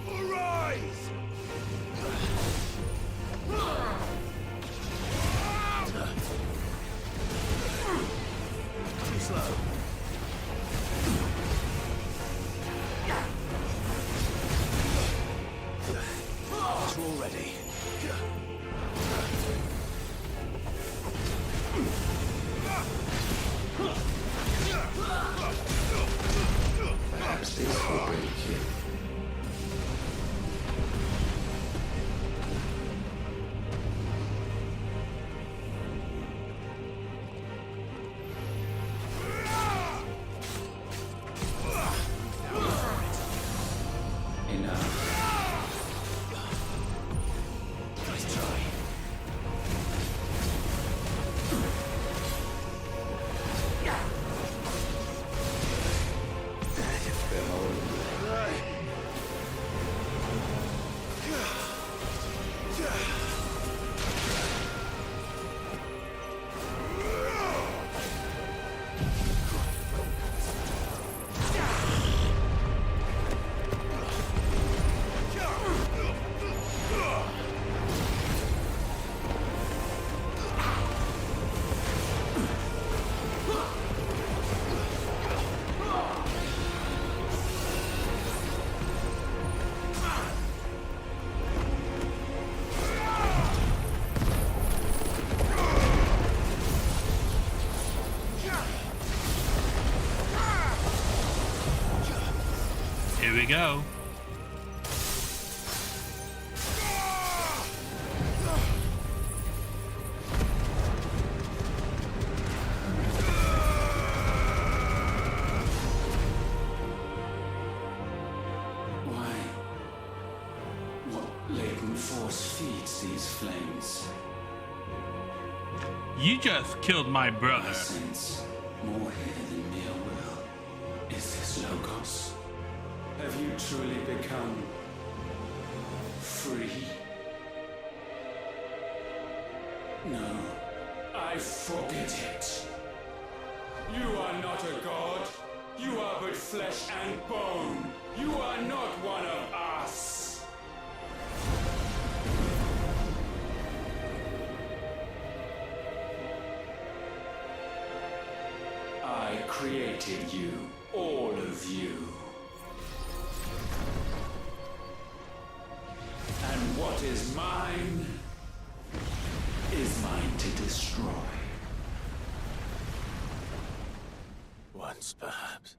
Arise! Too slow. It's all ready. Perhaps this will break you. Nice try. Here we go. Why? What latent force feeds these flames? You just killed my brother. I sense more here than mere will. Is this Logos? Have you truly become free? No, I forbid it. You are not a god. You are but flesh and bone. You are not one of us. I created you, all of you. And what is mine is mine to destroy. Once, perhaps.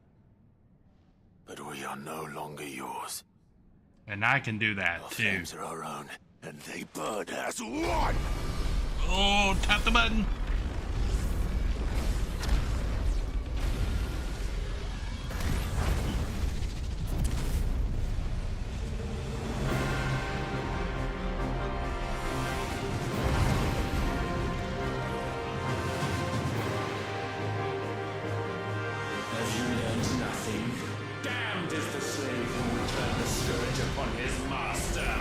But we are no longer yours. And I can do that Our too. flames are our own, and they burn as one! Oh, tap the button. Have you learned nothing? Damned is the slave who will turn the scourge upon his master.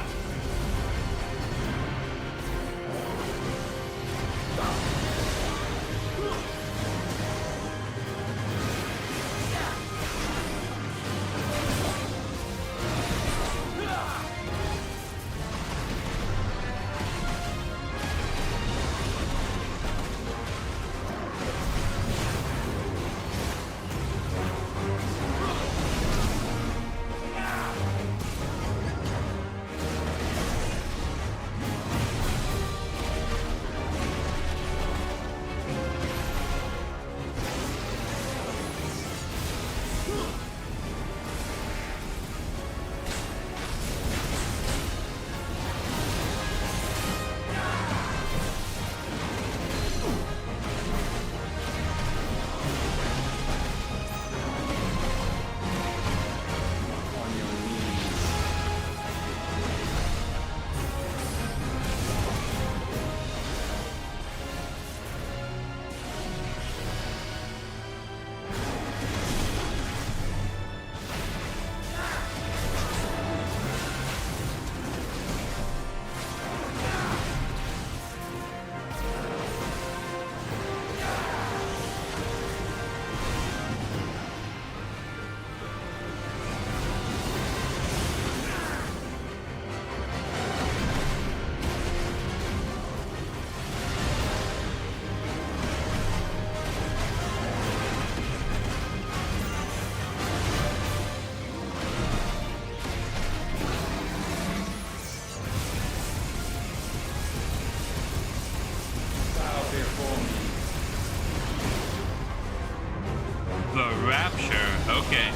Okay.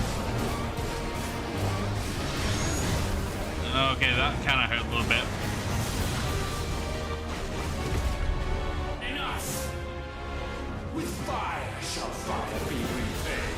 Okay, that kind of hurt a little bit. Enough! With fire shall fire be repaid.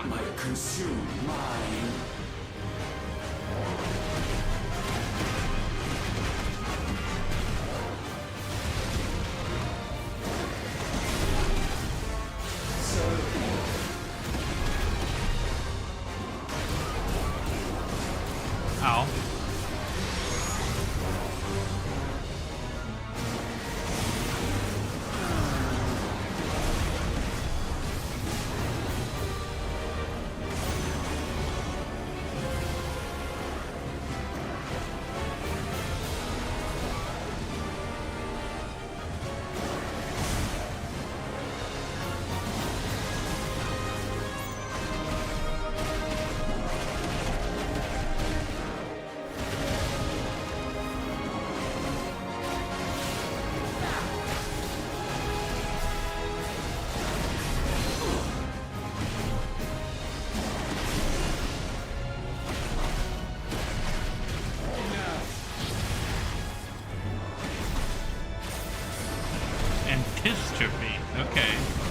might consume mine. Ow. Antistrophe. Okay.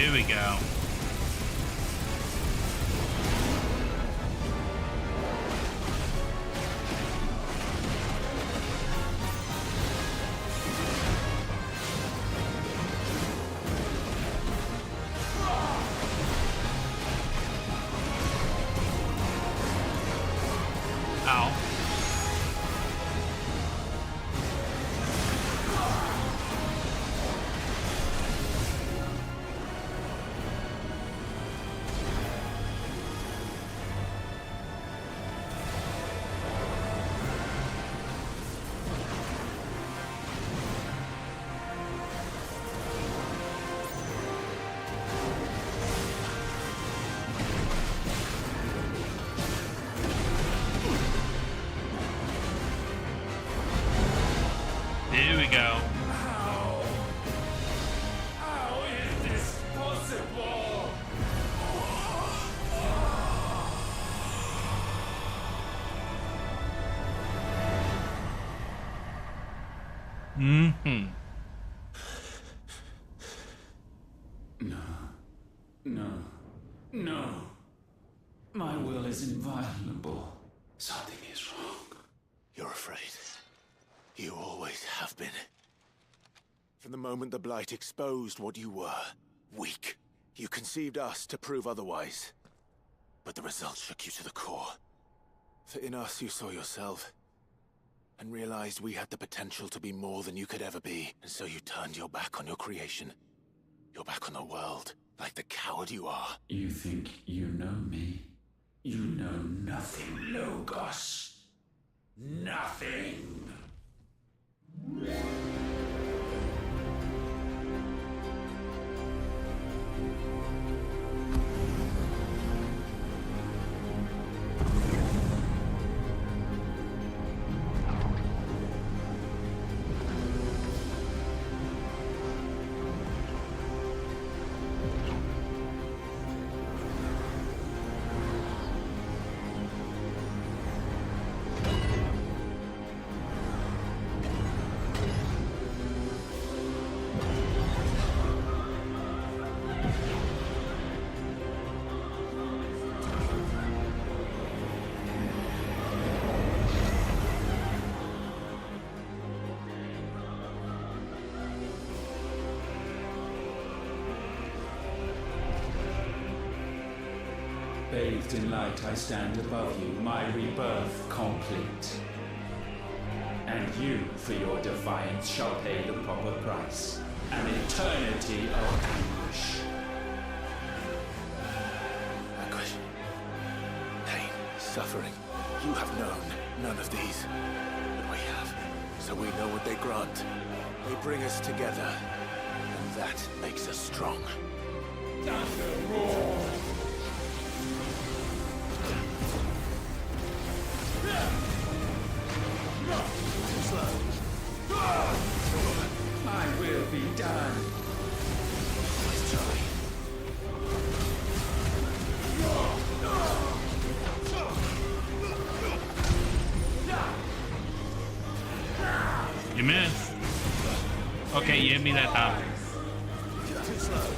Here we go. Ow. Mm-hmm. No. My will is inviolable. Something is wrong. You're afraid. You always have been. From the moment the Blight exposed what you were, weak, you conceived us to prove otherwise. But the results shook you to the core. For in us you saw yourself, and realized we had the potential to be more than you could ever be. And so you turned your back on your creation. Your back on the world, like the coward you are. You think you know me? You know nothing, Logos. Nothing. Bathed in light, I stand above you, my rebirth complete. And you, for your defiance, shall pay the proper price. An eternity of anguish. Anguish. Pain. Suffering. You have known none of these. But we have. So we know what they grant. They bring us together. And that makes us strong. Thunder roar! My will be done. Let's try. You missed. Okay, you hit me that time. Too slow.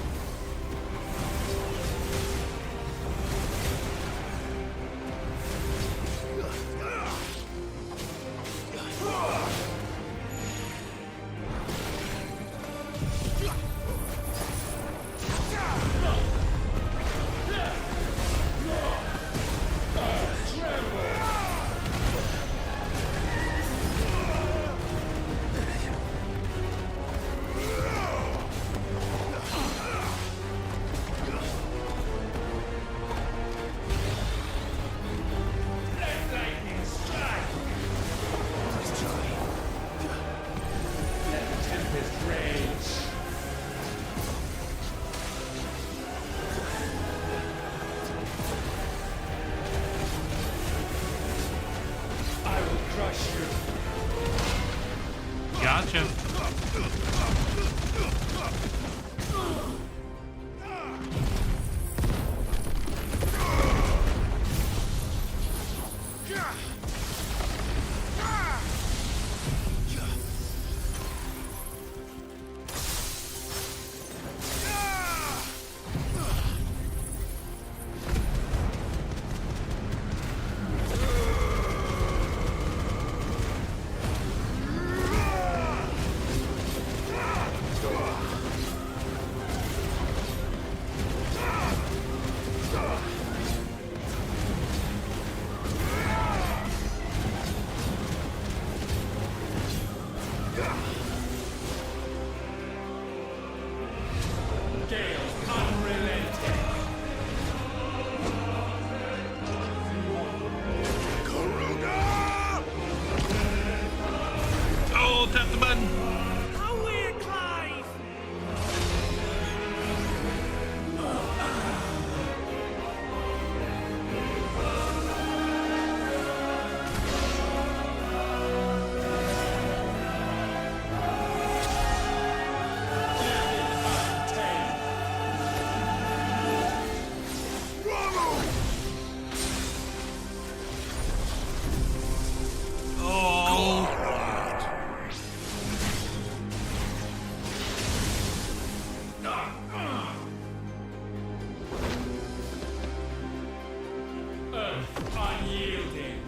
Unyielding.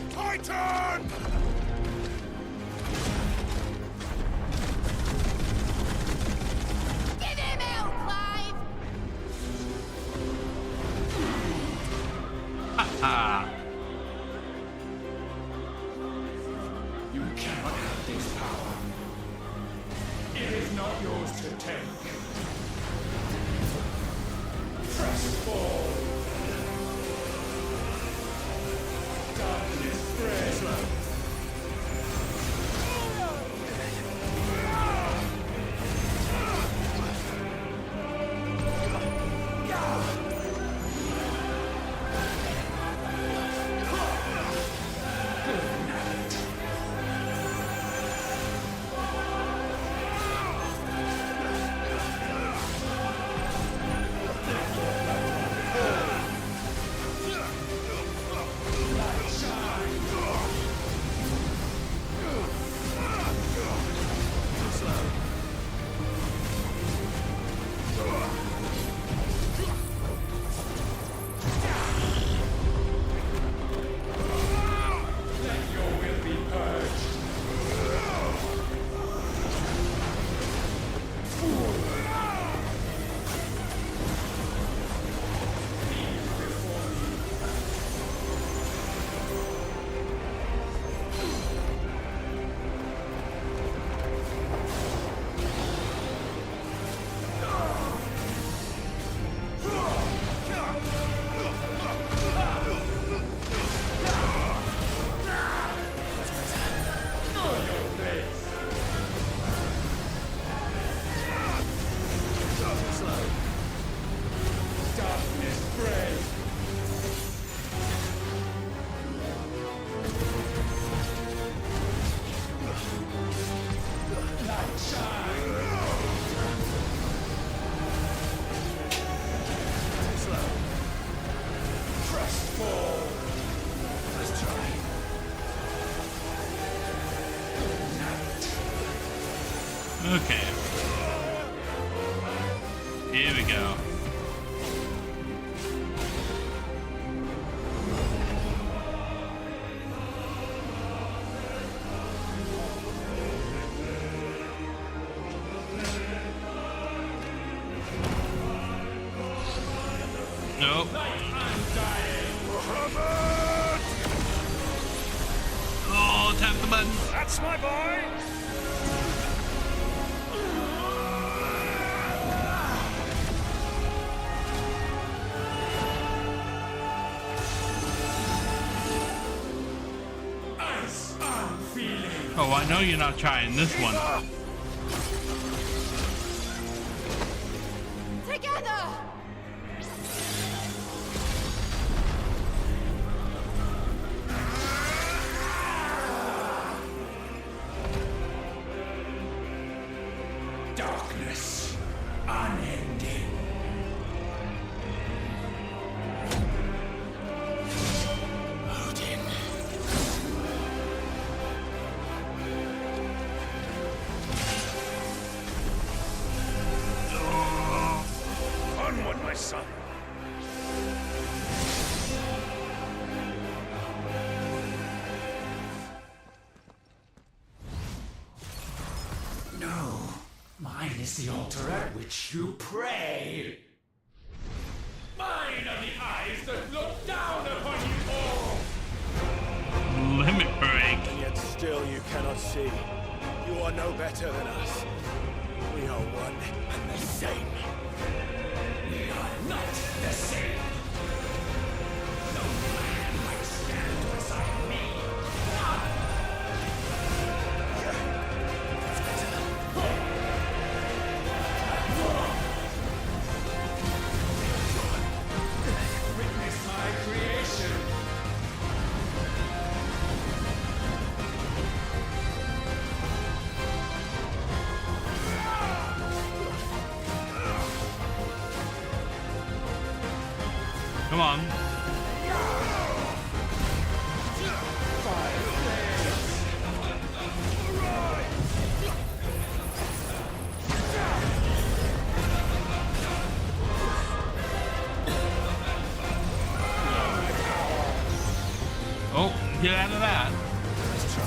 Titan! Give him hell, Clive! Ha You cannot have this power. It is not yours to take. Press forward. Darkness spreads. Okay. Here we go. Nope. Oh, tap the button. That's my boy! Oh, I know you're not trying this one. Together! Darkness, unending. Odin. Onward, my son. No, mine is the altar at which you pray. Mine are the eyes that look down upon you all. Limit break. And yet still you cannot see. You are no better than us. We are one and the same. We are not the same. No man might stand beside me. Witness my creation. Come on. get out of that. Let's try.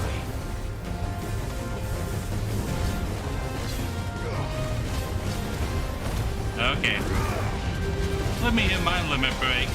Okay. Let me hit my limit break.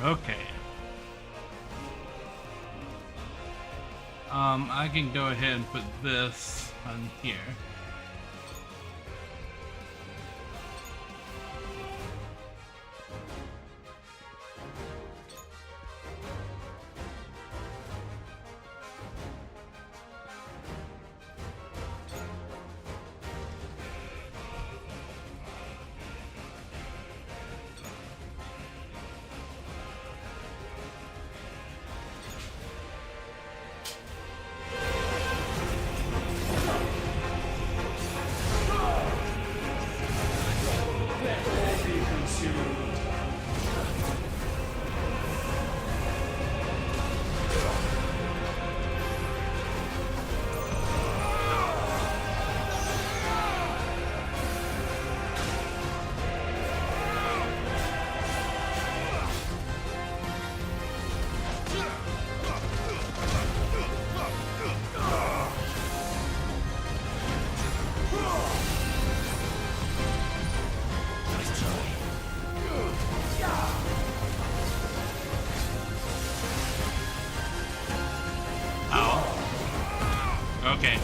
Okay. I can go ahead and put this on here. Okay.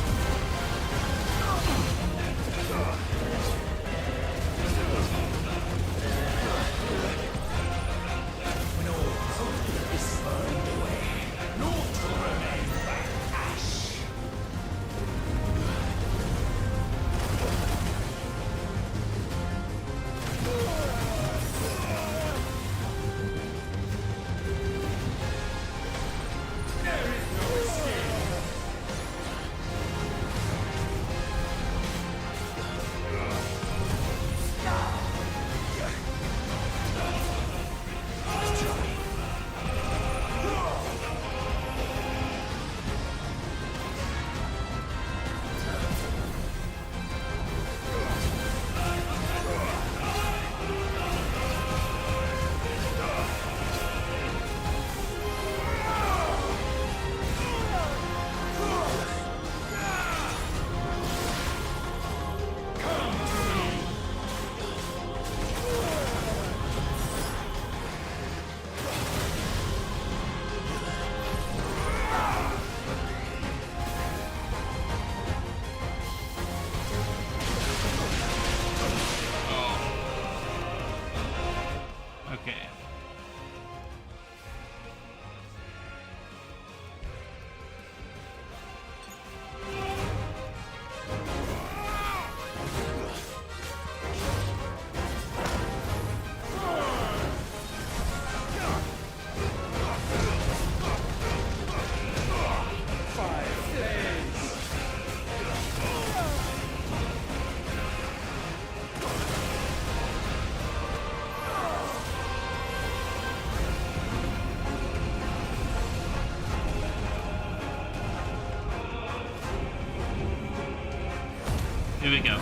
Here we go.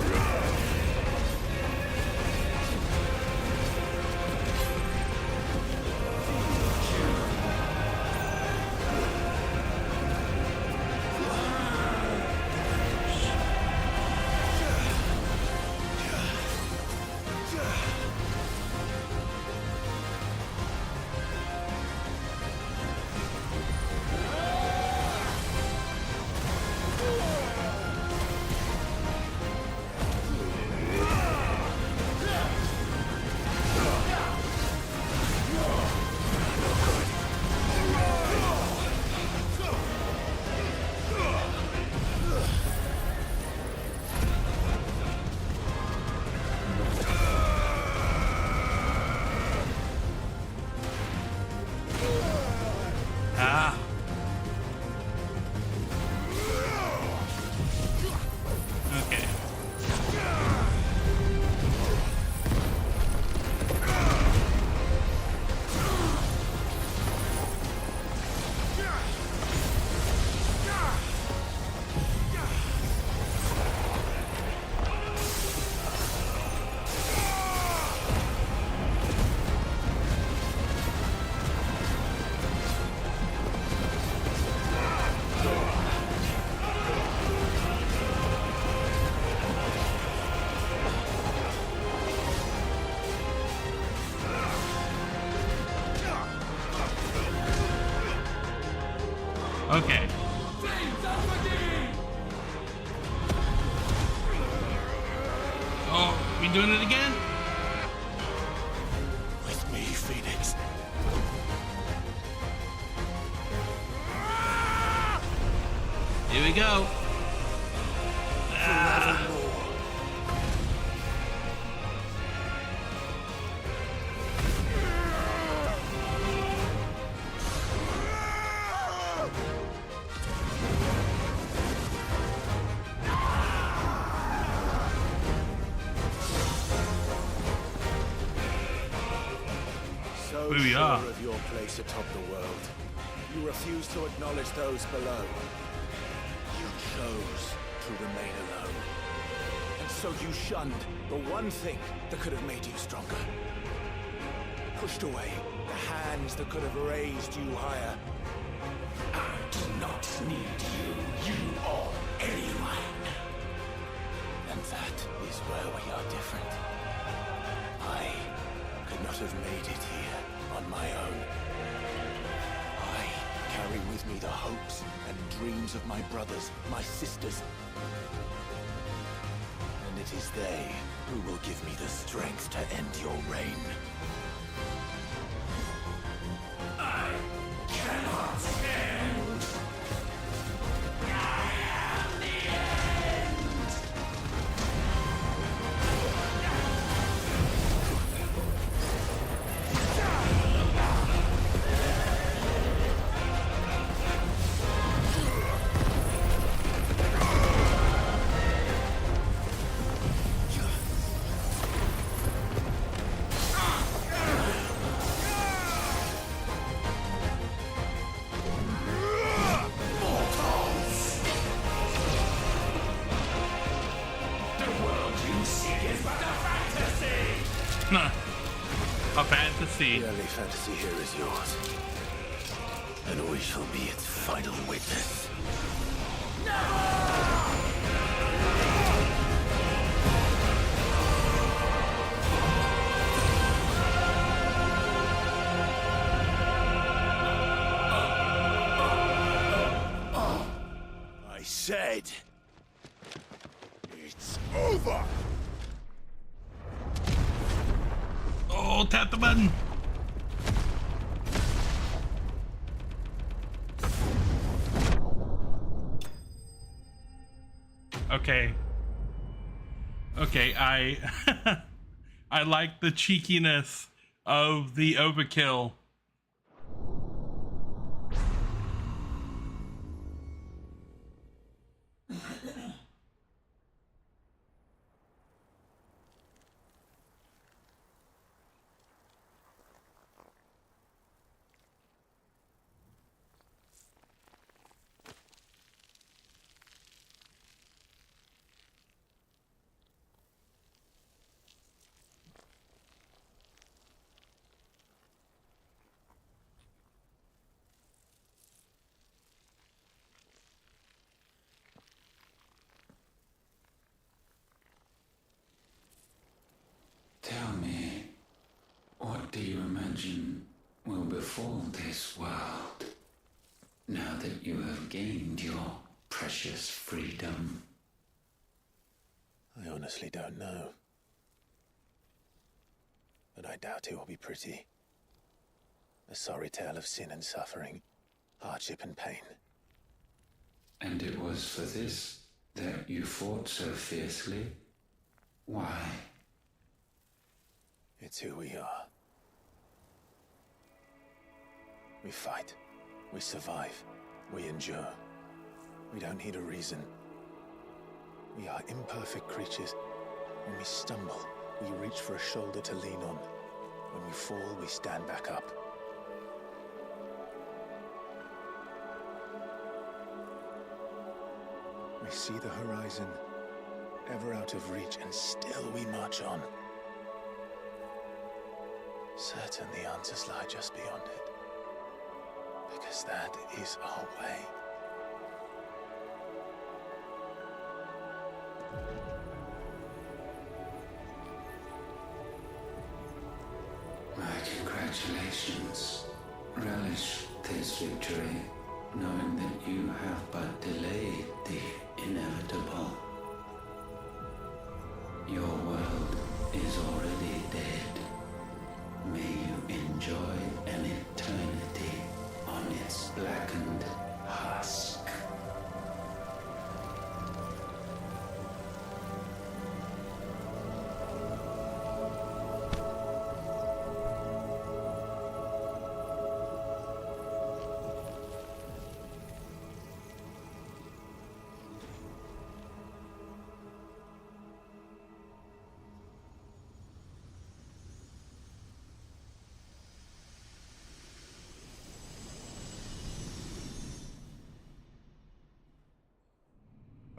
We doing it again? With me, Phoenix. Here we go. So Here we sure are. of your place atop the world, you refuse to acknowledge those below. You chose to remain alone. And so you shunned the one thing that could have made you stronger. Pushed away the hands that could have raised you higher. I do not need you or anyone. And that is where we are different. I could not have made it here on my own. I carry with me the hopes and dreams of my brothers, my sisters. And it is they who will give me the strength to end your reign. I cannot stand. I am the end. A fantasy. The only fantasy here is yours. And we shall be its final witness. I said, it's over! Oh, tap the button. Okay. Okay, I I like the cheekiness of the overkill. Tell me, what do you imagine will befall this world now that you have gained your precious freedom? I honestly don't know. But I doubt it will be pretty. A sorry tale of sin and suffering, hardship and pain. And it was for this that you fought so fiercely? Why? It's who we are. We fight. We survive. We endure. We don't need a reason. We are imperfect creatures. When we stumble, we reach for a shoulder to lean on. When we fall, we stand back up. We see the horizon, ever out of reach, and still we march on. Certain the answers lie just beyond it. Because that is our way. My congratulations. Relish this victory, knowing that you have but delayed the inevitable. Your world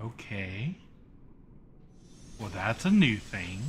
Okay. Well, that's a new thing.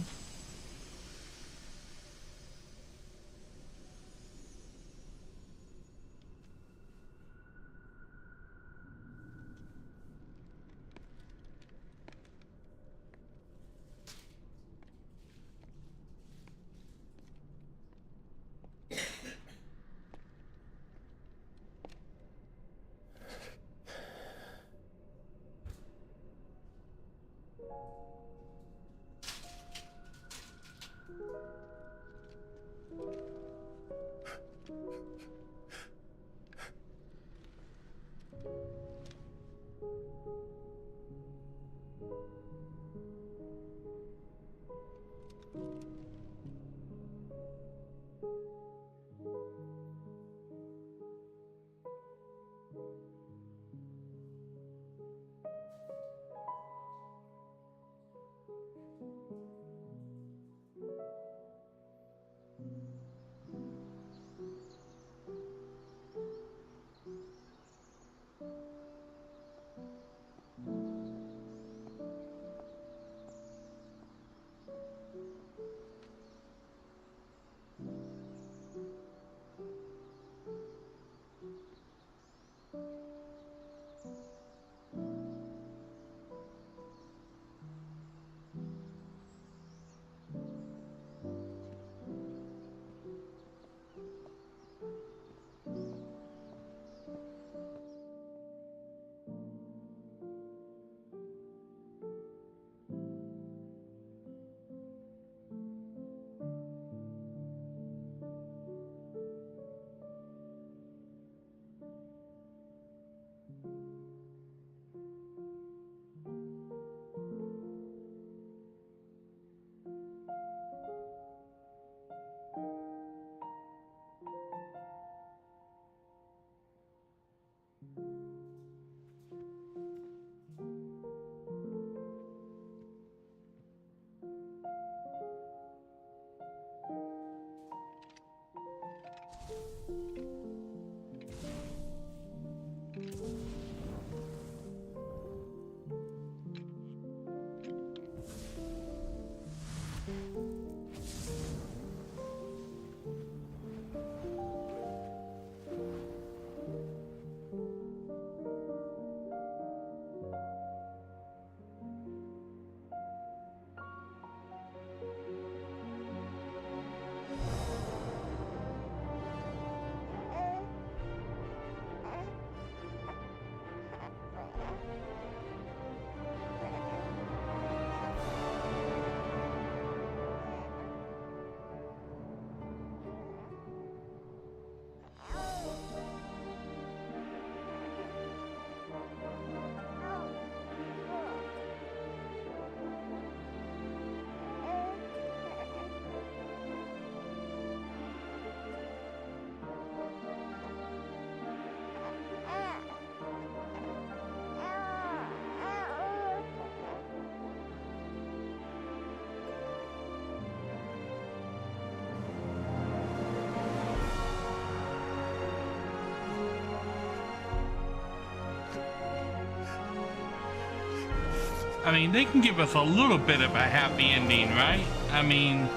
I mean, they can give us a little bit of a happy ending, right? I mean,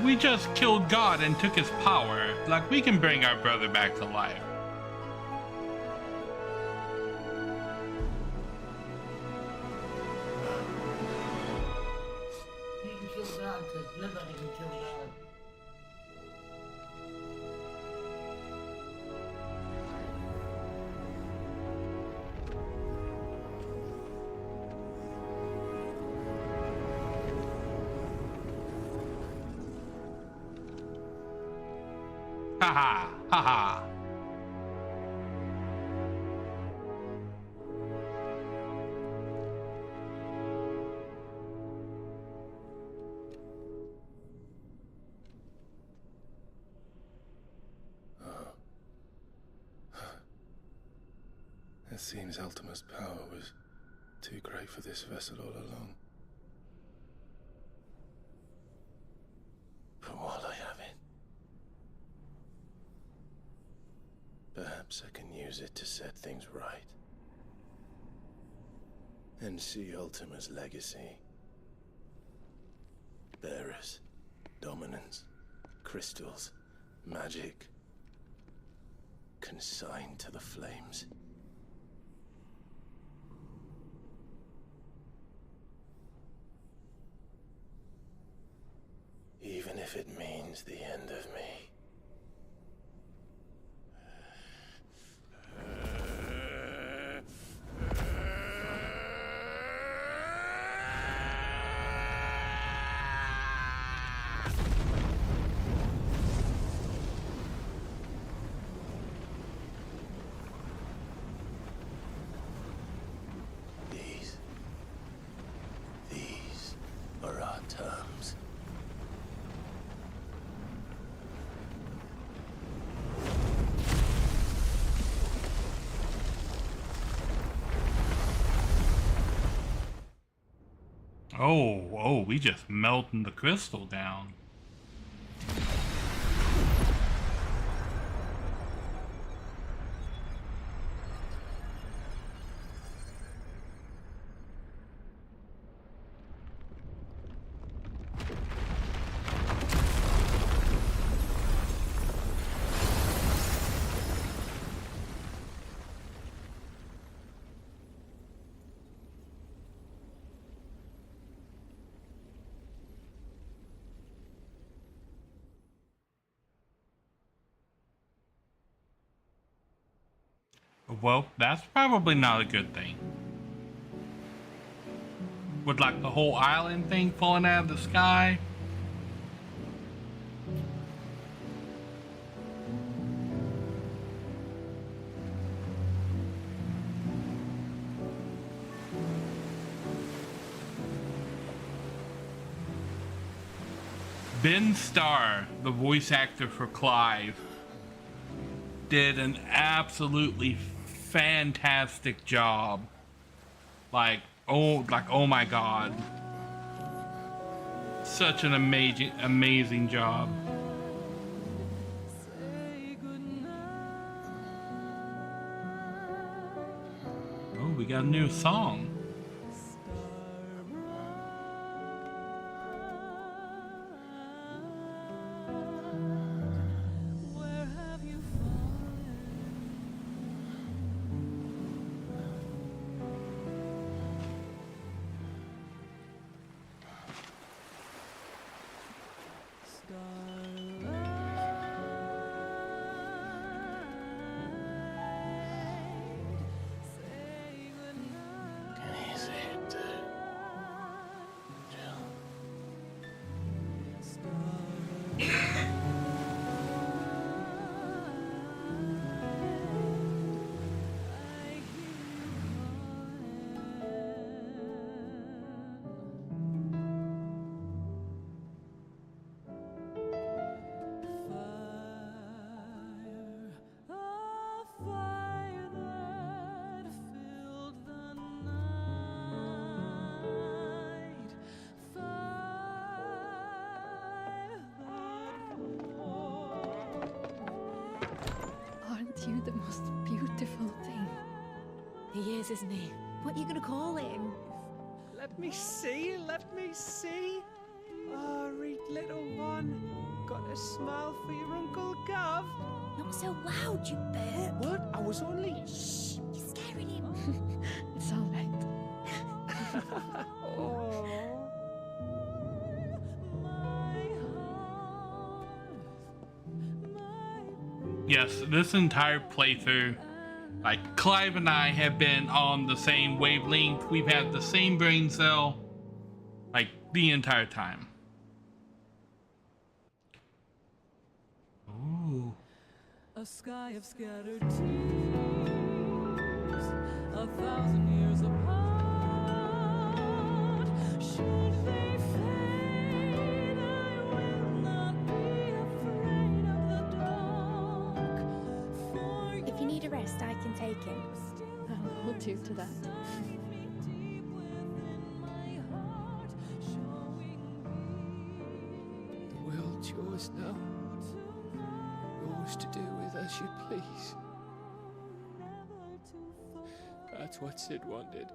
we just killed God and took his power. Like, we can bring our brother back to life. You can kill God because nobody can kill God. Haha, haha. It seems Ultima's power was too great for this vessel all along. But while I have it, perhaps I can use it to set things right. and see Ultima's legacy. Bearers, dominance, crystals, magic, consigned to the flames. Even if it means the end of me. These are our terms. Oh, we just melting the crystal down. Well, that's probably not a good thing. With like the whole island thing falling out of the sky. Ben Starr, the voice actor for Clive, did an absolutely fantastic job. Like oh my god. Such an amazing job. Oh, we got a new song. You the most beautiful thing. He is, isn't he? What are you gonna call him? Let me see, let me see. Oh, read little one. Got a smile for your Uncle Gav. Not so loud, you bird. What? I was only... Shh. You're scaring him. It's all right. Oh. Yes, this entire playthrough, like Clive and I have been on the same wavelength. We've had the same brain cell, like the entire time. Ooh. A sky of scattered tears, 1,000 years apart. Should they fade, I will not be afraid of the dark. If you need a rest, I can take him. I'll hold you to that. The world's yours now. Yours to do with as you please. That's what Sid wanted.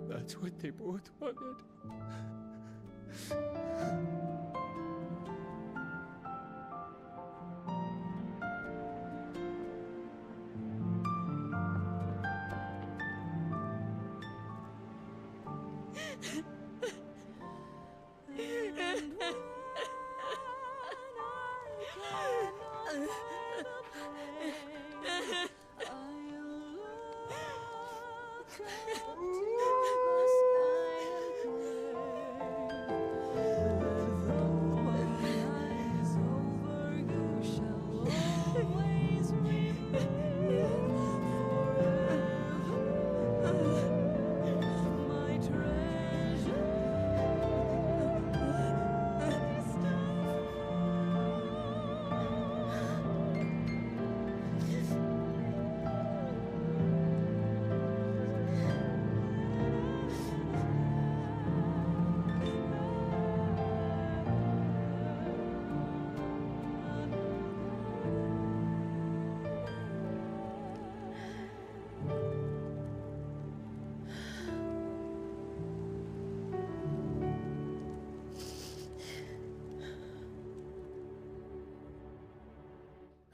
That's what they both wanted.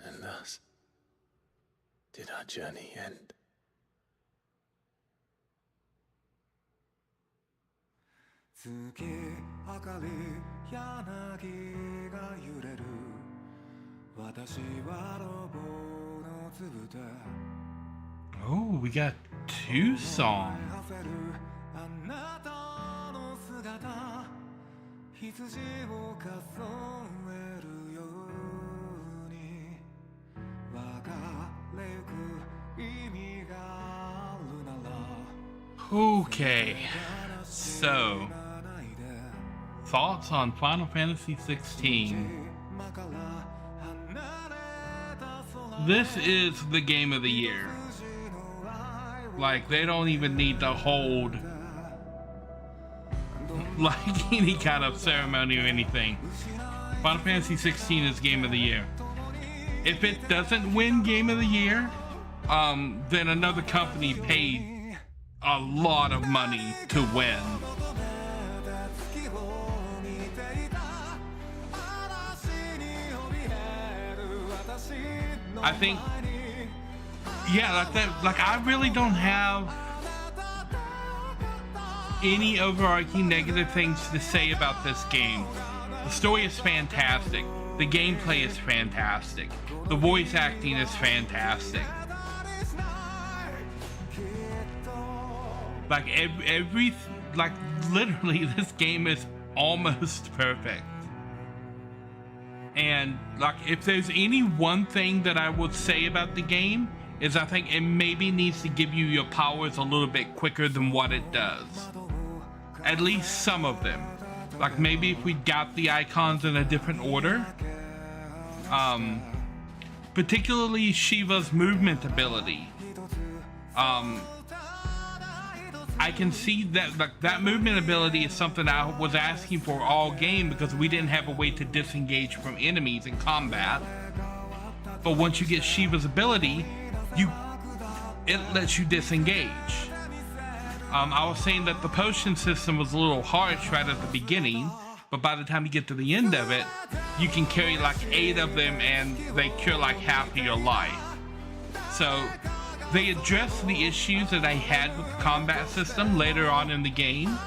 And thus did our journey end. Oh, we got 2 songs. Okay, so thoughts on Final Fantasy 16. This is the game of the year. Like, they don't even need to hold like any kind of ceremony or anything. Final Fantasy 16 is game of the year. If it doesn't win game of the year, then another company paid a lot of money to win. I think, yeah, like that. Like, I really don't have any overarching negative things to say about this game. The story is fantastic. The gameplay is fantastic. The voice acting is fantastic. Like like literally this game is almost perfect. And like, if there's any one thing that I would say about the game, is I think it maybe needs to give you your powers a little bit quicker than what it does. At least some of them. Like, maybe if we got the icons in a different order. Particularly Shiva's movement ability. I can see that, like, that movement ability is something I was asking for all game, because we didn't have a way to disengage from enemies in combat. But once you get Shiva's ability, it lets you disengage. I was saying that the potion system was a little harsh right at the beginning, but by the time you get to the end of it, you can carry like 8 of them and they cure like half of your life. So they addressed the issues that I had with the combat system later on in the game,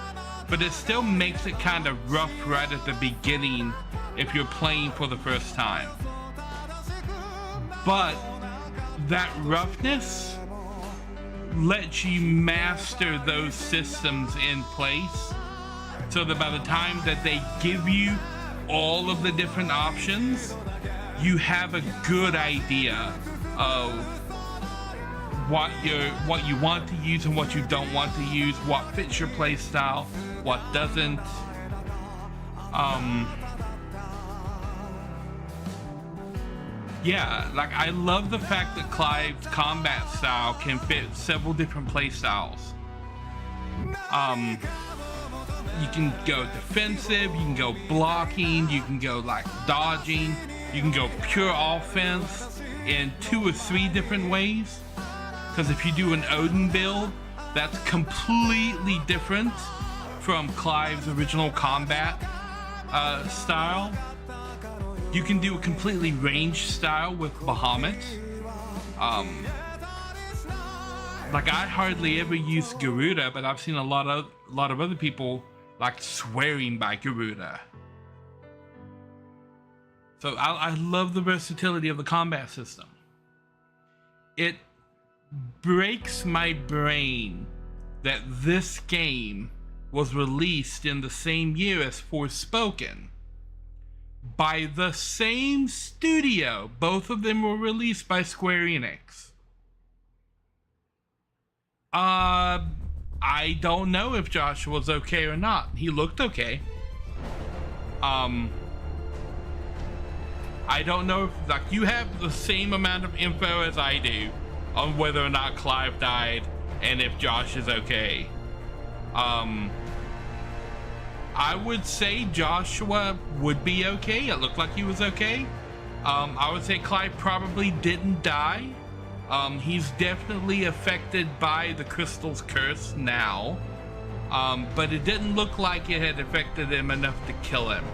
but it still makes it kind of rough right at the beginning if you're playing for the first time. But that roughness lets you master those systems in place, so that by the time that they give you all of the different options, you have a good idea of what you want to use and what you don't want to use, what fits your play style, what doesn't. Yeah, like, I love the fact that Clive's combat style can fit several different play styles. You can go defensive, you can go blocking, you can go like dodging, you can go pure offense in 2 or 3 different ways. Because if you do an Odin build, that's completely different from Clive's original combat style. You can do a completely ranged style with Bahamut. Like I hardly ever use Garuda, but I've seen a lot of other people like swearing by Garuda. So I love the versatility of the combat system. It breaks my brain that this game was released in the same year as Forspoken by the same studio. Both of them were released by Square Enix. I don't know if Josh was okay or not. He looked okay. I don't know if, like, you have the same amount of info as I do on whether or not Clive died and if Josh is okay. I would say Joshua would be okay. It looked like he was okay. I would say Clive probably didn't die. He's definitely affected by the crystal's curse now. But it didn't look like it had affected him enough to kill him.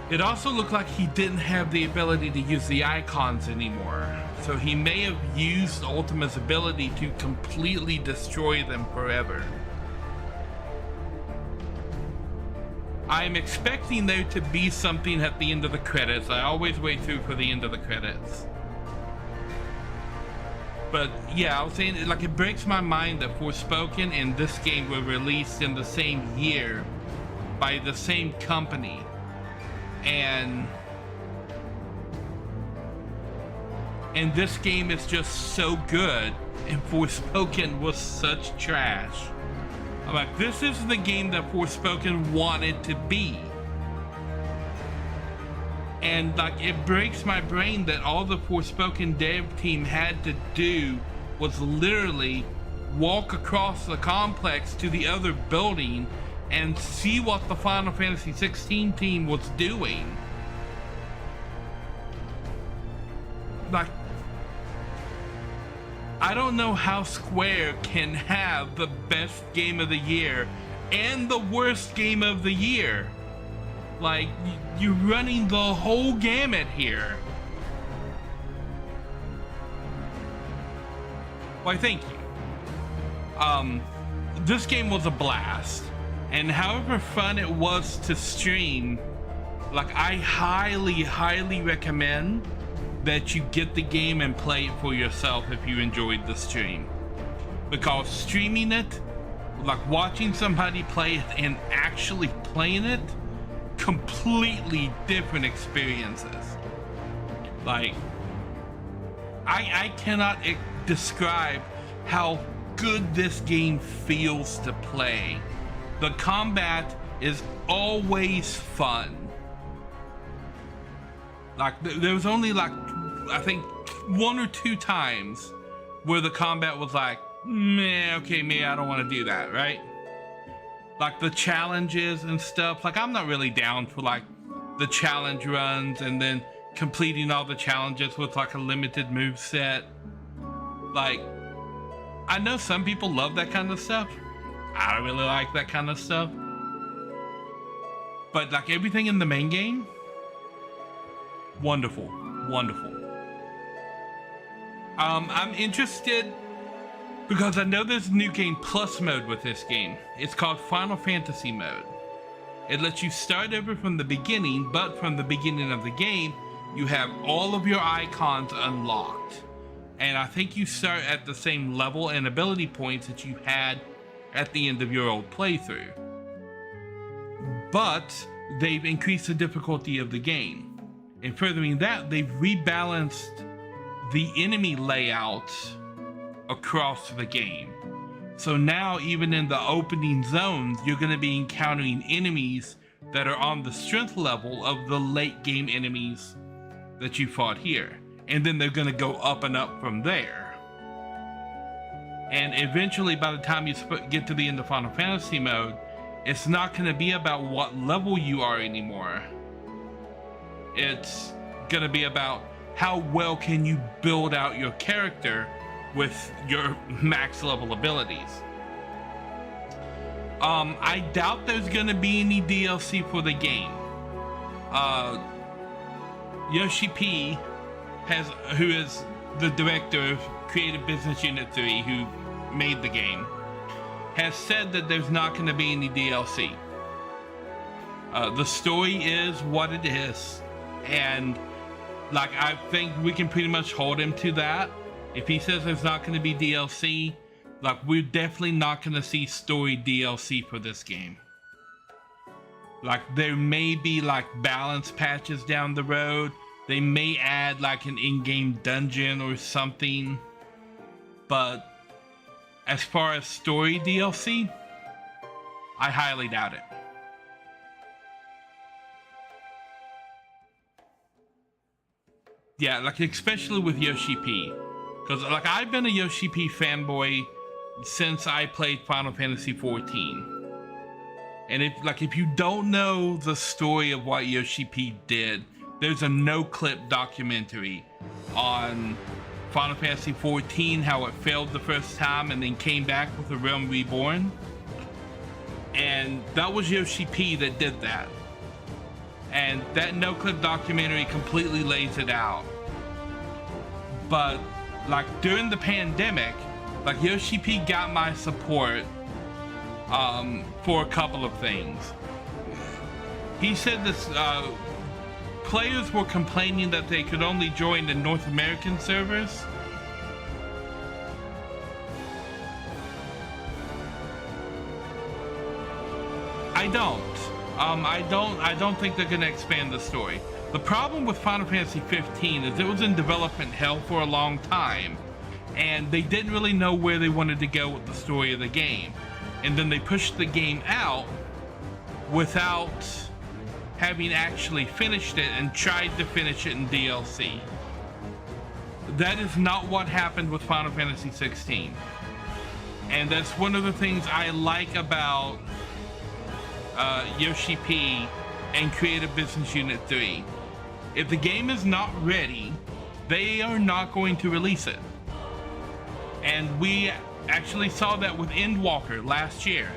It also looked like he didn't have the ability to use the icons anymore. So he may have used Ultima's ability to completely destroy them forever. I'm expecting there to be something at the end of the credits. I always wait through for the end of the credits. But yeah, I was saying, like, it breaks my mind that Forspoken and this game were released in the same year by the same company. And this game is just so good, and Forspoken was such trash. I'm like, this is the game that Forspoken wanted to be. And like, it breaks my brain that all the Forspoken dev team had to do was literally walk across the complex to the other building and see what the Final Fantasy XVI team was doing. Like, I don't know how Square can have the best game of the year and the worst game of the year. Like, you're running the whole gamut here. Why, thank you. This game was a blast. And however fun it was to stream, like, I highly, highly recommend that you get the game and play it for yourself if you enjoyed the stream. Because streaming it, like watching somebody play it and actually playing it, completely different experiences. Like, I cannot describe how good this game feels to play. The combat is always fun. Like, there was only like, I think 1 or 2 times where the combat was like, meh, okay, me, I don't want to do that, right? Like the challenges and stuff. Like, I'm not really down for like the challenge runs and then completing all the challenges with like a limited move set. Like, I know some people love that kind of stuff. I don't really like that kind of stuff. But like everything in the main game, wonderful, wonderful. I'm interested because I know there's a new game plus mode with this game. It's called Final Fantasy mode. It lets you start over from the beginning, but from the beginning of the game, you have all of your icons unlocked. And I think you start at the same level and ability points that you had at the end of your old playthrough. But they've increased the difficulty of the game. And furthering that, they've rebalanced the enemy layouts across the game. So now, even in the opening zones, you're going to be encountering enemies that are on the strength level of the late game enemies that you fought here. And then they're going to go up and up from there. And eventually, by the time you get to the end of Final Fantasy mode, it's not going to be about what level you are anymore. It's going to be about how well can you build out your character with your max level abilities. I doubt there's gonna be any DLC for the game. Yoshi P who is the director of Creative Business Unit 3, who made the game, has said that there's not gonna be any DLC. The story is what it is, and like I think we can pretty much hold him to that. If he says there's not going to be DLC, like we're definitely not going to see story DLC for this game. Like there may be like balance patches down the road. They may add like an in-game dungeon or something, but as far as story DLC, I highly doubt it. Yeah, like especially with Yoshi P, because like I've been a Yoshi P fanboy since I played Final Fantasy XIV, and if you don't know the story of what Yoshi P did, there's a no-clip documentary on Final Fantasy XIV, how it failed the first time and then came back with A Realm Reborn, and that was Yoshi P that did that. And that no-clip documentary completely lays it out. But like during the pandemic, like Yoshi P got my support for a couple of things. He said this players were complaining that they could only join the North American servers. I don't think they're gonna expand the story. The problem with Final Fantasy 15 is it was in development hell for a long time, and they didn't really know where they wanted to go with the story of the game. And then they pushed the game out without having actually finished it and tried to finish it in DLC. That is not what happened with Final Fantasy 16. And that's one of the things I like about Yoshi P and Creative Business Unit 3. If the game is not ready, they are not going to release it. And we actually saw that with Endwalker last year.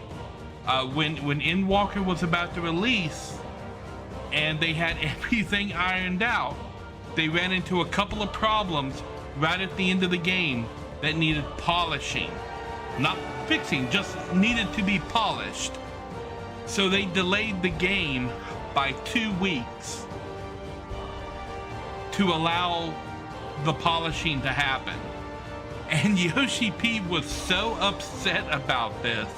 When Endwalker was about to release and they had everything ironed out, they ran into a couple of problems right at the end of the game that needed polishing. Not fixing, just needed to be polished. So they delayed the game by 2 weeks to allow the polishing to happen. And Yoshi P was so upset about this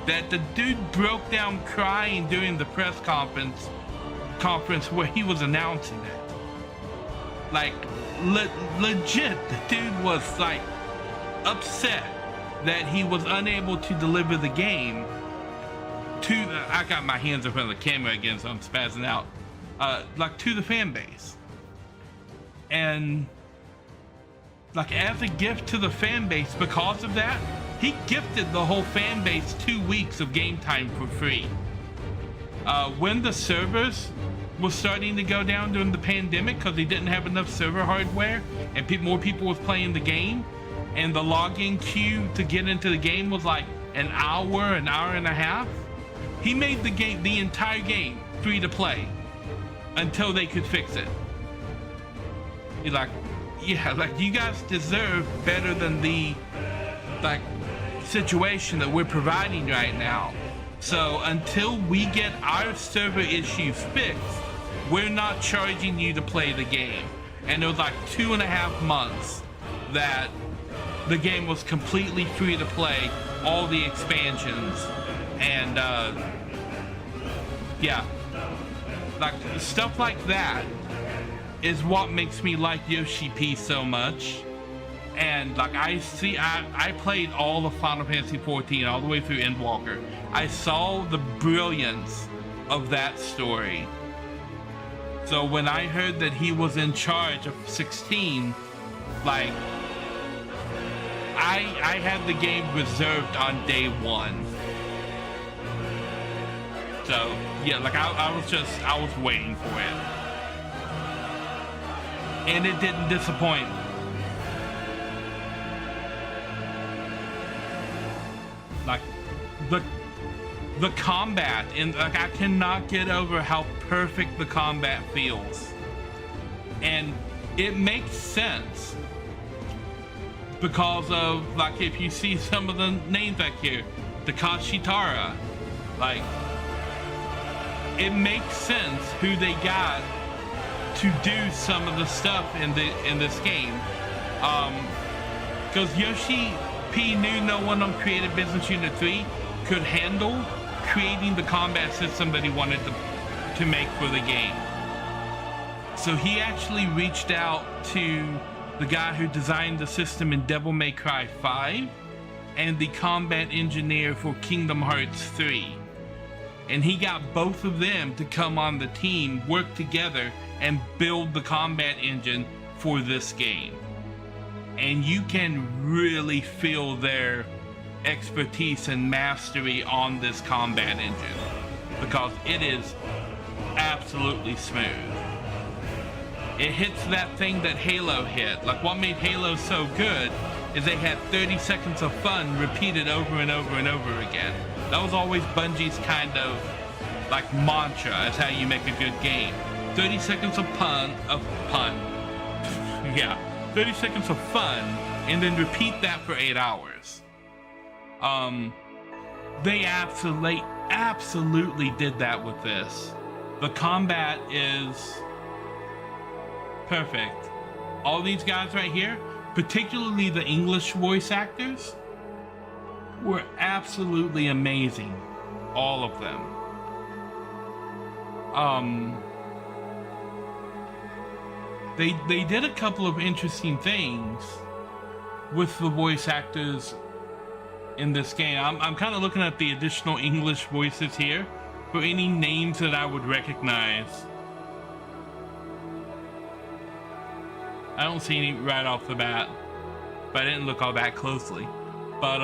that the dude broke down crying during the press conference where he was announcing it. Like legit, the dude was like upset that he was unable to deliver the game to the, I got my hands in front of the camera again, so I'm spazzing out, like to the fan base. And like as a gift to the fan base, because of that, he gifted the whole fan base 2 weeks of game time for free. When the servers was starting to go down during the pandemic because they didn't have enough server hardware and more people was playing the game, and the login queue to get into the game was like an hour and a half, he made the entire game free to play until they could fix it. He's like, yeah, like you guys deserve better than the like situation that we're providing right now. So until we get our server issues fixed, we're not charging you to play the game. And it was like 2.5 months that the game was completely free to play, all the expansions, and yeah, like stuff like that is what makes me like Yoshi P so much. And like I played all of Final Fantasy XIV all the way through Endwalker. I saw the brilliance of that story. So when I heard that he was in charge of 16, like I had the game reserved on day one. So yeah, like I was waiting for it. And it didn't disappoint. Like the combat, and like I cannot get over how perfect the combat feels. And it makes sense because of, like, if you see some of the names back here, Takashi Tara, like, it makes sense who they got to do some of the stuff in this game. Because Yoshi P knew no one on Creative Business Unit 3 could handle creating the combat system that he wanted to make for the game. So he actually reached out to the guy who designed the system in Devil May Cry 5 and the combat engineer for Kingdom Hearts 3. And he got both of them to come on the team, work together, and build the combat engine for this game. And you can really feel their expertise and mastery on this combat engine because it is absolutely smooth. It hits that thing that Halo hit. Like, what made Halo so good is they had 30 seconds of fun repeated over and over and over again. That was always Bungie's kind of like mantra as how you make a good game. 30 seconds of yeah, 30 seconds of fun, and then repeat that for 8 hours. They absolutely did that with this. The combat is perfect. All these guys right here, particularly the English voice actors, were absolutely amazing. All of them. They did a couple of interesting things with the voice actors in this game. I'm kind of looking at the additional English voices here for any names that I would recognize. I don't see any right off the bat, but I didn't look all that closely. But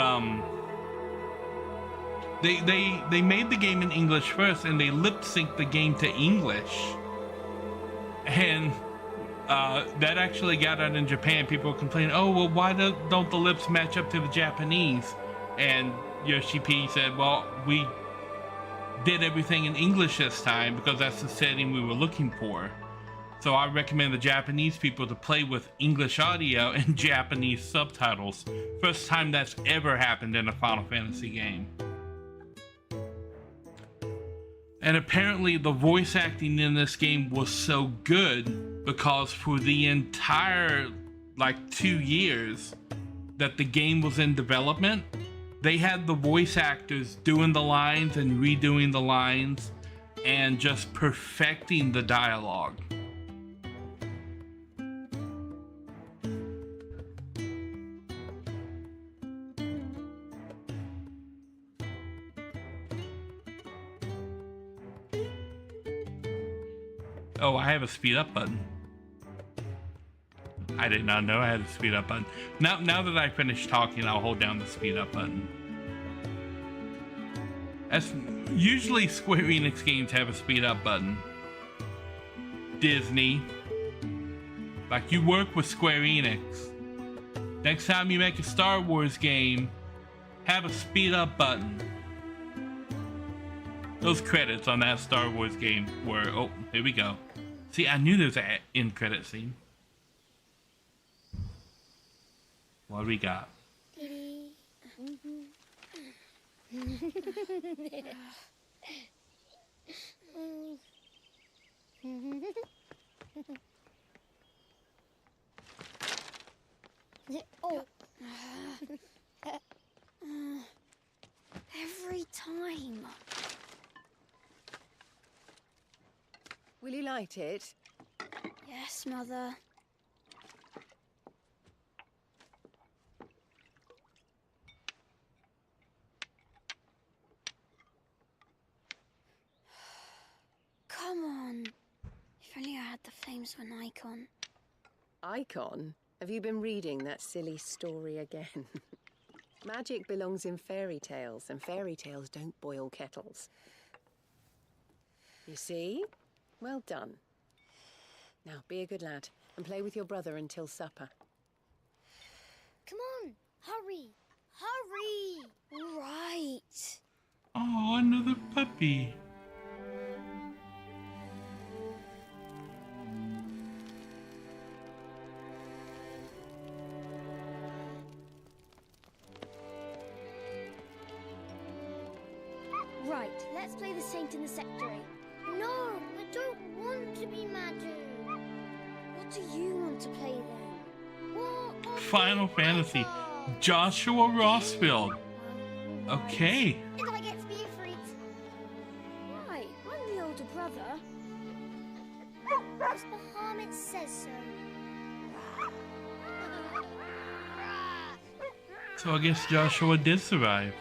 they made the game in English first, and they lip synced the game to English, and that actually got out in Japan. People were complaining, "Oh, well, why don't the lips match up to the Japanese?" And Yoshi P said, "Well, we did everything in English this time because that's the setting we were looking for. So I recommend the Japanese people to play with English audio and Japanese subtitles. First time that's ever happened in a Final Fantasy game." And apparently the voice acting in this game was so good because for the entire 2 years that the game was in development, they had the voice actors doing the lines and redoing the lines and just perfecting the dialogue. Oh, I have a speed up button. I did not know I had a speed up button. Now that I finished talking, I'll hold down the speed up button. As usually Square Enix games have a speed up button. Disney. Like, you work with Square Enix. Next time you make a Star Wars game, have a speed up button. Those credits on that Star Wars game were, oh, here we go. See, I knew there was an end credit scene. What do we got? Oh. Every time. Will you light it? Yes, Mother. Come on. If only I had the flames of an icon. Icon? Have you been reading that silly story again? Magic belongs in fairy tales, and fairy tales don't boil kettles. You see? Well done. Now, be a good lad, and play with your brother until supper. Come on, hurry! Hurry! All right. creepy. Right, let's play the saint in the secretary. No, I don't want to be Madu. What do you want to play then? What? Final Fantasy. Joshua Rossfield. Okay. Did I get to be a freak? Why? I'm the older brother. Because Bahamut says so. So I guess Joshua did survive.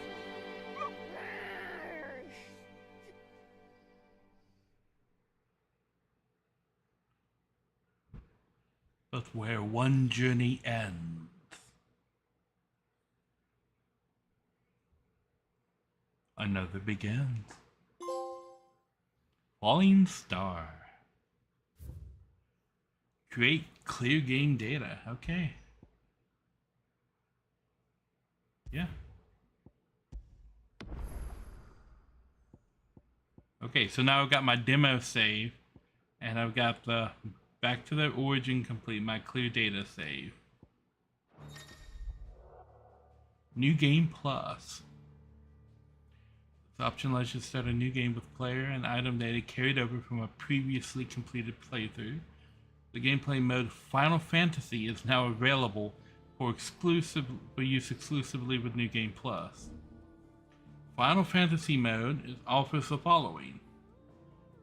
But where one journey ends, another begins. Falling Star. Create clear game data. Okay. Yeah. Okay, so now I've got my demo save, and I've got the back to the origin complete, my clear data save. New game plus. This option lets you start a new game with player and item data carried over from a previously completed playthrough. The gameplay mode Final Fantasy is now available for use exclusively with New Game Plus. Final Fantasy mode offers the following: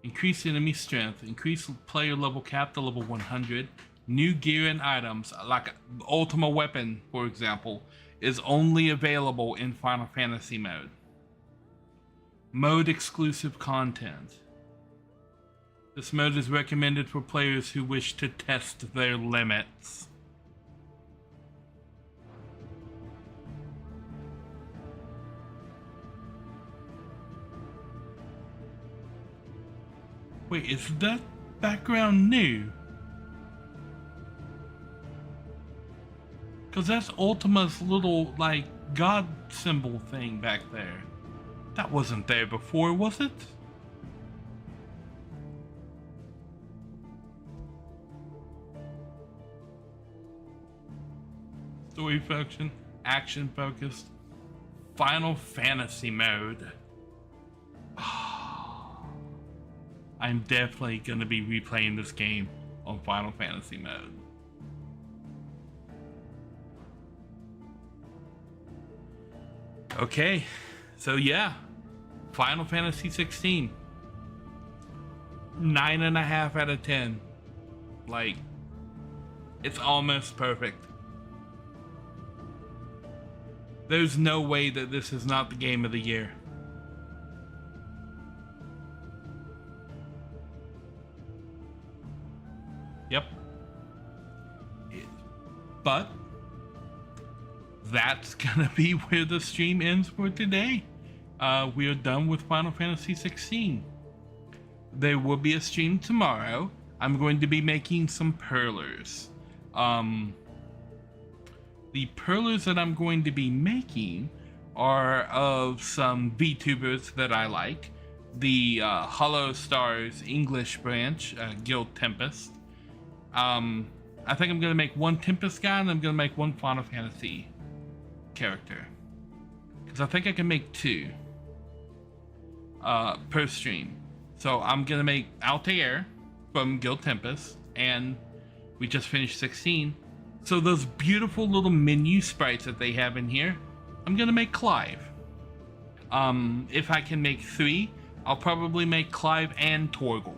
increase enemy strength, increase player level cap to level 100, new gear and items, like Ultima Weapon, for example, is only available in Final Fantasy mode. Mode exclusive content. This mode is recommended for players who wish to test their limits. Wait, is that background new? Because that's Ultima's little, like, god symbol thing back there. That wasn't there before, was it? Story function, action focused, Final Fantasy mode. I'm definitely going to be replaying this game on Final Fantasy mode. Okay, so yeah, Final Fantasy 16. 9.5 out of 10. Like, it's almost perfect. There's no way that this is not the game of the year. Yep. But that's gonna be where the stream ends for today. We are done with Final Fantasy 16. There will be a stream tomorrow. I'm going to be making some perlers. The perlers that I'm going to be making are of some VTubers that I like. The Hollow Stars English branch, Guild Tempest. I think I'm going to make one Tempest guy, and I'm going to make one Final Fantasy character. Because I think I can make two per stream. So I'm going to make Altair from Guild Tempest, and we just finished 16. So those beautiful little menu sprites that they have in here, I'm going to make Clive. If I can make 3, I'll probably make Clive and Torgal.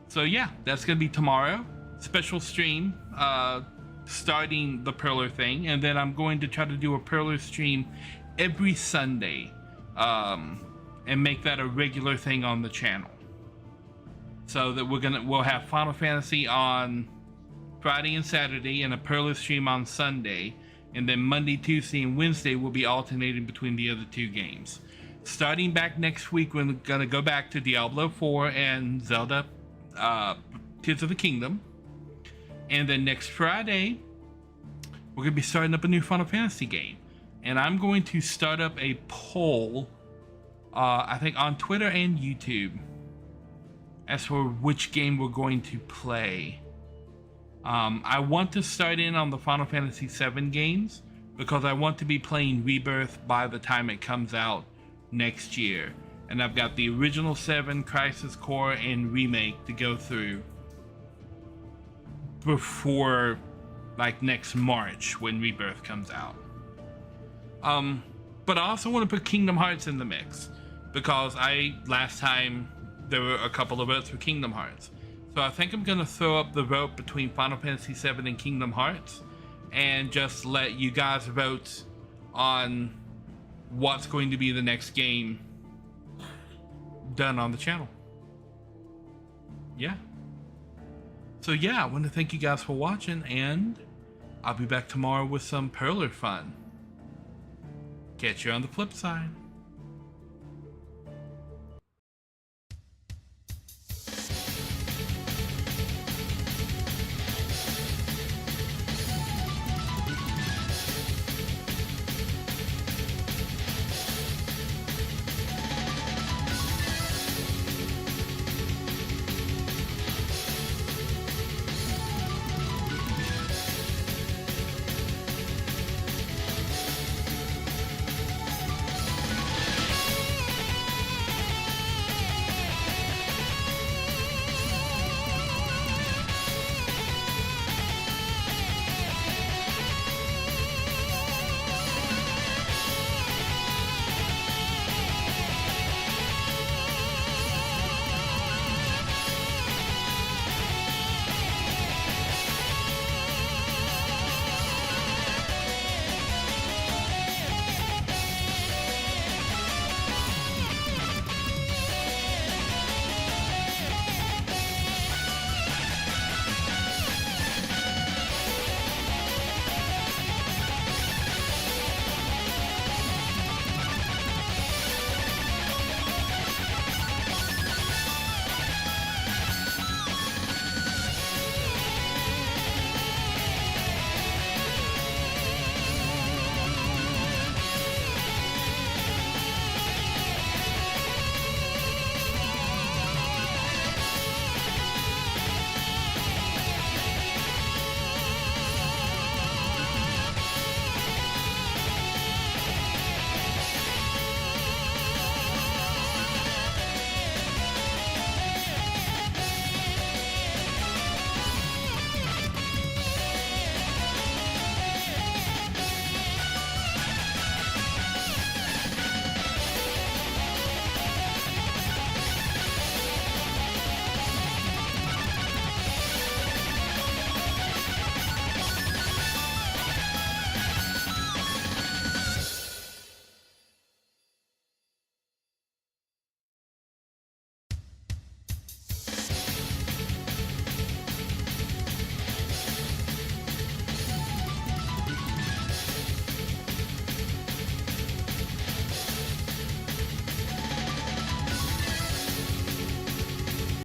So yeah, that's going to be tomorrow. Special stream, starting the Perler thing. And then I'm going to try to do a Perler stream every Sunday. And make that a regular thing on the channel. So that we'll have Final Fantasy on Friday and Saturday and a Perler stream on Sunday. And then Monday, Tuesday, and Wednesday will be alternating between the other 2 games. Starting back next week, we're going to go back to Diablo 4 and Zelda Tears of the Kingdom. And then next Friday, we're going to be starting up a new Final Fantasy game. and I'm going to start up a poll, I think on Twitter and YouTube, as for which game we're going to play. I want to start in on the Final Fantasy VII games because I want to be playing Rebirth by the time it comes out next year. And I've got the original 7, Crisis Core, and Remake to go through before like next March when Rebirth comes out. But I also want to put Kingdom Hearts in the mix because last time there were a couple of votes for Kingdom Hearts. So I think I'm going to throw up the vote between Final Fantasy VII and Kingdom Hearts and just let you guys vote on what's going to be the next game done on the channel. Yeah. So yeah, I want to thank you guys for watching, and I'll be back tomorrow with some Perler fun. Catch you on the flip side.